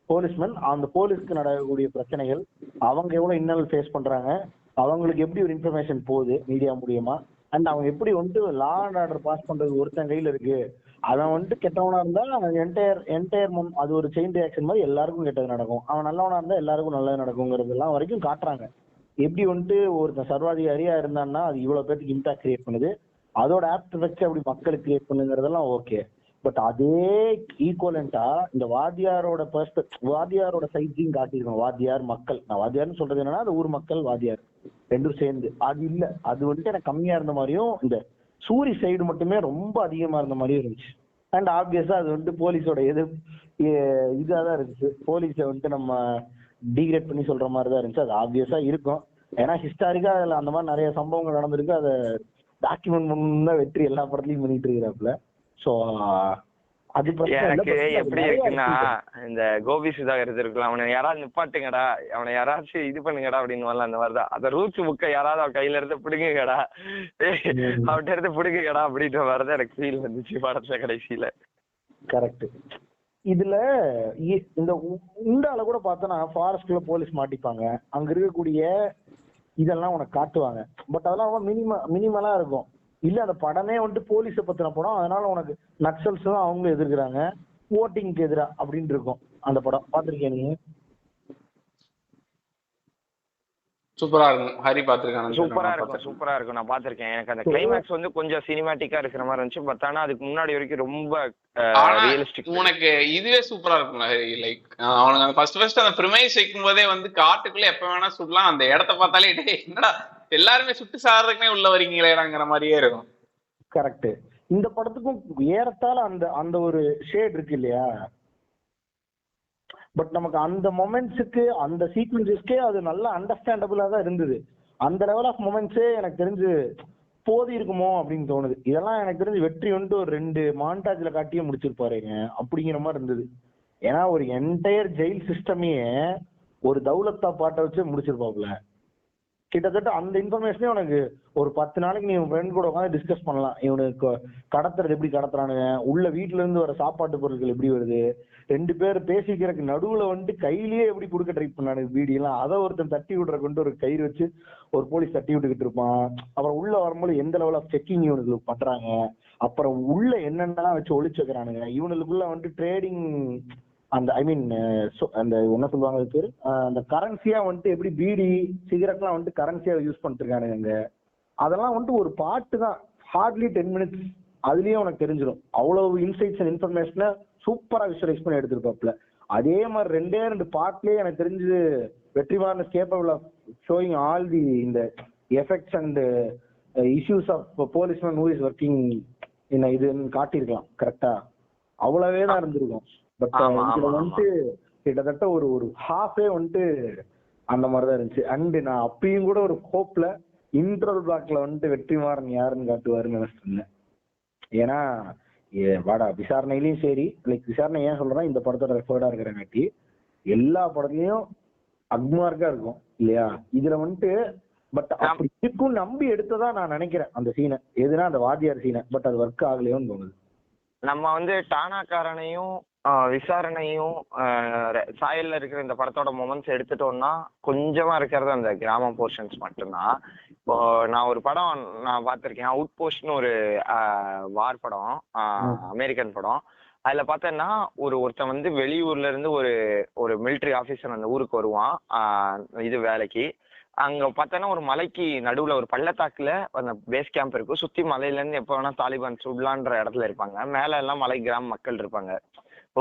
policeman, அந்த போலீஸ்க்கு நடக்கக்கூடிய பிரச்சனைகள், அவங்க எவ்வளவு இன்னல் ஃபேஸ் பண்றாங்க, அவங்களுக்கு எப்படி ஒரு இன்ஃபர்மேஷன் போகுது மீடியா மூலியமா, அண்ட் அவங்க எப்படி வந்துட்டு லா அண்ட் ஆர்டர் பாஸ் பண்றது ஒருத்தன் கையில இருக்கு, அவன் வந்துட்டு கெட்டவனா இருந்தா என்டையர் அது ஒரு செயின் ரியாக்ஷன் மாதிரி எல்லாருக்கும் கெட்டது நடக்கும், அவன் நல்லவனா இருந்தா எல்லாருக்கும் நல்லது நடக்குங்கிறது எல்லாம் வரைக்கும் காட்டுறாங்க. எப்படி வந்துட்டு ஒருத்தன் சர்வாதிகாரியா இருந்தான்னா அது இவ்வளவு பேருக்கு இம்பாக்ட் கிரியேட் பண்ணுது, அதோட ஆப்ட் வச்சு அப்படி மக்களுக்கு கிரியேட் பண்ணுங்கிறதெல்லாம் ஓகே. பட் அதே ஈக்குவலண்டா இந்த வாத்தியாரோட சைட்டையும் காட்டியிருக்கோம். வாத்தியார் மக்கள், நான் வாத்தியார்னு சொல்றது என்னன்னா அது ஊர் மக்கள் வாத்தியார் ரெண்டும் சேர்ந்து, அது இல்ல, அது வந்துட்டு எனக்கு கம்மியா இருந்த மாதிரியும், இந்த சூரி சைடு மட்டுமே ரொம்ப அதிகமா இருந்த மாதிரியும் இருந்துச்சு. அண்ட் ஆப்வியஸா அது வந்துட்டு போலீஸோட இதாதான் இருந்துச்சு. போலீஸை வந்துட்டு நம்ம டீக்ரேட் பண்ணி சொல்ற மாதிரி தான் இருந்துச்சு. அது ஆப்வியஸா இருக்கும், ஏன்னா ஹிஸ்டாரிக்கா அதுல அந்த மாதிரி நிறைய சம்பவங்கள் நடந்திருக்கு. அதை டாக்குமெண்ட் பண்ணா வெற்றி எல்லா படத்துலயும் பண்ணிட்டு இருக்கிறாப்புல. சோ அது எனக்கு எப்படி இருக்குன்னா இந்த கோபி சுதாகர் இருக்கலாம், அவனை யாராவது நிப்பாட்டுங்கடா, அவனை யாராச்சும் இது பண்ணுங்கடா அப்படின்னு வரல. அந்த மாதிரிதான் அந்த ரூட்ஸ் புக்கை யாராவது அவன் கையில இருந்து பிடுங்குங்கடா, அவன்கிட்ட இருந்து பிடுங்குங்கடா அப்படின்ற மாதிரிதான் எனக்கு ஃபீல் வந்துச்சு படத்துல கடைசியில. கரெக்ட். இதுல இந்த உண்டால கூட பார்த்தோன்னா ஃபாரஸ்ட்ல போலீஸ் மாட்டிப்பாங்க, அங்க இருக்கக்கூடிய இதெல்லாம் உனக்கு காட்டுவாங்க. பட் அதெல்லாம் மினிமலா இருக்கும். இல்ல அந்த படமே வந்துட்டு போலீஸை பத்தின படம், அதனால உனக்கு நக்சல்ஸ் தான் அவங்க எதிர்க்கிறாங்க, ஓட்டிங்க்கு எதிரா அப்படின்னு இருக்கும். அந்த படம் பாத்திருக்கேன் நீங்க? சூப்பரா இருக்கும். ஹரி பாத்திருக்காங்க. சூப்பரா இருக்கும் நான் பாத்திருக்கேன். எனக்கு அந்த கிளைமேக்ஸ் வந்து கொஞ்சம் சினிமாட்டிக்கா இருக்கிற மாதிரி இருந்துச்சு. பட் ஆனா அதுக்கு முன்னாடி வரைக்கும் ரொம்ப ரியலிஸ்டிக். உனக்கு இதுவே சூப்பரா இருக்கும் ஹரி. லைக் அவனுக்கு ஃபர்ஸ்ட் அந்த பிரிமைஸ் வைக்கும் போதே வந்து காட்டுக்குள்ள எப்ப வேணா சுடலாம், அந்த இடத்த பார்த்தாலே என்னடா எல்லாருமே சுட்டு சாடுறதுக்குனே உள்ள வரீங்களேங்கிற மாதிரியே இருக்கும். கரெக்ட். இந்த படத்துக்கும் ஏறத்தால அந்த அந்த ஒரு ஷேட் இருக்கு இல்லையா. பட் நமக்கு அந்த மொமெண்ட்ஸுக்கு அந்த சீக்வன்சஸ்க்கே அது நல்லா அண்டர்ஸ்டாண்டபிளா தான் இருந்தது. அந்த லெவல் ஆஃப் மொமெண்ட்ஸே எனக்கு தெரிஞ்சு போதி இருக்குமோ அப்படின்னு தோணுது. இதெல்லாம் எனக்கு தெரிஞ்சு வெற்றி வந்துட்டு ஒரு 2 மாண்டாஜ்ல காட்டியே முடிச்சிருப்பாருங்க அப்படிங்கிற மாதிரி இருந்தது. ஏன்னா ஒரு என்டையர் ஜெயில் சிஸ்டமையே ஒரு தௌலத்தா பாட்டை வச்சு முடிச்சிருப்பாப்புல. கிட்டத்தட்ட அந்த இன்ஃபர்மேஷனே உனக்கு ஒரு 10 நாளைக்கு நீ உன் ஃப்ரெண்ட் கூட உட்காந்து டிஸ்கஸ் பண்ணலாம். இவனுக்கு கடத்துறது எப்படி கடத்துறானுங்க, உள்ள வீட்டுல இருந்து வர சாப்பாட்டு பொருட்கள் எப்படி வருது, 2 பேர் பேசிக்கிறதுக்கு நடுவுல வந்துட்டு கையிலேயே எப்படி கொடுக்க ட்ரை பண்ணானுங்க வீடியெல்லாம், அதை ஒருத்தன் தட்டி விடுற கொண்டு ஒரு கயிறு வச்சு ஒரு போலீஸ் தட்டி விட்டுக்கிட்டு இருப்பான். அப்புறம் உள்ள வரும்போது எந்த லெவல் ஆஃப் செக்கிங் இவனுக்கு பண்றாங்க, அப்புறம் உள்ள என்னென்னலாம் வச்சு ஒளிச்சு வைக்கிறானுங்க, இவனுக்குள்ள வந்துட்டு ட்ரேடிங் அந்த ஐ மீன் அந்த என்ன சொல்லுவாங்க அது பேரு, அந்த கரன்சியா வந்துட்டு எப்படி பீடி சிகரெட்லாம் வந்துட்டு கரன்சியா யூஸ் பண்ணிட்டு இருக்கானுங்க. அதெல்லாம் வந்துட்டு ஒரு பாட்டு தான், ஹார்ட்லி 10 மினிட்ஸ், அதுலயே உனக்கு தெரிஞ்சிடும். அவ்வளவு இன்சைட்ஸ் அண்ட் இன்ஃபர்மேஷனை சூப்பரா விஷுவலைஸ் பண்ணி எடுத்திருப்பாப்ல. அதே மாதிரி 2 பாட்டுலயே எனக்கு தெரிஞ்சு Vetrimaaran is capable of showing all the இந்த effects and issues of policeman who is working இதுன்னு காட்டியிருக்கலாம். கரெக்டா அவ்வளவே தான் இருந்திருக்கும். பட் இதுல வந்துட்டு கிட்டத்தட்ட ஒரு ஒரு ஹாஃபே வந்துட்டு அந்த மாதிரிதான் இருந்துச்சு. அண்ட் நான் அப்பயும் கூட ஒரு ஹோப்ல இன்ட்ரோல் பிளாக்ல வந்துட்டு வெற்றிமாறன் யாருன்னு காட்டுவாருன்னு நினைச்சிருந்தேன். ஏன்னா வாடா விசாரணையிலயும் சரி, லைக் விசாரணை ஏன் சொல்றேன்னா இந்த படத்தோட ரெஃபர்டா இருக்கிறங்காட்டி எல்லா படத்துலயும் அக்மார்க்கா இருக்கும் இல்லையா. இதுல வந்துட்டு பட் அப்படி இருக்கும் நம்பி எடுத்ததா நான் நினைக்கிறேன் அந்த சீனை. எதுனா அந்த வாத்தியார் சீனை. பட் அது ஒர்க் ஆகலையோன்னு தோணுது. நம்ம வந்து டானாக்காரனையும் விசாரணையும் சாயல்ல இருக்கிற இந்த படத்தோட மொமெண்ட்ஸ் எடுத்துட்டோம்னா கொஞ்சமா இருக்கிறது அந்த கிராம போர்ஷன்ஸ் மட்டும்தான். இப்போ நான் ஒரு படம் நான் பார்த்திருக்கேன், அவுட் போஸ்ட்னு ஒரு வார் படம், அமெரிக்கன் படம். அதுல பார்த்தேன்னா ஒருத்தன் வந்து வெளியூர்ல இருந்து ஒரு மிலிட்ரி ஆபீசர் அந்த ஊருக்கு வருவான் இது வேலைக்கு. அங்க பார்த்தோன்னா ஒரு மலைக்கு நடுவுல ஒரு பள்ளத்தாக்குல அந்த பேஸ் கேம்ப் இருக்கும். சுத்தி மலையில இருந்து எப்ப வேணா தாலிபான் சுடலான்ற இடத்துல இருப்பாங்க. மேல எல்லாம் மலை கிராம மக்கள் இருப்பாங்க.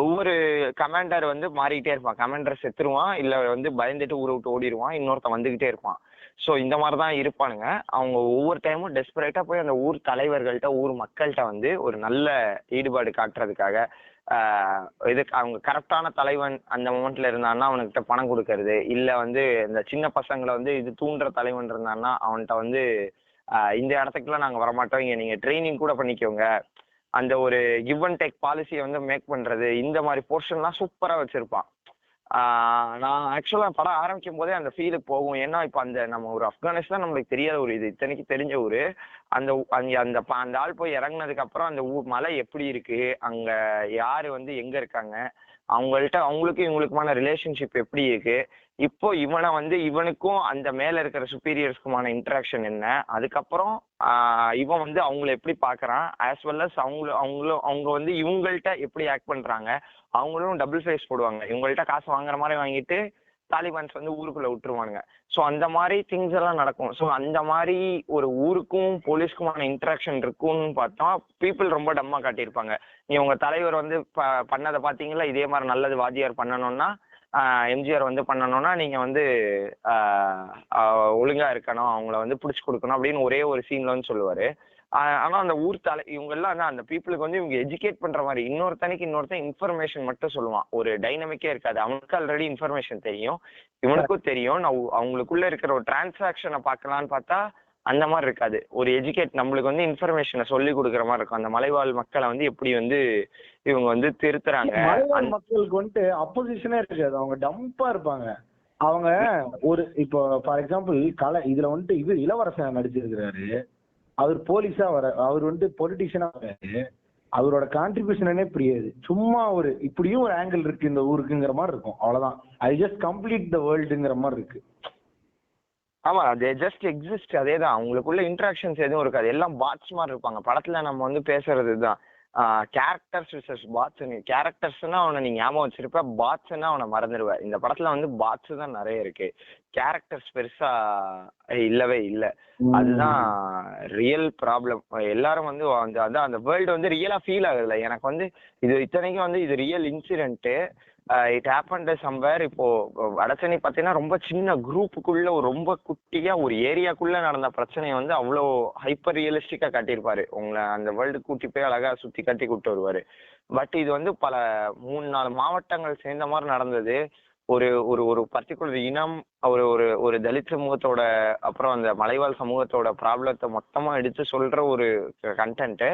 ஒவ்வொரு கமாண்டர் வந்து மாறிக்கிட்டே இருப்பான். கமாண்டர் செத்துருவான், இல்ல வந்து பயந்துட்டு ஊரை விட்டு ஓடிடுவான், இன்னொருத்தன் வந்துகிட்டே இருப்பான். ஸோ இந்த மாதிரிதான் இருப்பானுங்க. அவங்க ஒவ்வொரு டைமும் டெஸ்பரேட்டா போய் அந்த ஊர் தலைவர்கள்ட்ட ஊர் மக்கள்கிட்ட வந்து ஒரு நல்ல ஈடுபாடு காட்டுறதுக்காக இதுக்கு அவங்க கரெக்டான தலைவன் அந்த மொமெண்ட்ல இருந்தான்னா அவனுக்கிட்ட பணம் கொடுக்கறது, இல்ல வந்து இந்த சின்ன பசங்களை வந்து இது தூண்டுற தலைவன் இருந்தான்னா அவன்கிட்ட வந்து இந்த இடத்துக்குலாம் நாங்க வரமாட்டோம், இங்க நீங்க ட்ரைனிங் கூட பண்ணிக்கோங்க, அந்த ஒரு கிவ் அண்ட் டேக் பாலிசியை வந்து மேக் பண்றது, இந்த மாதிரி போர்ஷன்லாம் சூப்பரா வச்சிருப்பான். நான் ஆக்சுவலா படம் ஆரம்பிக்கும் போதே அந்த ஃபீலுக்கு போகும். ஏன்னா இப்ப அந்த நம்ம ஒரு ஆப்கானிஸ்தான் நம்மளுக்கு தெரியாத ஒரு இது இத்தனைக்கு தெரிஞ்ச ஊரு. அந்த அந்த ஆள் போய் இறங்குனதுக்கு அப்புறம் அந்த ஊர் மலை எப்படி இருக்கு, அங்க யாரு வந்து எங்க இருக்காங்க, அவங்களுக்கு இவங்களுக்குமான ரிலேஷன்ஷிப் எப்படி இருக்கு, இப்போ இவனை வந்து இவனுக்கும் அந்த மேல இருக்கிற சுப்பீரியர்ஸ்க்குமான இன்டராக்ஷன் என்ன, அதுக்கப்புறம் இவன் வந்து அவங்கள எப்படி பாக்குறான், ஆஸ் வெல் அஸ் அவங்க வந்து இவங்கள்ட்ட எப்படி ஆக்ட் பண்றாங்க. அவங்களும் டபுள் ஃபேஸ் போடுவாங்க. இவங்கள்ட்ட காசு வாங்குற மாதிரி வாங்கிட்டு தாலிபான்ஸ் வந்து ஊருக்குள்ள விட்டுருவானுங்க. ஸோ அந்த மாதிரி திங்ஸ் எல்லாம் நடக்கும். ஸோ அந்த மாதிரி ஒரு ஊருக்கும் போலீஸ்க்குமான இன்ட்ராக்ஷன் இருக்கும்னு பார்த்தா பீப்புள் ரொம்ப டம்மா காட்டியிருப்பாங்க. நீ உங்க தலைவர் வந்து பண்ணதை பார்த்தீங்களா, இதே மாதிரி நல்லது வாத்தியார் பண்ணணும்னா எம்ஜிஆர் வந்து பண்ணணும்னா நீங்க வந்து ஒழுங்கா இருக்கணும், அவங்கள வந்து பிடிச்சி கொடுக்கணும் அப்படின்னு ஒரே ஒரு சீன்ல வந்து சொல்லுவாரு. ஆனா அந்த ஊர் இவங்க எல்லாம் அந்த பீப்புளுக்கு வந்து இவங்க எஜுகேட் பண்ற மாதிரி இன்னொருத்தன் இன்ஃபர்மேஷன் மட்டும் சொல்லுவான். ஒரு டைனமிக்கே இருக்காது. அவனுக்கு ஆல்ரெடி இன்ஃபர்மேஷன் தெரியும், இவனுக்கும் தெரியும். அவங்களுக்குள்ள இருக்கிற ஒரு டிரான்சாக்ஷனை பார்க்கலான்னு பார்த்தா அந்த மாதிரி இருக்காது. ஒரு எஜுகேட் நம்மளுக்கு வந்து இன்ஃபர்மேஷனை சொல்லி கொடுக்குற மாதிரி இருக்கும். அந்த மலைவாழ் மக்களை வந்து எப்படி வந்து இவங்க வந்து திருத்துறாங்க. மலைவாழ் மக்களுக்கு வந்துட்டு அப்போசிஷனே இருக்காது, அவங்க டம்பா இருப்பாங்க. அவங்க ஒரு இப்போ ஃபார் எக்ஸாம்பிள் இதுல வந்துட்டு இளவரசன் நடிச்சிருக்கிறாரு. அவர் போலீஸா அவர் வந்து பொலிட்டிஷியனா வராரு. அவரோட கான்ட்ரிபியூஷனே புரியாது. சும்மா இப்படியும் ஒரு ஆங்கிள் இருக்கு இந்த ஊருக்குங்கிற மாதிரி இருக்கும். அவ்வளவுதான். ஐ ஜஸ்ட் கம்ப்ளீட் த வேர்ல்டுங்கிற மாதிரி இருக்கு. ஆமா, தே ஜஸ்ட் எக்ஸிஸ்ட். அதேதான். அவங்களுக்குள்ள இன்ட்ராக்ஷன்ஸ் எதுவும் இருக்காது. எல்லாம் பாட்ஸ் மாதிரி இருப்பாங்க. படத்துல நம்ம வந்து பேசுறது தான் கேரக்டர்ஸ் விசஸ் பாட்ஸ். கேரக்டர்ஸ்னா அவனை நீ ஞாபகம் வச்சிருப்ப, பாட்ஸ்னா அவனை மறந்துடுவ. இந்த படத்துல வந்து பாட்ஸ் தான் நிறைய இருக்கு, கேரக்டர்ஸ் பெருசா இல்லவே இல்லை. அதுதான் ரியல் ப்ராப்ளம். எல்லாரும் வந்து அந்த வேர்ல்டு வந்து ரியலா ஃபீல் ஆகுதுல்ல. எனக்கு வந்து இது இத்தனைக்கும் வந்து இது real incident. It happened somewhere. இப்போ வடசென்னை பார்த்தீங்கன்னா ரொம்ப சின்ன குரூப்புக்குள்ள ரொம்ப குட்டியா ஒரு ஏரியாக்குள்ள நடந்த பிரச்சனையை வந்து அவ்வளோ ஹைப்பர் ரியலிஸ்டிக்கா காட்டியிருப்பாரு. உங்களை அந்த வேர்ல்டு கூட்டி போய் அழகா சுத்தி கட்டி கூட்டு வருவாரு. பட் இது வந்து பல 3-4 மாவட்டங்கள் சேர்ந்த மாதிரி நடந்தது. ஒரு ஒரு ஒரு பர்டிகுலர் இனம், ஒரு தலித் சமூகத்தோட, அப்புறம் அந்த மலைவாழ் சமூகத்தோட ப்ராப்ளத்தை மொத்தமா எடுத்து சொல்ற ஒரு கண்டென்ட்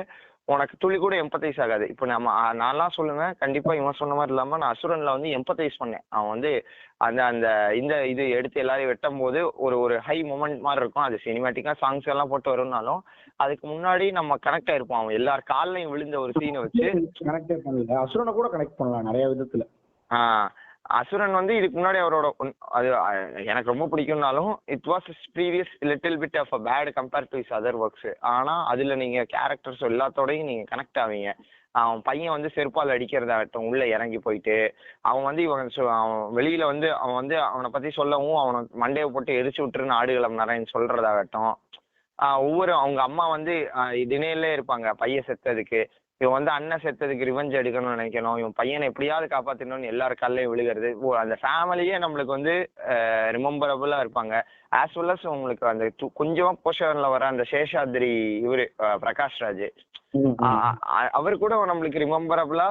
உனக்கு துளி கூட எம்பத்தைஸ் ஆகாது. இப்போ நான்லாம் சொல்லுவேன், கண்டிப்பா இவன் சொன்ன மாதிரி இல்லாம நான் அசுரன்ல வந்து எம்பத்தைஸ் பண்ணேன். அவன் வந்து அந்த இது எடுத்து எல்லாரையும் வெட்டும் போது ஒரு ஹை மொமெண்ட் மாதிரி இருக்கும். அது சினிமேட்டிக்கா சாங்ஸ் எல்லாம் போட்டு வரும்னாலும் அதுக்கு முன்னாடி நம்ம கனெக்ட் ஆயிருப்போம். அவன் எல்லார் காலையும் விழுந்த ஒரு சீனை வச்சு கனெக்டே பண்ணல. அசுரனை கூட கனெக்ட் பண்ணலாம் நிறைய விதத்துல. அசுரன் வந்து இதுக்கு முன்னாடி அவரோட அது எனக்கு ரொம்ப பிடிக்கும்னாலும் it was previous little bit of a bad compare to is other works. ஆனா அதுல நீங்க கேரக்டர்ஸ் எல்லாத்தோடையும் நீங்க கனெக்ட் ஆவீங்க. அவன் பையன் வந்து செருப்பால் அடிக்கிறதாகட்டும், உள்ள இறங்கி போயிட்டு அவன் வந்து அவன் வெளியில வந்து அவன் வந்து அவனை பத்தி சொல்லவும் அவனை மண்டையை போட்டு எரிச்சு விட்டுருன்னு ஆடுகளம் நிறைய சொல்றதாகட்டும், ஒவ்வொரு அவங்க அம்மா வந்து தினையிலே இருப்பாங்க பையன் செத்ததுக்கு, இவன் வந்து அண்ணன் செத்ததுக்கு ரிவெஞ்ச் எடுக்கணும்னு நினைக்கணும், இவன் பையனை எப்படியாவது காப்பாற்றணும்னு எல்லாரும் காலையும் விழுகிறது. அந்த ஃபேமிலியே நம்மளுக்கு வந்து ரிமெம்பரபுளா இருப்பாங்க. ஆஸ் வெல் அஸ் உங்களுக்கு அந்த கொஞ்சமா போஷன்ல வர அந்த சேஷாத்ரி இவரு பிரகாஷ் ராஜ், அவர் கூட நம்மளுக்கு ரிமெம்பரபுளா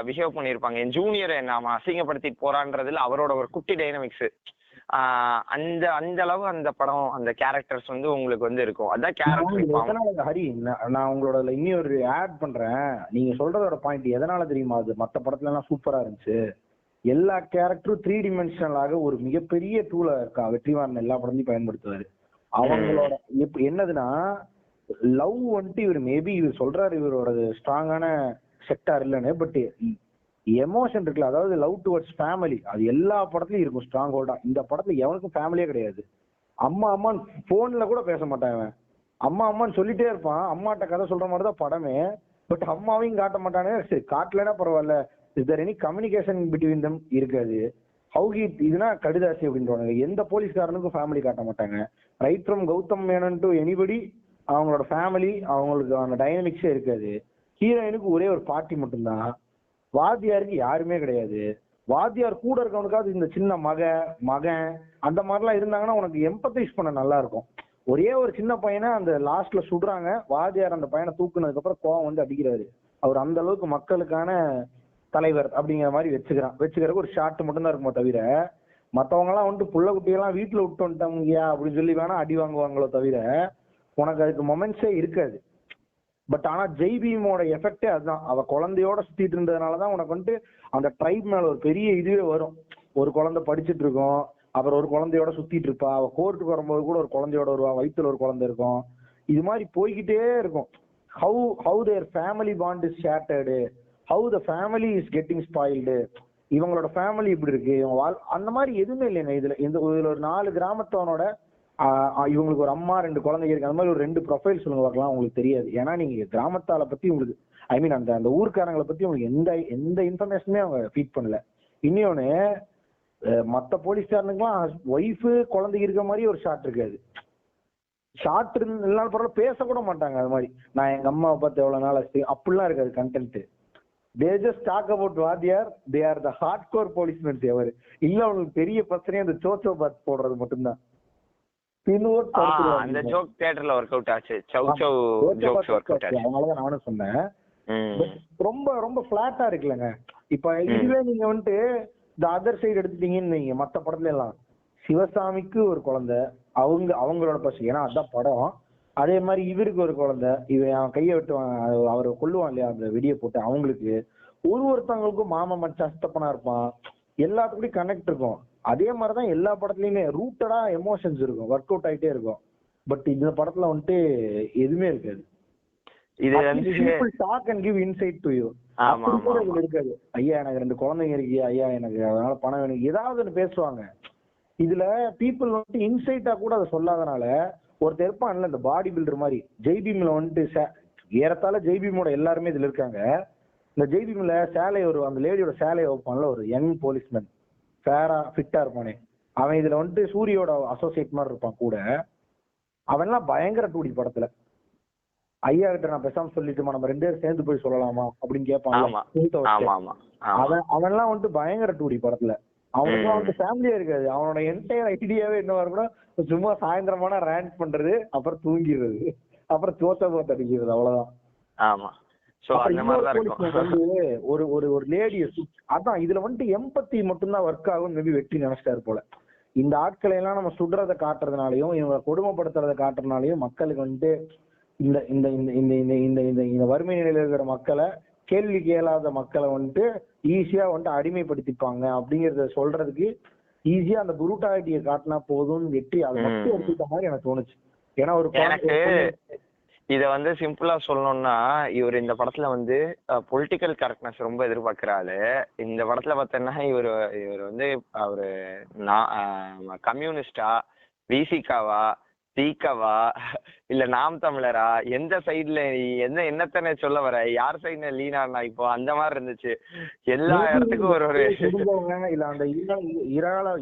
பிஹேவ் பண்ணியிருப்பாங்க. என் ஜூனியரை நாம அசிங்கப்படுத்திட்டு போறான்றதுல அவரோட ஒரு குட்டி டைனமிக்ஸ், அந்த அந்த அளவு அந்த படம் அந்த கேரக்டர்ஸ் வந்து உங்களுக்கு வந்து இருக்கும். அதான் கேரக்டர். ஹரி, நான் உங்களோட இன்னொரு ஆட் பண்றேன். நீங்க சொல்றதோட பாயிண்ட் எதனால தெரியுமா? அது மத்த படத்துல எல்லாம் சூப்பரா இருந்துச்சு. எல்லா கேரக்டரும் 3 dimensional ஒரு மிகப்பெரிய டூலா இருக்கா வெற்றிமாறன் எல்லா படத்தையும் பயன்படுத்துவாரு. அவங்களோட என்னதுன்னா லவ் வந்துட்டு இவர் மேபி இவர் சொல்றாரு இவரோட ஸ்ட்ராங்கான செக்டார் இல்லைன்னு, பட் எமோஷன் இருக்குல்ல, அதாவது லவ் டுவர்ட்ஸ் ஃபேமிலி, அது எல்லா படத்துலயும் இருக்கும் ஸ்ட்ராங் ஹோல்டா. இந்த படத்துல எவனுக்கும் ஃபேமிலியே கிடையாது. அம்மா அம்மான்னு போன்ல கூட பேச மாட்டான், அம்மா அம்மான்னு சொல்லிட்டே இருப்பான். அம்மாட்ட கதை சொல்ற மாதிரி தான் படமே, பட் அம்மாவையும் காட்ட மாட்டானே. சரி காட்டலன்னா பரவாயில்ல, is there any communication between them இருக்காது. ஹவுகி இதுனா கடிதாசி அப்படின்றாங்க. எந்த போலீஸ்காரனுக்கும் ஃபேமிலி காட்ட மாட்டாங்க. Right from Gautham Menon to anybody அவங்களோட ஃபேமிலி அவங்களுக்கு அந்த டைனமிக்ஸே இருக்காது. ஹீரோயினுக்கு ஒரே ஒரு பாட்டி மட்டும்தான். வாத்தியாருக்கு யாருமே கிடையாது. வாத்தியார் கூட இருக்கவனுக்காவது இந்த சின்ன மகன் அந்த மாதிரிலாம் இருந்தாங்கன்னா உனக்கு எம்பத்தைஸ் பண்ண நல்லா இருக்கும். ஒரே ஒரு சின்ன பையனை அந்த லாஸ்ட்ல சுடுறாங்க, வாத்தியார் அந்த பையனை தூக்குனதுக்கு அப்புறம் கோவம் வந்து அடிக்கிறாரு. அவர் அந்த அளவுக்கு மக்களுக்கான தலைவர் அப்படிங்கிற மாதிரி வச்சுக்கிறதுக்கு ஒரு ஷார்ட் மட்டும் தான் இருக்குமோ தவிர, மற்றவங்க எல்லாம் வந்துட்டு புள்ள குட்டியெல்லாம் வீட்டுல விட்டு வந்துட்டாங்கயா அப்படின்னு சொல்லி வேணா அடி வாங்குவாங்களோ தவிர உனக்கு அதுக்கு மொமெண்ட்ஸே இருக்காது. பட் ஆனா ஜெய்பீமோட எஃபெக்டே அதுதான். அவ குழந்தையோட சுத்திட்டு இருந்ததுனாலதான் உனக்கு வந்துட்டு அந்த ட்ரைப் மேல ஒரு பெரிய இதுவே வரும். ஒரு குழந்தை படிச்சுட்டு இருக்கும், அப்புறம் ஒரு குழந்தையோட சுத்திட்டு இருப்பா, அவ கோர்ட்டுக்கு வரும்போது கூட ஒரு குழந்தையோட வருவா, வயிற்றுல ஒரு குழந்தை இருக்கும். இது மாதிரி போய்கிட்டே இருக்கும். How their family bond is shattered, how the family is getting spoiled, இவங்களோட ஃபேமிலி இப்படி இருக்கு, அந்த மாதிரி எதுவுமே இல்லைங்க இதுல. இதுல ஒரு 4 கிராமத்தவனோட இவங்களுக்கு ஒரு அம்மா 2 குழந்தைங்க இருக்கு, அந்த மாதிரி ஒரு 2 ப்ரொஃபைல் சொல்லுங்க பார்க்கலாம். உங்களுக்கு தெரியாது. ஏன்னா நீங்க கிராமத்தால பத்தி உங்களுக்கு ஐ மீன் அந்த ஊர்க்காரங்களை பத்தி உங்களுக்கு எந்த இன்ஃபர்மேஷனுமே அவங்க ஃபீட் பண்ணல. இன்னொன்னு மத்த போலீஸ்காரனுக்குலாம் ஒய்ஃபு குழந்தைங்க இருக்க மாதிரி ஒரு ஷாட் இருக்காது. ஷார்ட் இருந்தாலும் பரவாயில்ல, பேச கூட மாட்டாங்க. அது மாதிரி நான் எங்க அம்மாவை பார்த்து எவ்வளவு நாள் ஆச்சு அப்படிலாம் இருக்காது content. They just talk about வாத்தியார், they are the hardcore policemen. எவர் இல்ல அவங்களுக்கு பெரிய பிரச்சனையே அந்த சோச்சோ பாத் போடுறது மட்டும்தான். அந்த ஜோக் தியேட்டர்ல ஒர்க் அவுட் ஆச்சு, ஜோக்ஸ் ஒர்க் அவுட் ஆச்சு. அதனாலதான் நானும் சொன்னேன். ரொம்ப ரொம்ப பிளாட்டா இருக்குல்லங்க. இப்ப இதுவே நீங்க வந்துட்டு இந்த அதர் சைடு எடுத்துட்டீங்கன்னு நீங்க மத்த படத்துல எல்லாம் சிவசாமிக்கு ஒரு குழந்தை, அவங்களோட பசங்க, ஏன்னா அதான் படம். அதே மாதிரி இவருக்கு ஒரு குழந்தை, இவன் அவன் கையை விட்டு அவரை கொல்லுவான் இல்லையா அந்த வெடியை போட்டு, அவங்களுக்கு ஒருத்தவங்களுக்கும் மாமா மச்சான் சித்தப்பனா இருப்பான், எல்லாத்துக்கூடயும் கனெக்ட் இருக்கும். அதே மாதிரிதான் எல்லா படத்துலயுமே ரூட்டடா எமோஷன்ஸ் இருக்கும், ஒர்க் அவுட் ஆயிட்டே இருக்கும். பட் இந்த படத்துல வந்துட்டு எதுவுமே இருக்காது. இருக்காது. ஐயா எனக்கு 2 குழந்தைங்க இருக்கு, ஐயா எனக்கு அதனால பணம் வேணும், ஏதாவது ஒன்று பேசுவாங்க. இதுல பீப்புள் வந்துட்டு இன்சைட்டா கூட அதை சொல்லாதனால ஒருத்தர் இருப்பான்ல இந்த பாடி பில்டர் மாதிரி, ஜெய்பீம்ல வந்துட்டு ஏறத்தால ஜெய்பீமோட எல்லாருமே இதுல இருக்காங்க. இந்த ஜெய்பீம்ல சேலை அந்த லேடியோட சேலையை வைப்பான்ல ஒரு யங் போலீஸ்மேன், ஃபேரா ஃபிட்டா இருப்பானே, அவன் இதுல வந்துட்டு சூரியோட அசோசியேட் மாதிரி இருப்பான் கூட. அவன்லாம் பயங்கர டூடி படத்துல. ஐயா கிட்ட நான் பேசாம சொல்லிட்டுமா நம்ம 2 பேரும் சேர்ந்து போய் சொல்லலாமா அப்படின்னு கேட்பான். அவன்லாம் வந்துட்டு பயங்கர டூடி படத்துல. அவனுக்கு அவனுக்கு ஃபேமிலியா இருக்காது. அவனோட என்டையர் ஐடியாவே என்னவா கூட சும்மா சாயந்தரமான ரேண்ட் பண்றது, அப்புறம் தூங்கிடுறது, அப்புறம் தோத்த அடிக்கிறது, அவ்வளவுதான். ஆமா. ஒரு லேடிய அதான் இதுல வந்துட்டு எம்பத்தி மட்டும்தான் ஒர்க் ஆகும். மேபி வெற்றி நினைச்சிட்டாரு போல. இந்த ஆட்களை எல்லாம் நம்ம சுடுறதை காட்டுறதுனாலயும் இவங்க கொடுமைப்படுத்துறதை காட்டுறதுனாலயும் மக்களுக்கு வந்துட்டு இந்த இந்த இந்த இந்த இந்த இந்த வறுமை நிலையில இருக்கிற மக்களை, கேள்வி கேளாத மக்களை வந்துட்டு ஈஸியா வந்துட்டு அடிமைப்படுத்திப்பாங்க அப்படிங்கறத சொல்றதுக்கு ஈஸியா அந்த புரூட்டாலிட்டியை காட்டினா போதும் வெற்றி அதை மட்டும் எடுத்துக்கிட்ட மாதிரி எனக்கு தோணுச்சு. ஏன்னா ஒரு இத வந்து சிம்பிளா சொல்லணும்னா, இவர் இந்த படத்துல வந்து பொலிட்டிக்கல் கரெக்ட்னஸ் ரொம்ப எதிர்பார்க்கிறாரு. இந்த படத்துல பார்த்தோன்னா இவர் வந்து அவரு கம்யூனிஸ்டா, விசிகாவா, தீகவா, இல்ல நாம் தமிழரா, எந்த சைடுல என்னத்தனை சொல்ல வர, யார் சைடுல லீனா இப்போ அந்த மாதிரி இருந்துச்சு. எல்லா இடத்துக்கும் ஒரு இல்ல அந்த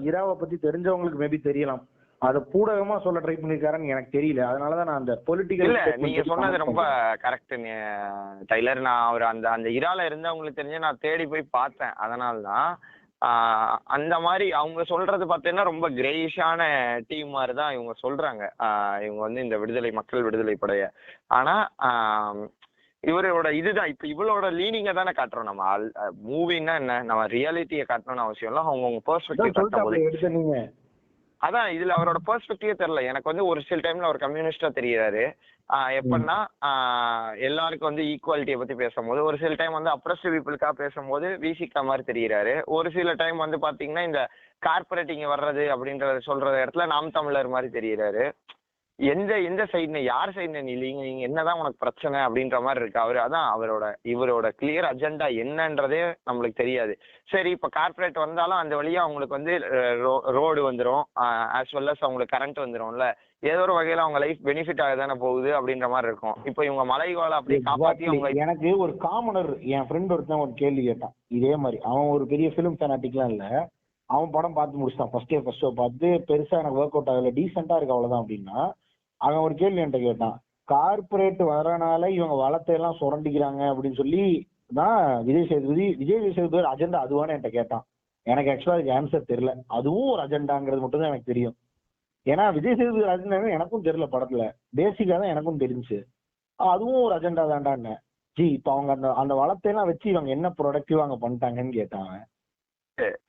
இராவை பத்தி தெரிஞ்சவங்களுக்கு மேபி தெரியலாம். அத பூடகமா சொல்ல ட்ரை பண்ணிருக்காருன்னு எனக்கு தெரியல. அதனாலதான் நான் அந்த பொலிட்டிக்கல் இல்ல நீங்க சொன்னது ரொம்ப கரெக்ட் டைலர். நான் அவர் அந்த அந்த இரால இருந்தவங்களுக்கு தெரிஞ்ச நான் தேடி போய் பார்த்தேன். அதனாலதான் அந்த மாதிரி அவங்க சொல்றது பார்த்தீங்கன்னா ரொம்ப கிரேஷான டீம் மாதிரி தான் இவங்க சொல்றாங்க. இவங்க வந்து இந்த மக்கள் விடுதலை படைய. ஆனா இவரோட இதுதான் இப்ப இவளோட லீனிங்கை தானே காட்டுறோம் நம்ம. மூவின்னா என்ன, நம்ம ரியாலிட்டியை காட்டணும்னு அவசியம் இல்லை. அவங்கவுங்க பெர்ஸ்பெக்டிவ் காட்டும் போது அதான் இதுல அவரோட பெர்ஸ்பெக்டிவே தெரியல எனக்கு. வந்து ஒரு சில டைம்ல அவர் கம்யூனிஸ்டா தெரியறாரு. எப்படின்னா எல்லாருக்கும் வந்து ஈக்குவாலிட்டியை பத்தி பேசும்போது, ஒரு சில டைம் வந்து அப்ரஸ்ட் பீப்புளுக்காக பேசும்போது விசிகா மாதிரி தெரியறாரு. ஒரு சில டைம் வந்து பாத்தீங்கன்னா இந்த கார்பரேட்டிங் வர்றது அப்படின்றத சொல்ற இடத்துல நாம் தமிழர் மாதிரி தெரியறாரு. எந்த சைடுன்னு யார் சைடுன்னு நீங்க என்னதான் உனக்கு பிரச்சனை அப்படின்ற மாதிரி இருக்கு அவரு. அதான் இவரோட கிளியர் அஜெண்டா என்னன்றதே நம்மளுக்கு தெரியாது. சரி இப்ப கார்பரேட் வந்தாலும் அந்த வழியா அவங்களுக்கு வந்து ரோடு வந்துடும், ஆஸ் வெல் அஸ் அவங்களுக்கு கரண்ட் வந்துடும்ல. ஏதோ ஒரு வகையில அவங்க லைஃப் பெனிஃபிட் ஆகதானே போகுது அப்படின்ற மாதிரி இருக்கும். இப்ப இவங்க மலைவாழ அப்படியே காப்பாத்தி அவங்க. எனக்கு ஒரு காமனர் என் ஃப்ரெண்ட் ஒருத்தன் ஒரு கேள்வி கேட்டான் இதே மாதிரி. அவன் ஒரு பெரிய பிலிம் ஃபேனாட்டிக்லாம் இல்ல, அவன் படம் பார்த்து முடிச்சிட்டான். ஃபர்ஸ்ட் ஷோ பார்த்து பெருசா எனக்கு ஒர்க் அவுட் ஆகல, டீசெண்டா இருக்கு அவ்வளவுதான் அப்படின்னா. அவன் ஒரு கேள்வி என்கிட்ட கேட்டான், கார்பரேட் வரனால இவங்க வளத்தை எல்லாம் சுரண்டிக்கிறாங்க அப்படின்னு சொல்லி தான் விஜய் சேதுபதி அஜெண்டா அதுவான்னு என்கிட்ட கேட்டான். எனக்கு ஆக்சுவலா அதுக்கு ஆன்சர் தெரியல. அதுவும் ஒரு அஜெண்டாங்கிறது மட்டும் தான் எனக்கு தெரியும். ஏன்னா விஜய் சேதுபதி அஜெண்டா எனக்கும் தெரியல படத்துல, பேசிக்கா தான் எனக்கும் தெரிஞ்சு அதுவும் ஒரு அஜெண்டா தான்டான்னு. இப்ப அவங்க அந்த வளத்தை எல்லாம் வச்சு இவங்க என்ன ப்ரொடக்டிவா அங்க பண்ணிட்டாங்கன்னு கேட்டாங்க.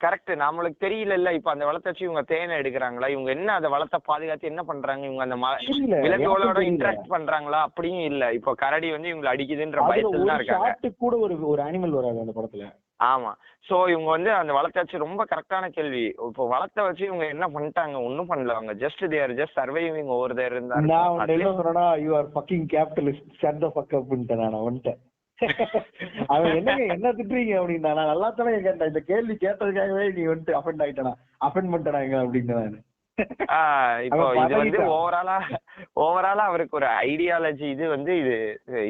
கரெக்ட், நம்மளுக்கு தெரியல. இப்ப அந்த வளத்தை வச்சு இவங்க தேனை எடுக்கிறாங்களா, இவங்க என்ன அந்த வளத்தை பாதுகாத்து என்ன பண்றாங்க, இவங்க அந்த விலங்குகளோட இன்டராக்ட் பண்றாங்களா அப்படியும் இல்ல. இப்ப கரடி வந்து இவங்களை அடிக்குதுன்ற பயத்துல தான் இருக்காங்க. கூட ஒரு அனிமல் வராது அந்த படத்துல. ஆமா. சோ இவங்க வந்து அந்த வளத்தை வச்சு ரொம்ப கரெக்டான கேள்வி. இப்போ வளத்தை வச்சு இவங்க என்ன பண்ணிட்டாங்க, ஒன்னும் பண்ணல. அவங்க ஜஸ்ட் சர்வைவிங் ஓவர் தேர் இருந்தாங்க. நான் என்ன சொன்னா, you are fucking capitalist, shut the fuck அப்ன்ட்டு நான் வந்துட்டேன். அவன் என்ன திட்டுறீங்க அப்படின்னா, நான் நல்லா தானே கேட்டேன், இந்த கேள்வி கேட்டதுக்காகவே நீ வந்துட்டு அஃபெண்ட் ஆயிட்டனா, அஃபெண்ட் பண்ணிட்டேனாங்க அப்படின்னு நான். இப்போ இது வந்து ஓவராலா அவருக்கு ஒரு ஐடியாலஜி இது வந்து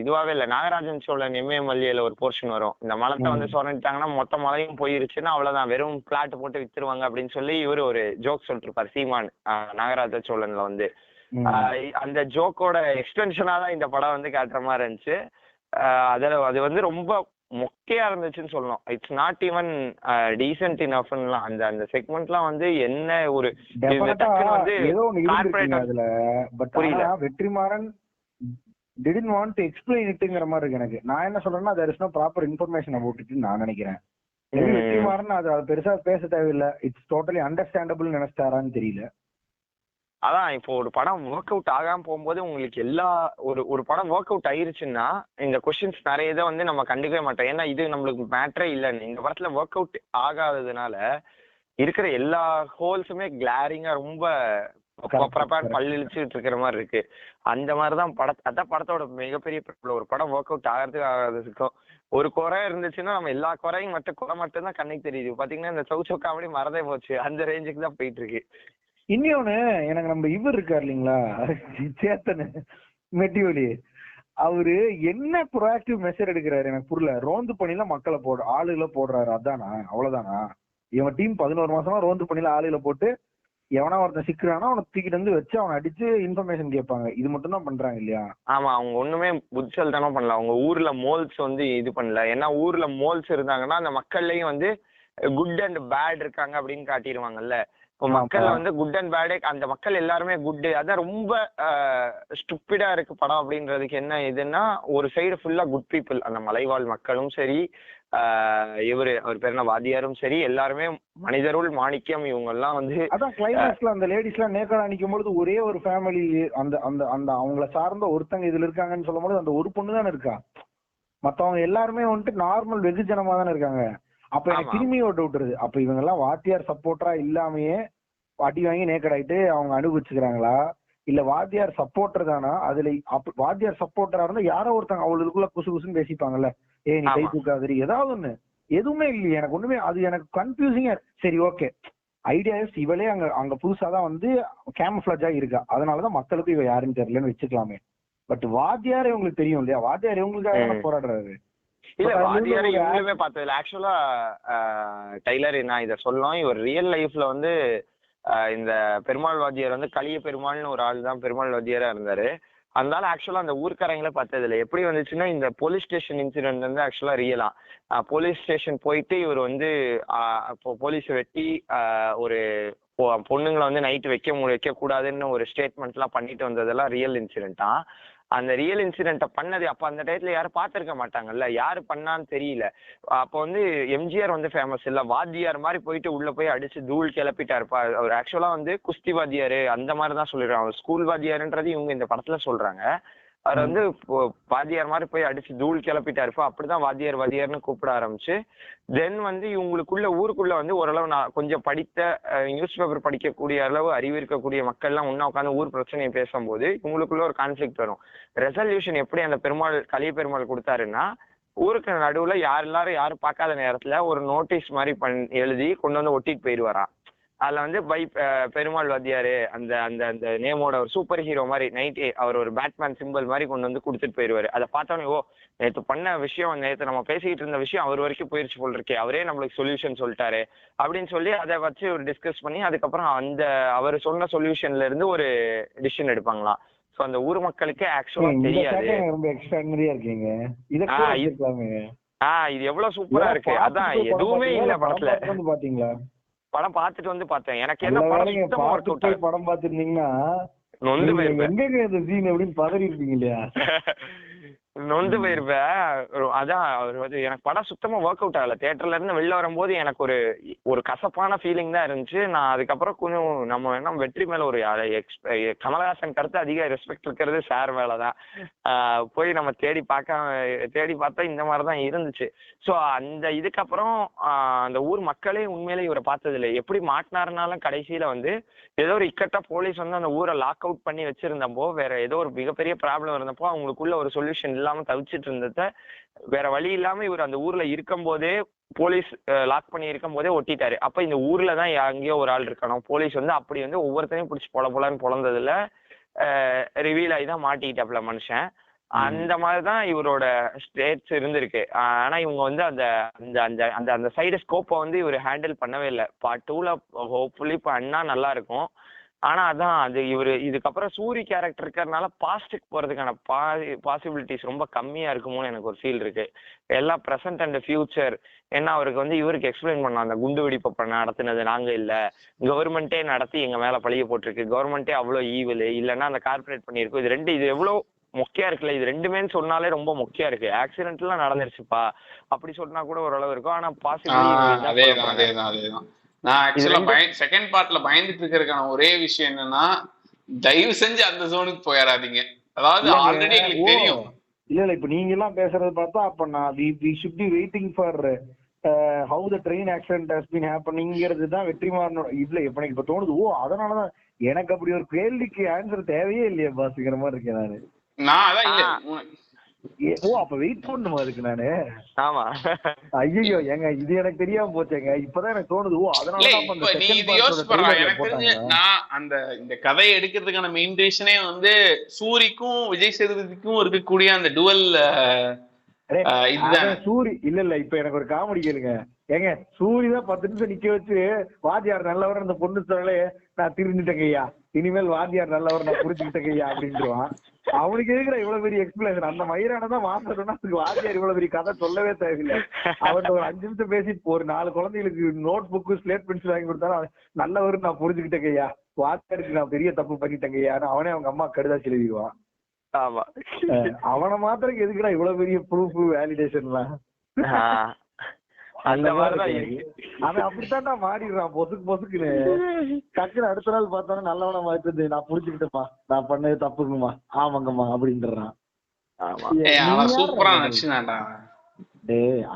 இதுவாவே இல்ல. நாகராஜன் சோழன் எம்ஏஎம்எல்ஏல ஒரு போர்ஷன் வரும், இந்த மலத்தை வந்து சொரண்டிட்டாங்கன்னா மொத்த மலையும் போயிருச்சுன்னா அவ்வளவுதான், வெறும் பிளாட் போட்டு வித்துருவாங்க அப்படின்னு சொல்லி இவரு ஒரு ஜோக் சொல்லிட்டு இருப்பாரு சீமான் நாகராஜ சோழன்ல வந்து. அந்த ஜோக்கோட எக்ஸ்டென்ஷனா தான் இந்த படம் வந்து காட்டுற மாதிரி இருந்துச்சு. அது வந்து ரொம்ப மொக்கையா இருந்துச்சுன்னு சொல்லணும். இட்ஸ் நாட் ஈவன் டீசென்ட் இனஃப்லாம். அந்த செக்மெண்ட்லாம் வந்து என்ன ஒரு Vetrimaaran didn't want to explain itங்கிற மாதிரி இருக்கு எனக்கு. நான் என்ன சொல்றேன்னா, there is no proper information about it நான் நினைக்கிறேன். வெற்றிமாறன் அது பெருசா பேச தேவையில்லை, இட்ஸ் டோட்டலி அண்டர்ஸ்டாண்டபிள் நினைச்சிட்டாரான்னு தெரியல. அதான் இப்போ ஒரு படம் ஒர்க் அவுட் ஆகாம போகும்போது உங்களுக்கு ஒரு படம் ஒர்க் அவுட் ஆயிருச்சுன்னா இந்த கொஸ்டின்ஸ் நிறைய இதை வந்து நம்ம கண்டுக்கவே மாட்டோம். ஏன்னா இது நம்மளுக்கு மேட்டரே இல்லைன்னு. இந்த படத்துல ஒர்க் அவுட் ஆகாததுனால இருக்கிற எல்லா ஹோல்ஸுமே கிளாரிங்கா ரொம்ப பல்லிழிச்சுட்டு இருக்கிற மாதிரி இருக்கு. அந்த மாதிரிதான் அதான் படத்தோட மிகப்பெரிய ஒரு படம் ஒர்க் அவுட் ஆகாததுக்கும் ஒரு குறை இருந்துச்சுன்னா நம்ம எல்லா குறையும் குறை மட்டும் தான் கண்ணுக்கு தெரியுது. பாத்தீங்கன்னா இந்த சௌ காமெடி மறந்தே போச்சு, அந்த ரேஞ்சுக்கு தான் போயிட்டு இருக்கு. இன்னொன்னு எனக்கு நம்ம இவர் இருக்காரு இல்லைங்களா, சேத்தன் மெட்டிவலி, அவரு என்ன ப்ரோஆக்டிவ் மெஷர் எடுக்கிறாரு எனக்கு புரியல. ரோந்து பணியில மக்களை ஆளுகளை போடுறாரு, அதானா? அவ்வளவுதானா? இவன் டீம் 11 மாசமா ரோந்து பணியில ஆளுகளை போட்டு எவனா ஒருத்தன் சிக்கிறானா அவனை தூக்கிட்டு வந்து வச்சு அவனை அடிச்சு இன்ஃபர்மேஷன் கேட்பாங்க. இது மட்டும் தான் பண்றாங்க இல்லையா? ஆமா, அவங்க ஒண்ணுமே புத்திசல் தானே பண்ணல. அவங்க ஊர்ல மோல்ஸ் வந்து இது பண்ணல. ஏன்னா ஊர்ல மோல்ஸ் இருந்தாங்கன்னா அந்த மக்கள்லயும் வந்து குட் அண்ட் பேட் இருக்காங்க அப்படின்னு காட்டிடுவாங்கல்ல. இப்போ மக்கள் வந்து குட் அண்ட் பேடு, அந்த மக்கள் எல்லாருமே குட். அதான் ரொம்ப ஸ்டூப்பிடா இருக்கு படம் அப்படின்றதுக்கு என்ன இதுன்னா, ஒரு சைடு ஃபுல்லா குட் பீப்புள், அந்த மலைவாழ் மக்களும் சரி, அவர் பேர் என்ன வாதியாரும் சரி, எல்லாருமே மனிதருள் மாணிக்கம். இவங்க எல்லாம் வந்து அதான் கிளைமேக்ஸ்ல அந்த லேடிஸ் எல்லாம் நேக்கடா நிக்கும் பொழுது ஒரே ஒரு ஃபேமிலி, அந்த அந்த அந்த அவங்கள சார்ந்த ஒருத்தங்க இதுல இருக்காங்கன்னு சொல்லும் போது அந்த ஒரு பொண்ணு தானே இருக்கா, மத்தவங்க எல்லாருமே வந்துட்டு நார்மல் வெகுஜனமா தானே இருக்காங்க. அப்ப எனக்கு திரும்பி ஒரு டவுட் வருது, அப்ப இவங்க எல்லாம் வாத்தியார் சப்போர்ட்டரா இல்லாமயே அடி வாங்கி நேக்கட் ஆயிட்டு அவங்க அனுபவிச்சுக்கிறாங்களா, இல்ல வாத்தியார் சப்போர்ட்டர் தானா? அதுல வாத்தியார் சப்போர்ட்டரா இருந்தா யாரோ ஒருத்தங்க அவளுக்குள்ள குசு குசுன்னு பேசிப்பாங்கல்ல, நீ கை தூக்காதரி ஏதாவது ஒண்ணு. எதுவுமே இல்லையே எனக்கு ஒண்ணுமே. அது எனக்கு கன்ஃபியூசிங்கா. சரி ஓகே, ஐடியா இவளே அங்க புதுசாதான் வந்து கேமஃபிளாஜா இருக்கா, அதனாலதான் மக்களுக்கு இவ யாருன்னு தெரியலன்னு வச்சுக்கலாமே. பட் வாத்தியார் இவங்களுக்கு தெரியும் இல்லையா, வாத்தியார் இவங்களுக்காக போராடுறாரு. இல்ல வாத்தியார் இவங்களுமே பார்த்ததுல ஆக்சுவலா டைலர் நான் இதை சொல்லலாம், இவர் ரியல் லைஃப்ல வந்து இந்த பெருமாள் வாத்தியார் வந்து கலிய பெருமாள்னு ஒரு ஆள் தான் பெருமாள் வாத்தியாரா இருந்தாரு. அதனால ஆக்சுவலா அந்த ஊர்க்காரங்களே பார்த்தது இல்லை. எப்படி வந்துச்சுன்னா இந்த போலீஸ் ஸ்டேஷன் இன்சிடென்ட் வந்து ஆக்சுவலா ரியலா போலீஸ் ஸ்டேஷன் போயிட்டு இவர் வந்து போலீஸ் வெட்டி ஒரு பொண்ணுங்களை வந்து நைட்டு வைக்க கூடாதுன்னு ஒரு ஸ்டேட்மெண்ட் எல்லாம் பண்ணிட்டு வந்ததெல்லாம் ரியல் இன்சிடென்ட்டா. அந்த ரியல் இன்சிடென்ட்டை பண்ணது அப்ப அந்த டயத்துல யாரும் பார்த்திருக்க மாட்டாங்கல்ல, யாரு பண்ணான்னு தெரியல. அப்போ வந்து எம்ஜிஆர் வந்து ஃபேமஸ் இல்ல, வாத்தியார் மாதிரி போயிட்டு உள்ள போய் அடிச்சு தூள் கிளப்பிட்டாருப்பா. அவர் ஆக்சுவலா வந்து குஸ்தி வாத்தியாரு அந்த மாதிரி தான் சொல்லிடுறாங்க. அவர் ஸ்கூல் வாத்தியாருன்றது இவங்க இந்த படத்துல சொல்றாங்க. அவர் வந்து வாத்தியார் மாதிரி போய் அடிச்சு தூள் கிளப்பிட்டாருப்பா. அப்படிதான் வாத்தியார்னு கூப்பிட ஆரம்பிச்சு தென் வந்து இவங்களுக்குள்ள ஊருக்குள்ள வந்து ஓரளவு நான் கொஞ்சம் படித்த நியூஸ் பேப்பர் படிக்கக்கூடிய அளவு அறிவு இருக்கக்கூடிய மக்கள் எல்லாம் ஒன்னா உட்காந்து ஊர் பிரச்சனையை பேசும்போது இவங்களுக்குள்ள ஒரு கான்ஃபிளிக்ட் வரும். ரெசல்யூஷன் எப்படி அந்த கலிய பெருமாள் கொடுத்தாருன்னா, ஊருக்கு நடுவுல யாரும் பார்க்காத நேரத்துல ஒரு நோட்டீஸ் மாதிரி எழுதி கொண்டு வந்து ஒட்டிட்டு போயிடுவாராம். அதுல வந்து பெருமாள் வாத்தியாரு அந்த அந்த அந்த நேமோட ஒரு சூப்பர் ஹீரோ மாதிரி நைட் அவர் ஒரு பேட்மேன் சிம்பிள் மாதிரி கொண்டு வந்து கொடுத்துட்டு போயிடுவாரு. அதை பார்த்தோன்னே ஓ நேற்று பண்ண விஷயம், நேற்று நம்ம பேசிக்கிட்டு இருந்த விஷயம் அவர் வரைக்கும் போயிருச்சு போல் இருக்கே, அவரே நம்மளுக்கு சொல்யூஷன் சொல்லிட்டாரு அப்படின்னு சொல்லி அதை வச்சு ஒரு டிஸ்கஸ் பண்ணி அதுக்கப்புறம் அந்த அவர் சொன்ன சொல்யூஷன்ல இருந்து ஒரு டிசிஷன் எடுப்பாங்களாம். சோ அந்த ஊர் மக்களுக்கு ஆக்சுவலா தெரியாது. இது எவ்வளவு சூப்பரா இருக்கு. அதான் எதுவுமே இல்ல படத்துல. பாத்தீங்களா? படம் பார்த்துட்டு வந்து பார்த்தேன். எனக்கு என்ன படம் சுத்தமா ஒர்க் அவுட் ஆகல. படம் பார்த்திருந்தீங்கன்னா நொந்து போயிருப்பேன். எங்க இந்த சீன் எப்படின்னு பதறி இருப்பீங்க இல்லையா? நொந்து போயிருப்பேன். அதான் அவர் வந்து எனக்கு படம் சுத்தமா ஒர்க் அவுட் ஆகல. தியேட்டர்ல இருந்து வெளில வரும்போது எனக்கு ஒரு கசப்பான ஃபீலிங் தான் இருந்துச்சு. நான் அதுக்கப்புறம் கொஞ்சம் நம்ம என்ன வெற்றி மேல ஒரு கமலஹாசன் கருத்து அதிக ரெஸ்பெக்ட் இருக்கிறது சார் மேலதான். போய் நம்ம தேடி பார்த்தா இந்த மாதிரிதான் இருந்துச்சு. ஸோ அந்த இதுக்கப்புறம் அந்த ஊர் மக்களே உண்மையிலே இவரை பார்த்தது இல்லை. எப்படி மாட்டினாருனாலும் கடைசியில வந்து ஏதோ ஒரு இக்கட்டா போலீஸ் வந்து அந்த ஊரை லாக் அவுட் பண்ணி வச்சிருந்தப்போ, வேற ஏதோ ஒரு மிகப்பெரிய ப்ராப்ளம் இருந்தப்போ அவங்களுக்குள்ள ஒரு சொல்யூஷன் இல்லாம தவிச்சிட்டு இருந்தத வேற வழி இல்லாம இவர் அந்த ஊர்ல இருக்கும் போதே போலீஸ் லாக் பண்ணி இருக்கும் போதே ஒட்டிட்டாரு. அப்ப இந்த ஊர்ல தான் எங்கேயோ ஒரு ஆள் இருக்கணும். போலீஸ் வந்து அப்படி வந்து ஒவ்வொருத்தரையும் பிடிச்சி பொலன்னு பொழந்ததுல ரிவீல் ஆகி தான் மாட்டிக்கிட்டாப்ல மனுஷன். அந்த மாதிரிதான் இவரோட ஸ்டேட்ஸ் இருந்திருக்கு. ஆனா இவங்க வந்து அந்த அந்த அந்த அந்த சைடு ஸ்கோப்பை வந்து இவர் ஹேண்டில் பண்ணவே இல்லை. பார்ட் 2ல ஹோப்ஃபுல்லி பண்ணா நல்லா இருக்கும். ஆனா அதான் அது இவரு இதுக்கப்புறம் சூரி கேரக்டர் இருக்கிறதுனால பாஸ்டுக்கு போறதுக்கான பாசிபிலிட்டிஸ் ரொம்ப கம்மியா இருக்குமோன்னு எனக்கு ஒரு ஃபீல் இருக்கு. எல்லாம் ப்ரெசன்ட் அண்ட் ஃபியூச்சர் ஏன்னா அவருக்கு வந்து இவருக்கு எக்ஸ்பிளைன் பண்ணலாம். அந்த குண்டு வெடிப்பை நடத்தினது நாங்க இல்ல, கவர்மெண்டே நடத்தி எங்க மேல பழிய போட்டிருக்கு, கவர்மெண்டே அவ்வளவு ஈவில் இல்லைன்னா அந்த கார்பரேட் பண்ணியிருக்கும். இது எவ்வளவு மொக்கையா இருக்குல்ல. இது ரெண்டுமே சொன்னாலே ரொம்ப மொக்கையா இருக்கு. ஆக்சிடென்ட் எல்லாம் நடந்துருச்சுப்பா அப்படி சொன்னா கூட ஓரளவு இருக்கும். ஆனா பாசிபிலிட்டி நான் ஆக்சுவலா செகண்ட் பார்ட்ல பயந்துட்டு இருக்கிறதுக்கான ஒரே விஷயம் என்னன்னா, தயவு செஞ்சு அந்த ஜோனுக்கு போயிடாதீங்க. அதாவது ஆல்ரெடி எங்களுக்கு தெரியும். இல்ல இப்ப நீங்க எல்லாம் பேசுறது பார்த்தா அப்ப நான் we should be waiting for how the train accident has been happeningங்கிறது தான் வெற்றிமாறனோட இதுல இப்ப எனக்கு இப்ப தோணுது. அதனாலதான் எனக்கு அப்படி ஒரு கேள்விக்கு ஆன்சர் தேவையே இல்லையா பாசுங்கிற மாதிரி இருக்கேன் நான் அதான் இல்ல. அப்ப வெயிட் பண்ணுமா அதுக்கு நானு? ஆமா. ஐயோ ஏங்க இது எனக்கு தெரியாம போச்சேங்க. இப்பதான் எனக்கு தோணுது. அதனாலதான் நீ இது யோசிச்சு பாருங்க. எனக்கு தெரிஞ்சு நான் இந்த கதையை எடுக்கிறதுக்கான மெயின் ரீசனே வந்து சூரிக்கும் விஜய் சேதுபதிக்கும் இருக்கக்கூடிய அந்த டுவல் இதுதான். சூரி இல்ல இப்ப எனக்கு ஒரு காமெடி கேளுங்க. ஏங்க சூரிதான் 10 நிமிஷம் நிக்க வச்சு வாத்தியார் நல்லவர் அந்த பொண்ணு சொல்லலே நான் திருந்துட்டேங்கய்யா, இனிமேல் வாத்தியார் நல்லவர் நான் புரிஞ்சுக்கிட்டேங்கய்யா அப்படின்ட்டுருவான். அவனுக்கு இருக்கிற இவ்வளவு பெரிய எக்ஸ்பிளேஷன் அந்த மயிரானதான் மாசம்னா வாத்தியார் இவ்வளவு பெரிய கதை சொல்லவே தேவையில்லை. அவன்கிட்ட ஒரு 5 நிமிஷம் பேசிட்டு ஒரு 4 குழந்தைகளுக்கு நோட் புக்கு ஸ்லேட் பென்சில் வாங்கி கொடுத்தாலும் நல்லவரு நான் புரிஞ்சுக்கிட்டேங்கய்யா, வாத்தியாருக்கு நான் பெரிய தப்பு பண்ணிட்டேங்கய்யா அவனே அவங்க அம்மா கடுதா எழுதிடுவான். ஆமா அவனை மாத்திரம் எதுக்குடா இவ்வளவு பெரிய ப்ரூஃப் வேலிடேஷன்லாம்? அந்த மாதிரிதான் அவன் அப்படித்தான்டா மாறிடுறான் பொசுக்குன்னு. டக்குன்னு அடுத்த நாள் பார்த்தாலும் நல்லவன மாத்தி நான் புரிஞ்சுக்கிட்டேப்பா நான் பண்ணது தப்புங்கம்மா ஆமாங்கம்மா அப்படின்றான்.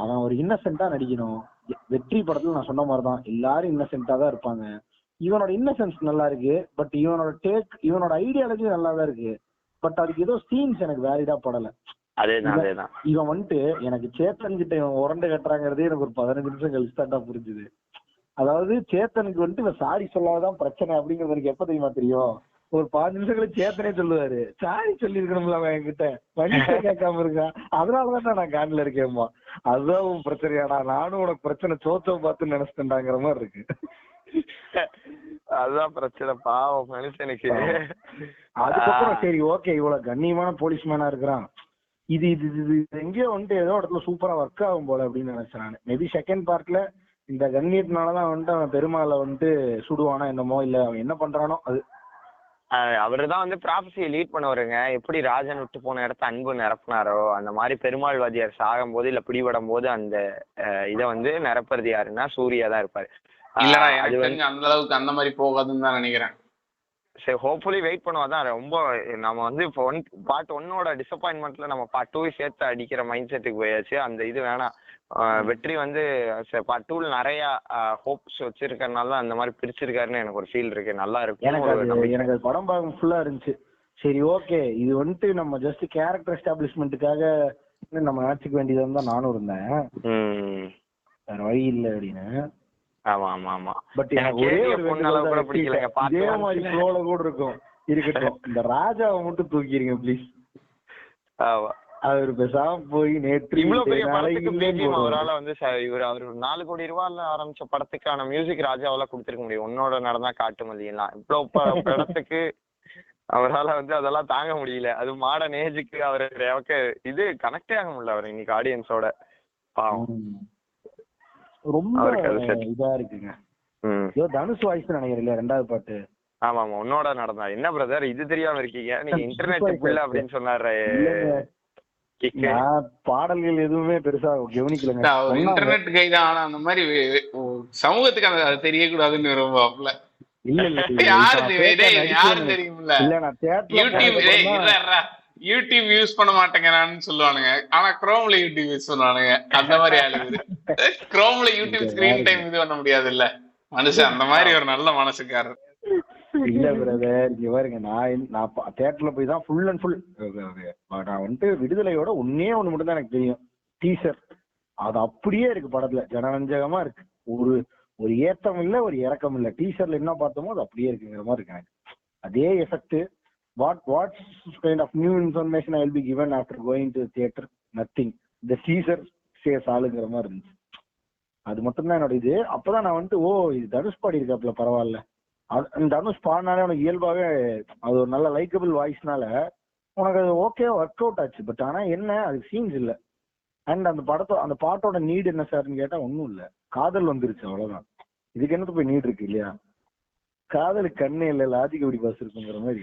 அவன் ஒரு இன்னசென்ட்டா நடிக்கணும். வெற்றி படத்துல நான் சொன்ன மாதிரிதான் எல்லாரும் இன்னசென்ட்டா தான் இருப்பாங்க. இவனோட இன்னசென்ஸ் நல்லா இருக்கு. பட் இவனோட ஐடியாலஜி நல்லாதான் இருக்கு. பட் அதுக்கு ஏதோ சீன்ஸ் எனக்கு வேலிடா படல. அதேதான் இவன் வந்துட்டு எனக்கு சேத்தன் கிட்ட இவன் உரண்டை கட்டுறாங்கிறதே எனக்கு ஒரு 15 நிமிஷம் கழிச்சு தாண்டா புரிஞ்சுது. அதாவது சேத்தனுக்கு வந்துட்டு இவன் சாரி சொல்லாதான் பிரச்சனை அப்படிங்கிறது எனக்கு எப்ப தெரியுமா தெரியும்? ஒரு 15 நிமிஷம் கழிச்சு சேத்தனே சொல்லுவாரு சாரி சொல்லி இருக்கணும்ல அவன் என்கிட்ட வண்டியை கேட்காம இருக்கான் அதனாலதான் நான் காண்டில இருக்கேன்மா. அதுதான் உன் பிரச்சனையாடா, நானும் உனக்கு பிரச்சனை சோச்சம் பார்த்து நினைச்சிட்டேன்டாங்கிற மாதிரி இருக்கு. அதுதான் பிரச்சனை, பாவம் மனுஷனுக்கு. அதுக்கப்புறம் சரி ஓகே இவ்வளவு கண்ணியமான போலீஸ்மேனா இருக்கிறான், இது இது இது எங்கேயோ வந்துட்டு ஏதோ இடத்துல சூப்பரா ஒர்க் ஆகும் போல அப்படின்னு நினைச்சேன் நான். மேபி செகண்ட் பார்ட்ல இந்த கண்ணியத்தினாலதான் வந்துட்டு அவன் பெருமாளை வந்துட்டு சுடுவானா என்னமோ, இல்ல அவன் என்ன பண்றானோ அது. அவருதான் வந்து ப்ராபஸியை லீட் பண்ணுவாருங்க. எப்படி ராஜன் விட்டு போன இடத்த அன்பு நிரப்புனாரோ அந்த மாதிரி பெருமாள்வாதியார் சாகும் போது இல்ல பிடிபடும் போது அந்த இதை வந்து நிரப்புறது யாருன்னா சூர்யா தான் இருப்பாரு. இல்லடா எனக்கு தெரிஞ்சு அந்த அளவுக்கு அந்த மாதிரி போகாதுன்னு தான் நினைக்கிறேன். சரி ஹோப்ஃபுல்லி வெயிட் பண்ணுவாதான். ரொம்ப நம்ம வந்து இப்போ பார்ட் 1ஓட டிசப்பாயின்மெண்ட்ல நம்ம பார்ட் 2 சேர்த்து அடிக்கிற மைண்ட் செட்டுக்கு போயாச்சு. அந்த இது வேணாம். வெற்றி வந்து பார்ட் 2ல நிறைய ஹோப்ஸ் வச்சிருக்கறனால அந்த மாதிரி பிரிச்சிருக்காருன்னு எனக்கு ஒரு ஃபீல் இருக்கு. நல்லா இருக்கும். எனக்கு அது படம் பார்க்க ஃபுல்லா இருந்துச்சு. சரி ஓகே இது வந்துட்டு நம்ம ஜஸ்ட் கேரக்டர் எஸ்டாப்ளிஷ்மெண்ட்டுக்காக நம்ம நினைச்சுக்க வேண்டியதுன்னு தான் நானும் இருந்தேன். வேற வழி இல்லை அப்படின்னு. ஆமா ஆமா ஆமா. பட் எனக்கு ஒரே ஒரு கூட பிடிக்கலங்க. இதே மாதிரி ஃப்ளோல கூட இருக்கும் இருக்கட்டும். இந்த ராஜாவை மட்டும் தூக்கிடுங்க ப்ளீஸ். ஆமா அவர் பேசாம போய் நேற்று இவ்வளவு பெரிய படத்துக்கு அவரால வந்து இவர் அவர் 4 கோடி ரூபாய்ல ஆரம்பிச்ச படத்துக்கான மியூசிக் ராஜாவால கொடுத்திருக்க முடியும். உன்னோட நடந்தா காட்டுமதி எல்லாம் இவ்வளவு படத்துக்கு அவரால் வந்து அதெல்லாம் தாங்க முடியல. அது மாடர்ன் ஏஜுக்கு அவருக்கு இது கனெக்டே ஆக முடியல அவர் இன்னைக்கு ஆடியன்ஸோட. பாவம் ரொம்ப இதா இருக்குங்க. தனுஷ் வாய்ஸ் நினைக்கிறேன் ரெண்டாவது பாட்டு. ஆமா ஆமா உன்னோட நடந்தா என்ன பிரதர் இது தெரியாம இருக்கீங்க நீங்க? இன்டர்நெட் புள்ள அப்படின்னு சொன்னாரு. பாடல்கள் எதுவுமே பெருசா கவனிக்கலங்க. இன்டர்நெட் கை தான். ஆனா அந்த மாதிரி சமூகத்துக்கு அது தெரியக்கூடாதுன்னு விரும்புவாப்ல. இல்ல இல்ல யாரும் தெரியும்ல. யூடியூப் யூஸ் பண்ண மாட்டேங்கிறான்னு சொல்லுவானுங்க, ஆனா குரோம்ல யூடியூப் யூஸ் பண்ணுவானுங்க. அந்த மாதிரி ஆளு குரோம்ல யூடியூப் ஸ்கிரீன் டைம் இது பண்ண முடியாது இல்ல மனுஷன். அந்த மாதிரி ஒரு நல்ல மனசுக்காரர். இல்ல பிரதர் இங்க பாருங்க, நான் தியேட்டர்ல போய் தான் ஃபுல் அண்ட் ஃபுல் நான் வந்துட்டு விடுதலையோட ஒன்னே ஒண்ணு மட்டும் தான் எனக்கு தெரியும், டீசர். அது அப்படியே இருக்கு படத்துல, ஜனரஞ்சகமா இருக்கு. ஒரு ஏத்தம் இல்ல ஒரு இறக்கம் இல்ல. டீசர்ல என்ன பார்த்தோமோ அது அப்படியே இருக்குங்கிற மாதிரி இருக்கு எனக்கு. அதே effect. what kind of new information I will be given after going to the theater? Nothing. The teaser says ஆளுங்கிற மாதிரி இருந்துச்சு. அது மட்டும் தான் என்னோட இது. அப்பதான் நான் வந்துட்டு இது தனுஷ் பாடி இருக்காப்ல பரவாயில்ல. தனுஷ் பாடினாலே உனக்கு இயல்பாவே அது ஒரு நல்ல லைக்கபிள் வாய்ஸ்னால உனக்கு அது ஓகே ஒர்க் அவுட் ஆச்சு. பட் ஆனா என்ன அதுக்கு சீன்ஸ் இல்ல. அண்ட் அந்த பாட்டோட நீட் என்ன சார்ன்னு கேட்டா ஒன்னும் இல்ல, காதல் வந்துருச்சு அவ்வளவுதான். இதுக்கு என்னது போய் நீட் இருக்கு இல்லையா? காதலுக்கு கண்ணே இல்ல, லாஜிக் எப்படி பாஸ் இருக்குங்கிற மாதிரி.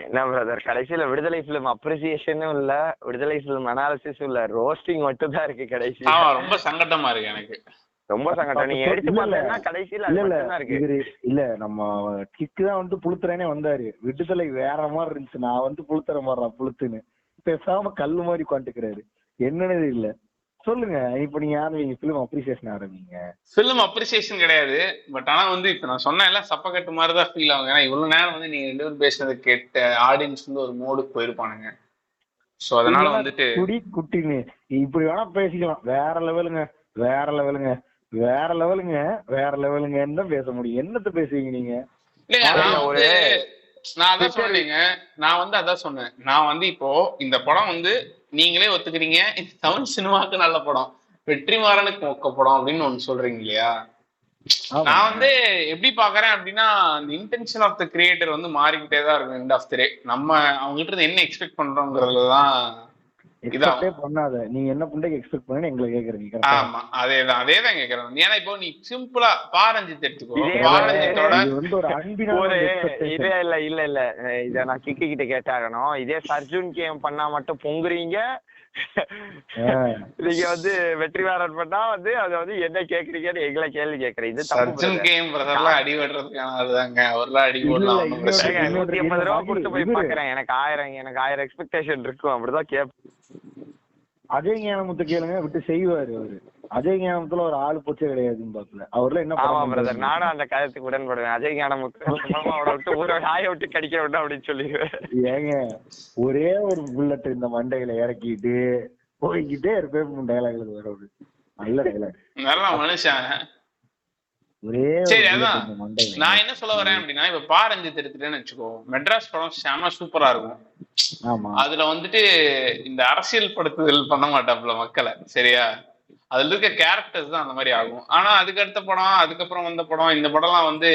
என்ன பிரதர் கடைசியில விடுதலை பிலிம் அப்ரிசியேஷனும் இல்ல, விடுதலை பிலிம் அனாலிசிஸும் இல்ல, ரோஸ்டிங் மட்டும் தான் இருக்கு கடைசி. ரொம்ப சங்கடமா இருக்கு எனக்கு, ரொம்ப சங்கடம். நீங்க எடுத்து பார்த்தீங்கன்னா கடைசியில இருக்கு. இல்ல நம்ம கிக்கு தான் வந்து புளுத்துறேனே வந்தாரு, விடுதலை வேற மாதிரி இருந்துச்சு, நான் வந்து புளுத்துற மாதிரிதான் புளுத்துன்னு பேசாம கல்லு மாதிரி உட்காந்துக்கிறாரு. என்னன்னு இல்ல சொல்லுங்க. இப்ப நீங்க ஆரம்பிங்க பிலிம் அப்ரிசியேஷன் ஆரம்பிங்க. பிலிம் அப்ரிசியேஷன் கிடையாது. பட் ஆனா வந்து இப்ப நான் சொன்ன எல்லாம் சப்பக்கட்டு மாதிரிதான் ஃபீல் ஆகும். ஏன்னா இவ்வளவு நேரம் வந்து நீங்க 2 பேரும் பேசுனது கேட்ட ஆடியன்ஸ் வந்து ஒரு மோடுக்கு போயிருப்பானுங்க. சோ அதனால வந்துட்டு குடி குட்டின்னு இப்படி வேணா பேசிக்கலாம். வேற லெவலுங்க வேற லெவலுங்க வேற லெவலுங்க வேற லெவலுங்கன்னு தான் பேச முடியும். என்னத்த பேசுவீங்க நீங்க? நான் அதான் சொன்னீங்க. அதான் சொன்னேன். நான் வந்து இப்போ இந்த படம் வந்து நீங்களே ஒத்துக்கிறீங்க தமிழ் சினிமாவுக்கு நல்ல படம், வெற்றிமாறனுக்கு மொக்க படம் அப்படின்னு ஒண்ணு சொல்றீங்க இல்லையா? நான் வந்து எப்படி பாக்குறேன் அப்படின்னா, அந்த இன்டென்ஷன் ஆஃப் த கிரியேட்டர் வந்து மாறிக்கிட்டே தான் இருக்கும். எண்ட் ஆஃப் த டே நம்ம அவங்க கிட்ட இருந்து என்ன எக்ஸ்பெக்ட் பண்றோங்கிறதுதான். பண்ணாத நீங்க என்ன பண்றீங்க எக்ஸ்பெக்ட் பண்ணி எங்களை கேக்குறீங்க. ஆமா அதேதான் கேக்குறேன். ஏன்னா இப்போ நீ சிம்பிளா பாரஞ்சித் எடுத்துக்கோ. பாரஞ்சித்தோட இதே இல்ல இத நான் கிக்கு கிட்ட கேட்டாகணும். இதே சர்ஜுன் கேம் பண்ணா மட்டும் பொங்குறீங்க, நீங்க வந்து வெற்றிமாறன் பண்ணா வந்து அதை வந்து என்ன கேக்குறீங்கன்னு எங்களை கேள்வி கேக்குறேன். இது சர்ஜுன் கேம் பிரதர்லாம் அடி வெட்டுறதுக்கான அதுதாங்க. அவர்லாம் அடி போடலாம். 150 ரூபா கொடுத்து போய் பாக்குறேன். எனக்கு 1000 எக்ஸ்பெக்டேஷன் இருக்கும். அப்படிதான் கேட்பேன். அஜய் ஞானமுத்து கேளுங்க விட்டு செய்வாரு அவரு. அஜய் ஞானமுத்துல ஒரு ஆளு போச்சே கிடையாதுன்னு பாக்கல. அவர்ல என்ன பிரதர் நானும் அந்த கருத்துக்கு உடன்படுவேன். அஜய் ஞானமுத்து விட்டு ஊரை ஆய விட்டு கடிக்க விடும் அப்படின்னு சொல்லிடுவேன். ஏங்க ஒரே ஒரு புல்லட் இந்த மண்டையில இறக்கிட்டு போய்கிட்டே இருப்பேன். டைலாக்ல வர ஒரு நல்ல டைலாக், நல்ல மனுஷன். ஒரே நான் என்ன சொல்ல வரேன் அப்படின்னா, இப்ப பாரஞ்சித் எடுத்துட்டேன்னு வச்சுக்கோ, மெட்ராஸ் படம் செம சூப்பரா இருக்கும். அதுல வந்துட்டு இந்த அரசியல் படுத்துதல் பண்ண மாட்டாப்புல மக்களை, சரியா? அதுல இருக்க கேரக்டர்ஸ் தான் அந்த மாதிரி ஆகும். ஆனா அதுக்கு அடுத்த படம், அதுக்கப்புறம் வந்த படம், இந்த படம்லாம் வந்து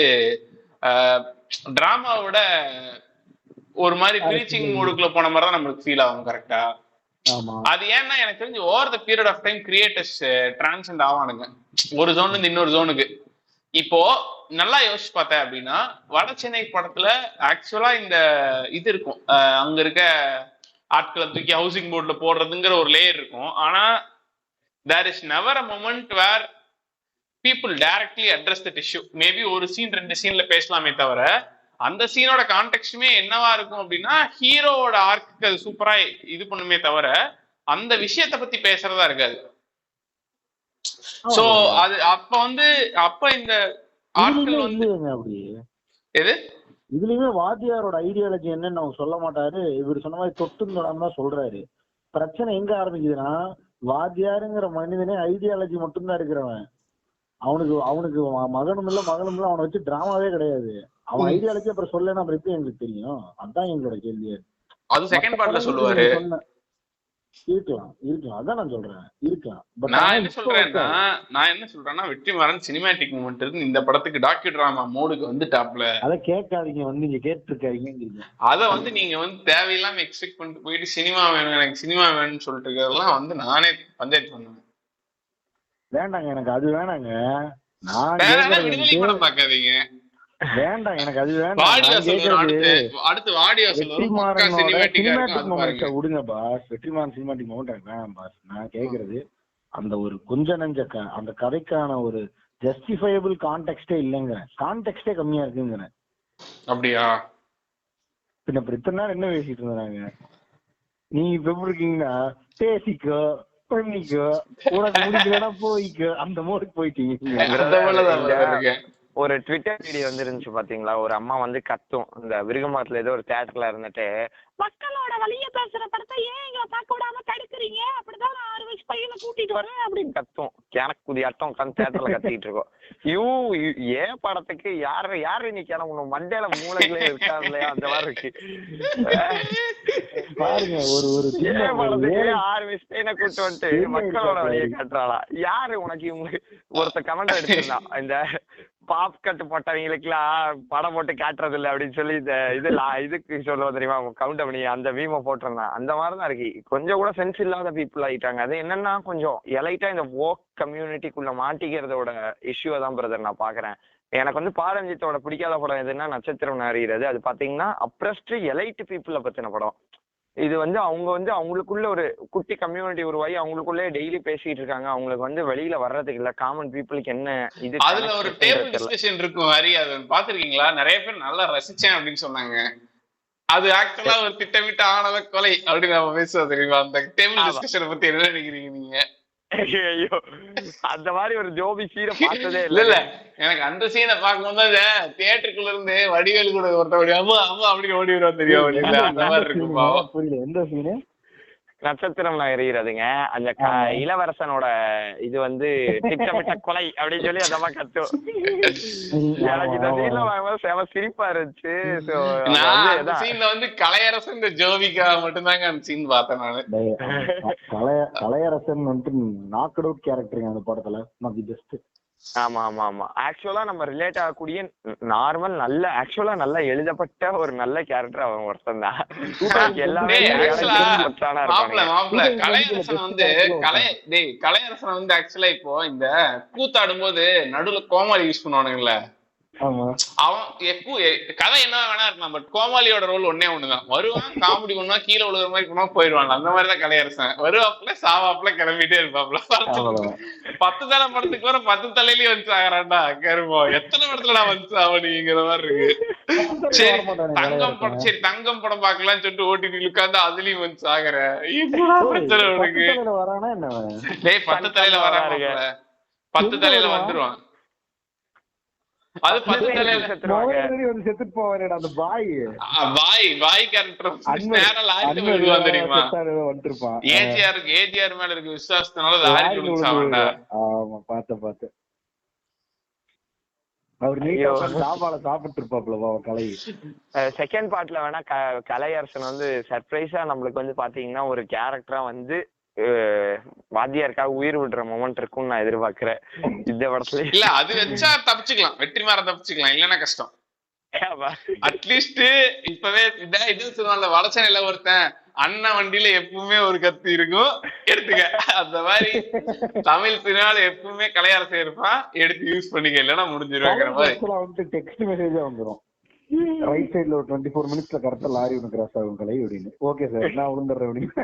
டிராமாவோட ஒரு மாதிரி ப்ரீச்சிங் மூடுக்குள்ள போன மாதிரி தான் நம்மளுக்கு ஃபீல் ஆகும். கரெக்டா? அது ஏன்னா எனக்கு தெரிஞ்சு over the period of time creators transcend ஆவானுங்க ஒரு ஜோன்ல இருந்து இன்னொரு ஜோனுக்கு. இப்போ நல்லா யோசிச்சு பார்த்தேன் அப்படின்னா, வட சென்னை படத்துல ஆக்சுவலா இந்த இது இருக்கும், அங்க இருக்க ஆட்களை தூக்கி ஹவுசிங் போர்ட்ல போடுறதுங்கிற ஒரு லேயர் இருக்கும். ஆனா there is never a moment where people directly address that issue. Maybe ஒரு சீன் 2 சீன்ல பேசலாமே தவிர அந்த சீனோட கான்டெக்ஸ்டுமே என்னவா இருக்கும் அப்படின்னா ஹீரோவோட ஆர்க்கு அது சூப்பரா இது பண்ணுமே தவிர அந்த விஷயத்த பத்தி பேசுறதா இருக்காது. சோ அது அப்ப இந்த ஆட்கள் வந்து எது இதுலயுமே வாத்தியாரோட ஐடியாலஜி என்னன்னு அவங்க சொல்ல மாட்டாரு. இவர் சொன்ன மாதிரி தொட்டு தான் சொல்றாரு. பிரச்சனை எங்க ஆரம்பிக்குதுன்னா, வாத்தியாருங்கிற மனிதனே ஐடியாலஜி மட்டும்தான் இருக்கிறவன். அவனுக்கு மகனும் இல்ல மகளும் இல்ல, அவனை வச்சு டிராமாவே கிடையாது. அவன் ஐடியாலஜி அப்புறம் சொல்லணும், அப்புறம் எப்படி எங்களுக்கு தெரியும்? அதான் எங்களோட கேள்வியே. அது செகண்ட் பார்ட்ல சொல்லுவாரு. இருக்கலாம் அதான் நான் சொல்றேன், இருக்கலாம். நான் என்ன சொல்றேன்னா வெற்றிமாறன் சினிமேட்டிக் மூமெண்ட் இருந்து இந்த படத்துக்கு டாக்யூ டிராமா மோடுக்கு வந்துட்டாப்ல. அத கேட்காதீங்க, நீங்க கேட்டிருக்காங்க. அத நீங்க தேவையில்லாம எக்ஸ்பெக்ட் பண்ணிட்டு போயிட்டு சினிமா வேணும் எனக்கு சினிமா வேணும்னு சொல்லிட்டு இருக்கிறதெல்லாம் நானே பஞ்சாயத்து பண்ணுவேன். வேண்டாங்க, எனக்கு அது வேணாங்க. நான் விடுதலை படம் பாக்காதீங்க. வேண்டாம், எனக்கு அது வேண்டாம். விடுங்க பாஸ், வெற்றிமாறன் சினிமாட்டிக் மவுண்ட் வேணாம் பாஸ். நான் கேக்குறது அந்த ஒரு கொஞ்ச நஞ்ச அந்த கதைக்கான ஒரு ஜஸ்டிஃபையபிள் கான்டெக்ஸ்டே இல்லைங்க. கான்டெக்ஸ்டே கம்மியா இருக்குங்க. அப்படியா? பின்ன இத்தனை நேரம் என்ன பேசிட்டு இருந்தாங்க? நீ இப்ப எப்படி இருக்கீங்கன்னா பேசிக்கோ பண்ணிக்கோ, உனக்கு முடிக்கலன்னா போய்க்கோ, அந்த மோடுக்கு போயிட்டீங்க. ஒரு ட்விட்டர் வீடியோ இருந்துச்சு பாத்தீங்களா? ஒரு அம்மா கத்தும், இந்த விருகமாத்துல ஏதோ ஒரு தியேட்டர்ல இருந்துட்டு, மக்களோட வழிய பேசுற படத்தை ஏன் எங்களை பார்க்க விடாம தடுக்கிறீங்க, அப்படிதான் 6 வயசு பையனை கூட்டிட்டு வரேன் அப்படின்னு கத்தும். எனக்கு குதியாட்டம் உட்காந்து தியேட்டர்ல கத்திட்டு இருக்கோம். ஏன் படத்துக்கு யாரு இன்னைக்கு எனக்கு மண்டையில மூளைகளே இருக்கா இல்லையா அந்த மாதிரி இருக்கு பாருங்க. ஏன் படத்துக்கு 6 வயசு பையனை கூட்டு வந்துட்டு மக்களோட வழியை காட்டுறாளா? யாரு உனக்கு இவங்களுக்கு ஒருத்த கமெண்ட் எடுத்திருந்தான், இந்த பாப் கட்டு போட்டவங்களுக்குலாம் படம் போட்டு காட்டுறது இல்லை அப்படின்னு சொல்லி இதுக்கு சொல்லுவோம் தெரியுமா, கவுண்ட் பண்ணி அந்த மீமை போட்டிருந்தான். அந்த மாதிரிதான் இருக்கு. கொஞ்சம் கூட சென்ஸ் இல்லாத பீப்புள் ஆயிட்டாங்க. அது என்னன்னா கொஞ்சம் எலைட்டா இந்த வோக் கம்யூனிட்டிக்குள்ள மாட்டிக்கிறதோட இஷ்யூவை தான் பிரதர் நான் பாக்குறேன். எனக்கு பாரஞ்சித்தோட பிடிக்காத படம் எதுன்னா நட்சத்திரம் அறிகிறது. அது பாத்தீங்கன்னா அப்ரஸ்ட் எலைட் பீப்புளை பத்தின படம். இது அவங்க அவங்களுக்குள்ள ஒரு குட்டி கம்யூனிட்டி உருவாகி அவங்களுக்குள்ளே டெய்லி பேசிட்டு இருக்காங்க. அவங்களுக்கு வெளியில வர்றதுக்கு இல்ல. காமன் பீப்புளுக்கு என்ன இது, அதுல ஒரு டேபிள் டிஸ்கஷன் இருக்கும் மாதிரி. அது பாத்துருக்கீங்களா? நிறைய பேர் நல்லா ரசிச்சேன் அப்படின்னு சொன்னாங்க. அது ஆக்சுவலா ஒரு திட்டமிட்ட ஆணவ கொலை அப்படின்னு நம்ம பேசுவோம் தெரியுமா? அந்த டேபிள் டிஸ்கஷனை பத்தி என்ன நினைக்கிறீங்க நீங்க? ஐயோ, அந்த மாதிரி ஒரு ஜோபி சீனை பார்த்ததே இல்ல. எனக்கு அந்த சீனை பார்க்கும்போது தியேட்டருக்குள்ள இருந்து வடிவேலு கூட ஒருத்தபடி அம்மா அம்மா அப்படின்னு ஓடி வருவா தெரியும். அந்த மாதிரி இருக்குப்பா. புரியல எந்த சீனு? நட்சத்திரம் எறிகிறதுங்க. அந்த இளவரசனோட இது திட்டமிட்ட கொலை அப்படின்னு சொல்லி அதமா கத்தும். எனக்கு இந்த சீன்ல வாங்கும்போது செம சிரிப்பா இருந்துச்சு. கலையரசன் ஜோவிகா மட்டும்தாங்க அந்த சீன் பார்த்தேன் நானு. கலையரசன் நாக் அவுட் கேரக்டருங்க அந்த படத்துல. ஆமா ஆமா ஆமா. ஆக்சுவலா நம்ம ரிலேட் ஆகக்கூடிய நார்மல் நல்ல ஆக்சுவலா நல்லா எழுதப்பட்ட ஒரு நல்ல கேரக்டர் அவன் ஒருத்தன் தான். எல்லாமே கலையரசன் ஆக்சுவலா இப்போ இந்த கூத்தாடும் போது நடுவுல கோமாளி யூஸ் பண்ணுவானுங்கல்ல, அவன் கதை என்ன வேணா இருக்கலாம். பட் கோமாளியோட ரோல் ஒண்ணுதான். வருவான், காமெடி பண்ணுவான், கீழே விழுகிற மாதிரி பண்ணுவான், போயிடுவான். அந்த மாதிரிதான் கலையரசன். வருவாப்புல சாவாப்புல கிளம்பிட்டே இருப்பாப்புல. 10 தலை படத்துக்கு வர 10 தலையிலயும் வந்து ஆகிறான்டா கருமோ. எத்தனை படத்துல நான் வந்து அவனுங்கிற மாதிரி இருக்கு. சரி தங்கம் படம் பாக்கலாம்னு சொல்லிட்டு ஓடிடி உட்காந்து அதுலயும் வந்து ஆகிற பிரச்சனை உனக்கு. 10 தலையில வராங்க, 10 தலையில வந்துருவான். அது 10 தலையில செத்துட்டு போவாரு. அந்த பாய் கேரக்டர் நேரா லாரில விழுவான் தெரியுமா? ஏஜிஆர் மேல இருக்க விசுவாசத்தினால லாரி விழுந்துச்சாவண்டா. ஆமா பார்த்தேன். அவர் நீட்டா சாப்பாடு சாப்பிட்டு இருப்பாப்ல கலை. செகண்ட் பார்ட்ல வேணா கலையரசன் சர்ப்ரைஸா நம்மளுக்கு பாத்தீங்கன்னா ஒரு கேரக்டரா வாத்தியாருக்காக உயிர் விடுற மொமெண்ட் இருக்கும்னு நான் எதிர்பார்க்கிறேன் இந்த படத்துல. இல்ல அது வச்சா தப்பிச்சுக்கலாம், வெற்றிமாறன் தப்பிச்சுக்கலாம், இல்லன்னா கஷ்டம். அட்லீஸ்ட் இப்பவே இது சொல்லுவாங்க, வடச்சென்னையில ஒருத்தன் அண்ணன் வண்டியில எப்பவுமே ஒரு கத்தி இருக்கும் எடுத்துக்க. அந்த மாதிரி தமிழ் சினிமால எப்பவுமே கலையரசன் இருப்பான், எடுத்து யூஸ் பண்ணிக்க, இல்லைன்னா முடிஞ்சிருவாங்கிற மாதிரி டெக்ஸ்ட் மெசேஜா வந்துரும். ரைட் சைடுல ஒரு 24 மினிட்ஸ்ல கரெக்டா லாரி ஒன்று கிராஸ் ஆகும் கலை அப்படின்னு. ஓகே சார் நான் விழுந்துடுறேன் அப்படின்னு.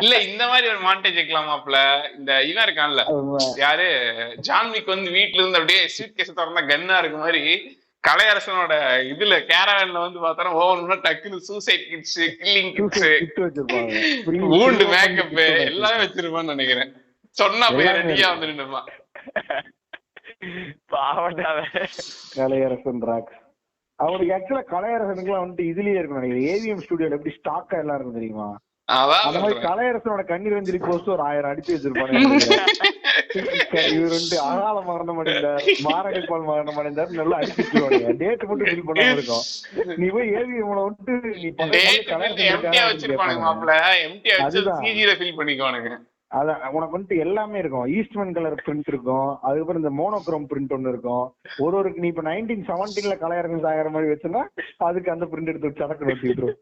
இல்ல இந்த மாதிரி ஒரு மாண்டேஜ் வைக்கலாமாப்ல. இந்த இவன் இருக்கான்ல யாரு, ஜான்விக் வந்து வீட்டுல இருந்து அப்படியே சீட் கேஸ் திறந்தா கன்னா இருக்கு மாதிரி கலையரசனோட இதுல கேரவன்ல வந்து பார்த்தா ஒவ்வொரு டக்குன்னு சூசைட் கிட்ஸ், கில்லிங் கிட்ஸ், ஊண்டு மேக்கப் எல்லாமே வச்சிருப்பான்னு நினைக்கிறேன். சொன்னா போய் ரெடியா வந்து நின்னுப்பான். கலையரசன் ராக். அவருக்கு ஆக்சுவலா கலையரசனுக்குலாம் வந்துட்டு இதுலயே இருக்கும் நினைக்கிறேன். ஏவிஎம் ஸ்டுடியோல எப்படி ஸ்டாக்கா எல்லாம் இருக்கும் தெரியுமா? அந்த மாதிரி கலையரசனோட கண்ணீர் அஞ்சலி போஸ்ட் ஒரு 1000 அடிச்சு வச்சிருப்பாங்க. இவர் வந்துட்டு அகால மரணம் அடைந்தார், மாரடைப்பால் மரணம் அடைந்தார், நல்லா அடிச்சு வச்சிருவாங்க. டேட் மட்டும் ஃபில் பண்ணாம இருக்கும். நீ போய் ஏவிஎம்ல வந்துட்டு நீ அதான் உனக்கு வந்துட்டு எல்லாமே இருக்கும். ஈஸ்ட்மன் கலர் பிரிண்ட் இருக்கும், அதுக்கப்புறம் இந்த மோனோக்ரோம் பிரிண்ட் ஒண்ணு இருக்கும். ஒருக்கு நீ இப்ப 1917 கலையரசன் சாகிற மாதிரி வச்சுன்னா அதுக்கு அந்த பிரிண்ட் எடுத்து சடக்கு ஒட்டி விட்டுரும்,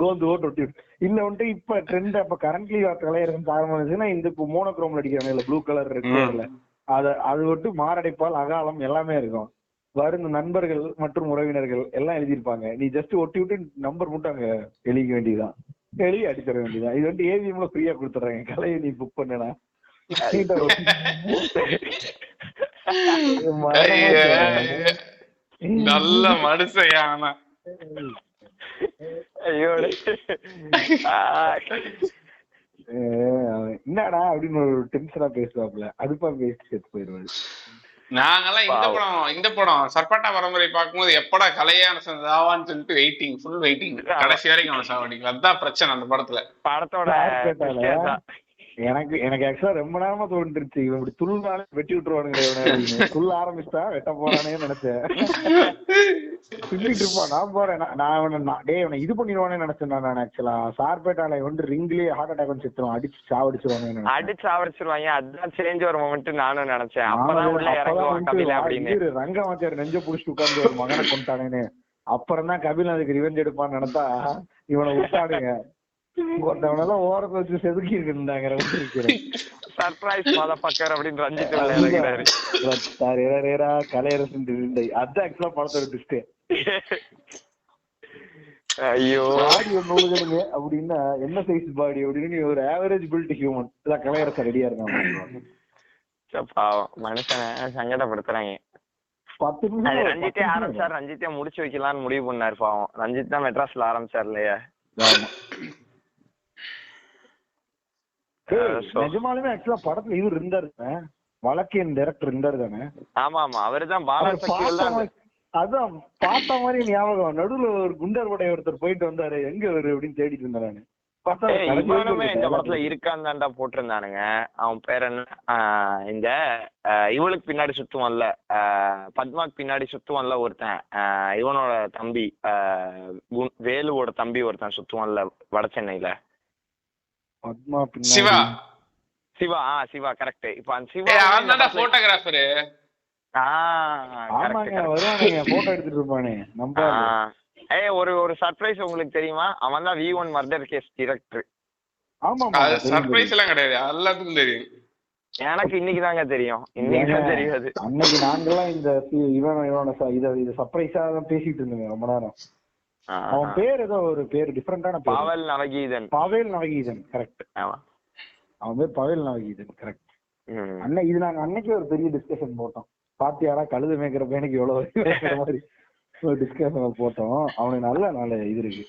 கோந்து ஓட்டு ஒட்டி விட்டு. இல்ல வந்துட்டு இப்ப ட்ரெண்ட் அப்ப கரண்ட்லி கலையரசன் சாகிற மாதிரி இருந்துச்சுன்னா இந்த இப்போ மோனோக்ரோம்ல அடிக்கிறாங்க இல்ல, ப்ளூ கலர் இருக்குல்ல, அது விட்டு மாரடைப்பால் அகாலம் எல்லாமே இருக்கும். வரும் நண்பர்கள் மற்றும் உறவினர்கள் எல்லாம் எழுதியிருப்பாங்க. நீ ஜஸ்ட் ஒட்டி விட்டு நம்பர் மட்டும் அங்க எழுதிக்க வேண்டியதுதான், வெளியே அடிச்சிட வேண்டியதான். இது வந்து ஏவிஎம்ல ஃப்ரீயா கொடுத்துறாங்க. கலையை நீ புக் பண்ணனா நல்ல மனுஷன். என்னடா அப்படின்னு ஒரு டென்ஷனா பேசுவாப்ல, அதுப்பா பேசி செத்து போயிருவாரு. நாங்கெல்லாம் இந்த படம் சர்பாட்டா பரம்பரை பார்க்கும்போது எப்படா கலையரசன் சாவான்னு சொல்லிட்டு வெயிட்டிங், ஃபுல் வெயிட்டிங், கடைசி வரைக்கும் அவன் சாவடிக்கல. அதுதான் பிரச்சனை அந்த படத்தோட. எனக்கு ஆக்சுவலா ரொம்ப நேரமா தோன்றுச்சு, இவன் இப்படி துள்ளாலே வெட்டி விட்டுருவானுங்க, துள்ள ஆரம்பிச்சுட்டா வெட்ட போறானே நினைச்சேன். துள்ளிட்டு இருப்பான். நான் போறேன், நான் இவனை இது பண்ணிடுவானே நினைச்சேன். நான் ஆக்சுவலா சார்பேட்டால வந்து ரிங்லயே ஹார்ட் அட்டாக் வந்து செத்துருவான், அடிச்சு சாவடிச்சிருவாங்க, அடிச்சு சாவடிச்சிருவாங்க. அதுதான் சேஞ்ச் ஒரு மொமெண்ட் நானும் நினைச்சேன். ரங்கமாச்சாரி நெஞ்ச புடிச்சு உட்கார்ந்து ஒரு மகனை கொண்டானேன்னு. அப்புறம் தான் கபில் அதுக்கு ரிவெஞ்ச் எடுப்பான்னு நினைத்தா இவனை விட்டாடுங்க. ஒருத்தவனெல்லாம் ஓரத்தை வச்சு செதுக்கி இருக்குறாங்க. சர்ப்ரைஸ் மதர்ஃபக்கர் அப்படின்னு ரஞ்சித் விளையாடுறாரு. கலையரசன் அதான் ஆக்சுவலா படத்தோட ட்விஸ்ட். ஐயோ பாடி ஒண்ணு அப்படின்னா என்ன சைஸ் பாடி அப்படின்னு ஒரு ஆவரேஜ் பில்ட் ஹியூமன் கலையரசன் ரெடியா இருக்காங்க. பாவம் மனுஷனை சங்கடப்படுத்துறாங்க. 10 நிமிஷம் ரஞ்சித்தே ஆரம்பிச்சார், ரஞ்சித்தே முடிச்சு வைக்கலாம்னு முடிவு பண்ணாரு. பாவம் ரஞ்சித் தான் மெட்ராஸ்ல ஆரம்பிச்சார் இல்லையா? நிஜமாலுமே ஆக்சுவலா படத்துல இவர் இருந்தாரு, வழக்கின் டைரக்டர் இருந்தாரு தானே? ஆமா ஆமா, அவருதான் பாலசக்தி. அதான் பார்த்த மாதிரி ஞாபகம். நடுவுல ஒரு குண்டர் படை ஒருத்தர் போயிட்டு வந்தாரு, எங்க அவரு அப்படின்னு தேடிட்டு இருந்தாரு. இந்த படத்துல இருக்கான்னு தான்டா போட்டிருந்தானுங்க. அவன் பேர் என்ன, இந்த இவளுக்கு பின்னாடி சுத்துவான்ல, பத்மாக்கு பின்னாடி சுத்துவான்ல ஒருத்தன், இவனோட தம்பி வேலுவோட தம்பி ஒருத்தன் சுத்துவான்ல வட சென்னையில. பத்மா சிவா சிவா சிவா கரெக்ட். இப்ப அந்த சிவா அவன்தான்டா போட்டோகிராஃபர். ஆமாங்க வருவானுங்க போட்டோ எடுத்துட்டு இருப்பானே நம்ம. ஒரு சர்ப்ரைஸ் உங்களுக்கு தெரியுமா? அவன் தான் V1 மர்டர் கேஸ் டைரக்டர். ஆமா அது சர்ப்ரைஸ் எல்லாம் கிடையாது, எல்லாத்துக்கும் தெரியும். எனக்கு இன்னைக்கு தாங்க தெரியும், இன்னைக்கு தான் தெரியாது. அன்னைக்கு நாங்கெல்லாம் இந்த இவனோட சர்ப்ரைஸா தான் பேசிட்டு இருந்தோங்க ரொம்ப நேரம். அவன் பேர் ஏதோ ஒரு பேர் டிஃபரெண்டான பேர், பாவல் நவகீதன். பாவேல் நவகீதன் கரெக்ட். அவன் பேர் பாவேல் நவகீதன் கரெக்ட். அன்னைக்கு இது நாங்க அன்னைக்கே ஒரு பெரிய டிஸ்கஷன் போட்டோம். பாத்தியாரா கழுது மேய்க்கிற பையனுக்கு எவ்வளவு மாதிரி டிஸ்கஷன் போட்டோம். அவனுக்கு நல்ல இது இருக்கு.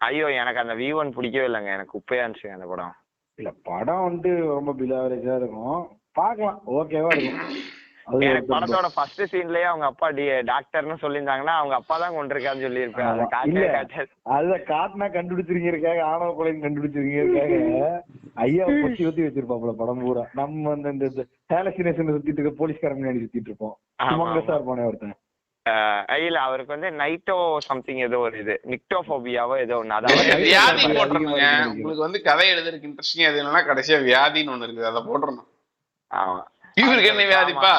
ஐயோ எனக்கு அந்த V1 பிடிக்கவே இல்லைங்க, எனக்கு குப்பையா இருந்துச்சு அந்த படம். இல்ல படம் வந்து ரொம்ப பிலாவரேஜா இருக்கும், பாக்கலாம் ஓகேவா இருக்கும். படத்தோட ஃபர்ஸ்ட் சீன்லயே அவங்க அப்பா டாக்டர்னு சொல்லியிருந்தாங்கன்னா அவங்க அப்பா தான் கொண்டிருக்கான்னு சொல்லியிருப்பேன். அத காட்டினா கண்டுபிடிச்சிருக்காங்க, ஆணவ கொலைன்னு கண்டுபிடிச்சிருக்காங்க. ஐயா பொத்தி ஊத்தி வச்சிருப்பாப்புல படம் பூரா. நம்ம இந்த ஹாலுசினேஷன் சுத்திட்டு இருக்க போலீஸ்காரங்க முன்னாடி சுத்திட்டு இருப்போம். சார் போனே ஒருத்தன் இல்ல அவருக்கு வந்து நைட்டோ சம்திங் ஏதோ ஒரு இது நிக்டோபோபியாவோ ஏதோ ஒண்ணு. அதாவது வியாதி போட்டுருங்க. உங்களுக்கு வந்து கதை எழுதுறதுக்கு இன்ட்ரெஸ்டிங் அது இல்லைன்னா கடைசியா வியாதின்னு ஒண்ணு இருக்குது, அதை போட்டுறணும். ஆமா இவருக்கு என்ன வியாதிப்பா,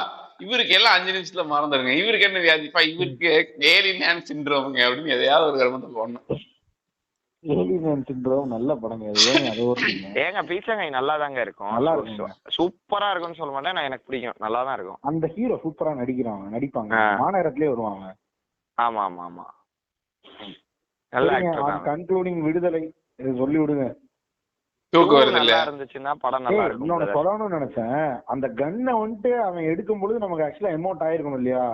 இவருக்கு எல்லாம் 5 நிமிஷத்துல மறந்துடுங்க. இவருக்கு என்ன வியாதிப்பா, இவருக்கு ஏலியன் ஹேண்ட் சிண்ட்ரோமுங்க அப்படின்னு எதையாவது ஒரு கருமத்தை போடணும். ஏலியன் சிண்ட்ரோம் நல்ல படங்க அது, ஏங்க அது ஓட்டுறீங்க? ஏங்க பீச்சங்காய் நல்லா தாங்க இருக்கும், நல்லா இருக்குங்க. சூப்பரா இருக்கும்னு சொல்ல மாட்டேன், நான் எனக்கு பிடிக்கும், நல்லா தான் இருக்கும். அந்த ஹீரோ சூப்பரா நடிப்பாங்க, மாநகரத்திலே வருவாங்க. ஆமா ஆமா ஆமா, நல்ல ஆக்டர் தான். கன்க்ளூடிங் விடுதலை சொல்லி விடுங்க. தூக்கு வருது இல்ல, நல்லா இருந்துச்சுன்னா படம் நல்லா இருக்கும். இன்னொன்னு சொல்லணும்னு நினைச்சேன், அந்த கன்னை வந்துட்டு அவன் எடுக்கும் பொழுது நமக்கு ஆக்சுவலா எமோட் ஆயிருக்கணும் இல்லையா?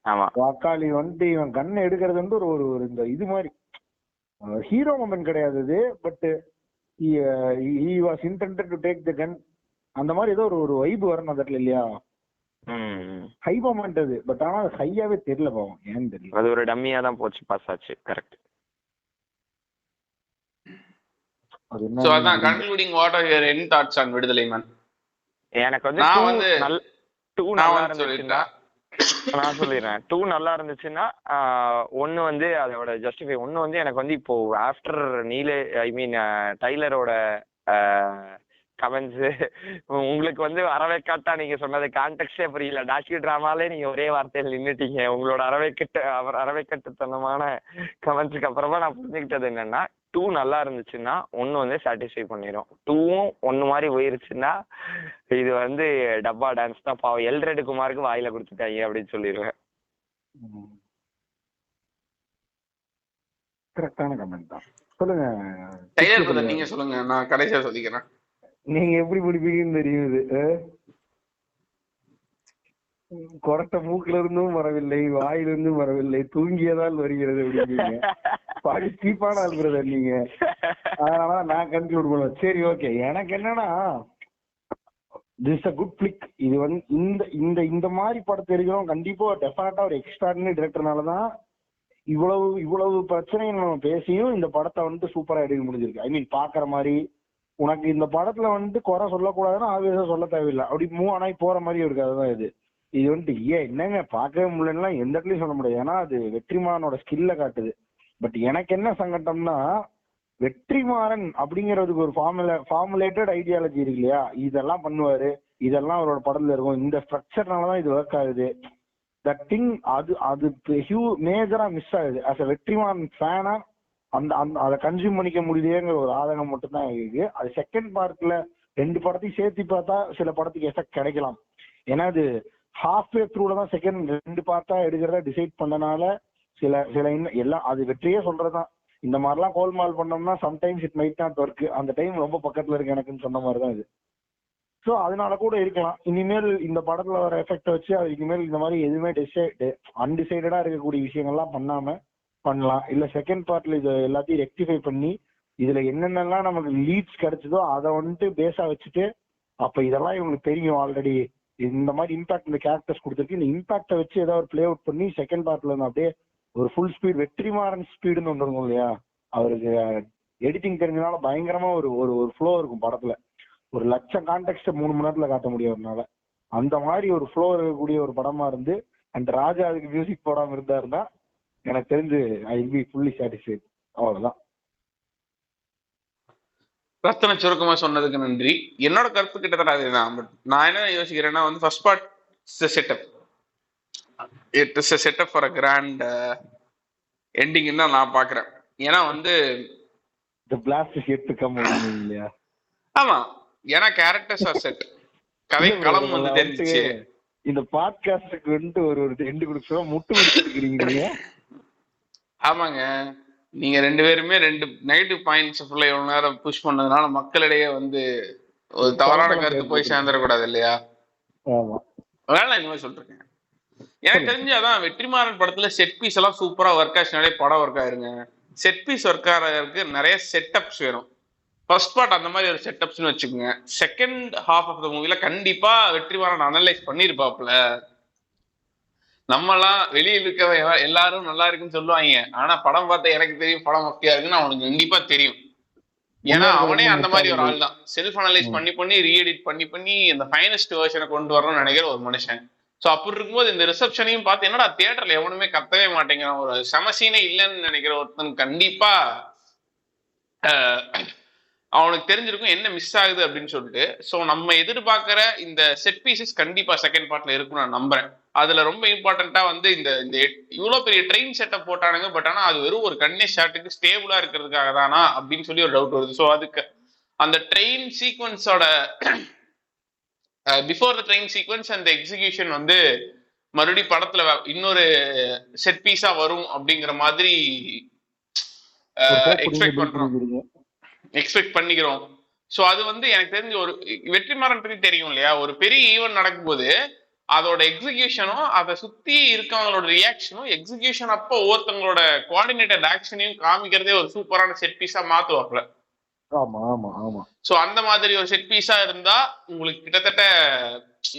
ஆமா, வாக்காளி வந்துட்டு இவன் கண்ணை எடுக்கிறது வந்து ஒரு ஒரு இந்த இது மாதிரி ஹீரோ மொமெண்ட் கிடையாது இது, but he was intended to take the gun. அந்த மாதிரி ஏதோ ஒரு வைப் வரணும் அந்த இடத்துல இல்லையா? ஹை மொமெண்ட் அது, பட் ஆனா அது ஹையாவே தெரியல, பாவம் ஏன்னு தெரியல. அது ஒரு டம்மியா தான் போச்சு, பாஸ் ஆச்சு. கரெக்ட். சோ அதான் concluding, what are your end thoughts on விடுதலை மேன்? எனக்கு வந்து நான் வந்து 2 நல்லா இருந்துச்சுன்னா, நான் சொல்லிடுறேன், 2 நல்லா இருந்துச்சுன்னா, ஒன்னு வந்து அதோட ஜஸ்டிஃபை, ஒன்னு வந்து எனக்கு வந்து இப்போ ஆஃப்டர் டைலரோட கமெண்ட்ஸ் உங்களுக்கு வந்து அறவைக்காட்டா நீங்க சொன்னது கான்டெக்டே புரியல, டாக்யூ டிராமாலே நீங்க ஒரே வார்த்தையில் நின்றுட்டீங்க. உங்களோட அறவைக்கட்டுத்தனமான கமெண்ட்ஸுக்கு அப்புறமா நான் புரிஞ்சுக்கிட்டது என்னன்னா, 2 நல்லா இருந்துச்சுன்னா 1 வந்து சாட்டிஸ்ஃபை பண்ணிடும். 2ம் 1 மாதிரி போயிருச்சுன்னா இது வந்து டப்பா டான்ஸ் தான், பாவம் எல்ரெட் குமாருக்கு வாயில கொடுத்துட்டாங்க அப்படின்னு சொல்லிடுவேன். கரெக்டான கமெண்ட் தான். சொல்லுங்க டைலர் பிரதர், நீங்க சொல்லுங்க, நான் கடைசியா சொல்லிக்கிறேன். நீங்க எப்படி பிடிப்பீங்கன்னு தெரியுது. கொரட்ட மூக்குல இருந்தும் வரவில்லை, வாயிலிருந்தும் வரவில்லை, தூங்கியதால் வருகிறது அப்படிங்க. பாடி சீப்பான ஆள் பிரதர் நீங்க. அதனால நான் கன்க்ளூட் பண்ணுவேன். சரி ஓகே, எனக்கு என்னன்னா திஸ் அ குட் பிளிக். இது வந்து இந்த இந்த இந்த மாதிரி படத்தை எடுக்கிறோம் கண்டிப்பா டெஃபினட்டா ஒரு எக்ஸ்ட்ராடினரி டிரெக்டர்னாலதான் இவ்வளவு பிரச்சனைகள் நம்ம பேசியும் இந்த படத்தை வந்துட்டு சூப்பரா எடுக்க முடிஞ்சிருக்கு. ஐ மீன் பாக்குற மாதிரி உனக்கு இந்த படத்துல வந்துட்டு குறை சொல்லக்கூடாதுன்னா ஆவியஸா சொல்ல தேவையில்லை, அப்படி மூவ் ஆனாய் போற மாதிரி ஒரு கதை தான் இது. இது வந்துட்டு என்னங்க பார்க்கவே முடியலன்னா எந்த இடத்துலயும் சொல்ல முடியாது, ஏன்னா அது வெற்றிமாறனோட ஸ்கில்ல காட்டுது. பட் எனக்கு என்ன சங்கட்டம்னா, வெற்றிமாறன் அப்படிங்கறதுக்கு ஒரு ஃபார்முலேட்டட் ஐடியாலஜி இருக்கு இல்லையா, இதெல்லாம் பண்ணுவாரு, இதெல்லாம் அவரோட படத்துல இருக்கும், இந்த ஸ்ட்ரக்சர்னாலதான் இது ஒர்க் ஆகுது, தட் திங் அது மேஜரா மிஸ் ஆகுது. ஆஸ் அ வெற்றிமாறன் ஃபேனா அந்த அதை கன்சியூம் பண்ணிக்க முடியலையேங்கிற ஒரு ஆதங்கம் மட்டும் தான் இருக்கு. அது செகண்ட் பார்ட்ல 2 படத்தையும் சேர்த்து பார்த்தா சில படத்துக்கு எஃபெக்ட் கிடைக்கலாம். ஏன்னா அது ஹாஃப்வே த்ரூல தான் செகண்ட் 2 பார்ட்டா எடுக்கிறத டிசைட் பண்ணனால சில இன்னும் எல்லாம் அது வெற்றியே சொல்றதுதான். இந்த மாதிரிலாம் கோல்மால் பண்ணோம்னா sometimes it might not work, அந்த டைம் ரொம்ப பக்கத்துல இருக்கு எனக்குன்னு சொன்ன மாதிரி தான் இது. ஸோ அதனால கூட இருக்கலாம். இனிமேல் இந்த படத்துல வர எஃபெக்ட் வச்சு அது இனிமேல் இந்த மாதிரி எதுவுமே அன்டிசைடடா இருக்கக்கூடிய விஷயங்கள்லாம் பண்ணலாம். இல்ல செகண்ட் பார்ட்ல இது எல்லாத்தையும் ரெக்டிஃபை பண்ணி இதுல என்னென்னலாம் நமக்கு லீட்ஸ் கிடைச்சதோ அதை வந்துட்டு பேஸா வச்சுட்டு, அப்ப இதெல்லாம் இவங்களுக்கு தெரியும் ஆல்ரெடி, இந்த மாதிரி இம்பாக்ட் இந்த கேரக்டர்ஸ் கொடுத்துருக்கு, இந்த இம்பாக்டை வச்சு ஏதாவது ஒரு பிளே அவுட் பண்ணி செகண்ட் பார்ட்ல இருந்து அப்படியே ஒரு ஃபுல் ஸ்பீட் வெற்றிமாறன் ஸ்பீடுன்னு ஒன்று இருக்கும் இல்லையா, அவருக்கு எடிட்டிங் தெரிஞ்சதுனால பயங்கரமா ஒரு ஒரு ஃப்ளோ இருக்கும் படத்துல, 1,00,000 கான்டெக்ட் 3 மணி நேரத்துல காட்ட முடியாதுனால அந்த மாதிரி ஒரு ஃப்ளோ இருக்கக்கூடிய ஒரு படமா இருந்து, அண்ட் ராஜா அதுக்கு மியூசிக் போடாம இருந்தாருன்னா எனக்கு தெரிஞ்சு I will be fully satisfied. அவ்வளவுதான். ரத்தன சுருக்கமா சொன்னதுக்கு நன்றி. என்னோட கருத்து கிட்டத்தட்ட அதுதான். பட் நான் என்ன யோசிக்கிறேன்னா வந்து first part setup, it is setup for a grand ending தான் நான் பாக்குறேன். ஏன்னா வந்து ஆமா, ஏன்னா கேரக்டர்ஸ் ஆர் செட், கதை களம் வந்து தெரிஞ்சிச்சு. இந்த பாட்காஸ்டுக்கு வந்து ஒரு எண்டு கொடுக்க முட்டு கொடுத்துருக்கீங்க. ஆமாங்க, நீங்க 2 பேருமே 2 நெகட்டிவ் பாயிண்ட்ஸ் ஃபுல்லா எவ்வளவு நேரம் புஷ் பண்ணதுனால மக்களிடையே வந்து ஒரு தவறான கருத்து போய் சேர்ந்துடக்கூடாது இல்லையா? அதனால நான் இந்த மாதிரி சொல்றேன். எனக்கு தெரிஞ்சு அதான் வெற்றிமாறன் படத்துல செட் பீஸ் எல்லாம் சூப்பரா ஒர்க் ஆச்சுனாலே படம் ஒர்க் ஆயிருங்க. செட் பீஸ் ஒர்க் ஆகிறதுக்கு நிறைய செட்டப்ஸ் வேணும். ஃபர்ஸ்ட் பார்ட் அந்த மாதிரி ஒரு செட்டப்ஸ்னு வச்சுக்கோங்க. செகண்ட் ஹாஃப் ஆஃப் த மூவில கண்டிப்பா வெற்றிமாறன் அனலைஸ் பண்ணிருப்பாப்ல. நம்மலாம் வெளியில் இருக்க எல்லாரும் நல்லா இருக்குன்னு சொல்லுவாங்க, ஆனா படம் பார்த்த எனக்கு தெரியும் படம் மொக்கையா இருக்குன்னு அவனுக்கு கண்டிப்பா தெரியும். ஏன்னா அவனே அந்த மாதிரி ஒரு ஆள் தான். செல்ஃப் அனலைஸ் பண்ணி ரீஎடிட் பண்ணி அந்த ஃபைனஸ்ட் வெர்ஷனை கொண்டு வரணும்னு நினைக்கிற ஒரு மனுஷன். ஸோ அப்படி இருக்கும்போது இந்த ரிசப்ஷனையும் பார்த்து என்னடா தியேட்டர்ல எவனுமே கத்தவே மாட்டேங்கிறான், ஒரு சமசீனே இல்லைன்னு நினைக்கிற ஒருத்தன் கண்டிப்பா அவனுக்கு தெரிஞ்சிருக்கும் என்ன மிஸ் ஆகுது அப்படின்னு சொல்லிட்டு. ஸோ நம்ம எதிர்பார்க்கிற இந்த செட் பீசஸ் கண்டிப்பா செகண்ட் பார்ட்ல இருக்கும்னு நான் நம்புறேன். அதுல ரொம்ப இம்பார்ட்டண்டா வந்து இந்த இந்த இவ்வளவு பெரிய ட்ரெயின் செட்டப் போட்டானுங்க, பட் ஆனா அது வெறும் ஒரு கண்ணே ஷாட்டுக்கு ஸ்டேபிளா இருக்கிறதுக்காக தானா அப்படின்னு சொல்லி ஒரு டவுட் வருது. ஸோ அதுக்கு அந்த ட்ரெயின் சீக்வன்ஸோட பிஃபோர் த ட்ரெயின் சீக்வன்ஸ் அந்த எக்ஸிகியூஷன் வந்து மறுபடியும் படத்துல இன்னொரு செட் பீஸா வரும் அப்படிங்கிற மாதிரி எக்ஸ்பெக்ட் பண்ணிக்கிறோம். ஸோ அது வந்து எனக்கு தெரிஞ்ச ஒரு வெற்றிமாறன் பத்தி தெரியும் இல்லையா, ஒரு பெரிய ஈவென்ட் நடக்கும்போது அதோட எக்ஸிகியூஷனும் அதை சுத்தி இருக்கவங்களோட ரியாக்ஷனும் எக்ஸிகியூஷன் அப்போ ஒவ்வொருத்தவங்களோட கோஆர்டினேட்டட் ஆக்ஷனையும் காமிக்கிறதே ஒரு சூப்பரான செட் பீஸா மாத்துவாப்ல. ஆமா ஆமா ஆமா. சோ அந்த மாதிரி ஒரு செட் பீஸா இருந்தா உங்களுக்கு கிட்டத்தட்ட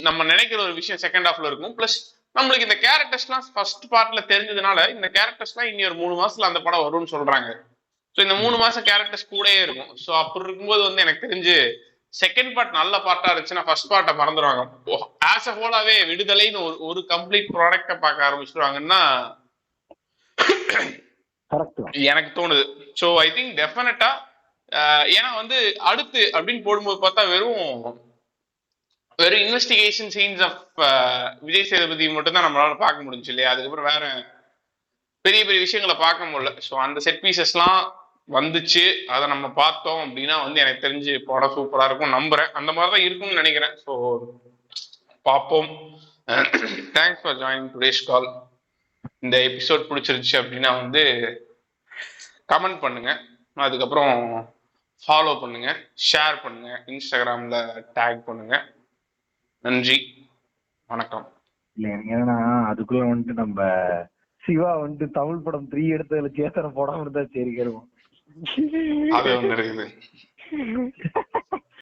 நம்ம நினைக்கிற ஒரு விஷயம் செகண்ட் ஹாஃப்ல இருக்கும். பிளஸ் நம்மளுக்கு இந்த கேரக்டர்ஸ்லாம் ஃபர்ஸ்ட் பார்ட்ல தெரிஞ்சதுனால இந்த கேரக்டர்ஸ்லாம் இனி ஒரு 3 மாசத்துல அந்த படம் வரும்னு சொல்றாங்க. ஸோ இந்த 3 மாசம் கேரக்டர்ஸ் கூடயே இருக்கும். ஸோ அப்படி இருக்கும்போது வந்து எனக்கு தெரிஞ்சு செகண்ட் பார்ட் நல்ல பார்ட்டா இருந்துச்சுன்னா ஃபர்ஸ்ட் பார்ட்டை மறந்துடுவாங்க. ஆஸ் அ ஹோலாவே விடுதலைன்னு ஒரு கம்ப்ளீட் ப்ராடக்டை பார்க்க ஆரம்பிச்சிருவாங்கன்னா எனக்கு தோணுது. ஸோ ஐ திங்க் டெஃபினட்டா ஏன்னா வந்து அடுத்து அப்படின்னு போடும்போது பார்த்தா வெறும் investigation scenes of Vijay Sethupathi மட்டும் தான் நம்மளால பார்க்க முடிஞ்சு இல்லையா, அதுக்கப்புறம் வேற பெரிய பெரிய விஷயங்களை பார்க்க முடியல. ஸோ அந்த செட் பீசஸ்லாம் வந்துச்சு, அதை நம்ம பார்த்தோம் அப்படின்னா வந்து எனக்கு தெரிஞ்சு படம் சூப்பரா இருக்கும் நம்புறேன். அந்த மாதிரிதான் இருக்கும்னு நினைக்கிறேன். ஸோ பார்ப்போம். தேங்க்ஸ் ஃபார் ஜாயினிங் டுடேஸ் கால். இந்த எபிசோட் பிடிச்சிருச்சு அப்படின்னா வந்து கமெண்ட் பண்ணுங்க, அதுக்கப்புறம் ஃபாலோ பண்ணுங்க, ஷேர் பண்ணுங்க, இன்ஸ்டாகிராம்ல டேக் பண்ணுங்க. நன்றி, வணக்கம். இல்ல ஏன்னா அதுக்குள்ள வந்துட்டு நம்ம சிவா வந்துட்டு தமிழ் படம் 3 எடுத்ததுல சேத்தனை போடாம இருந்தா சரி கேளுவோம். அது ஒண்ணு இருக்குது.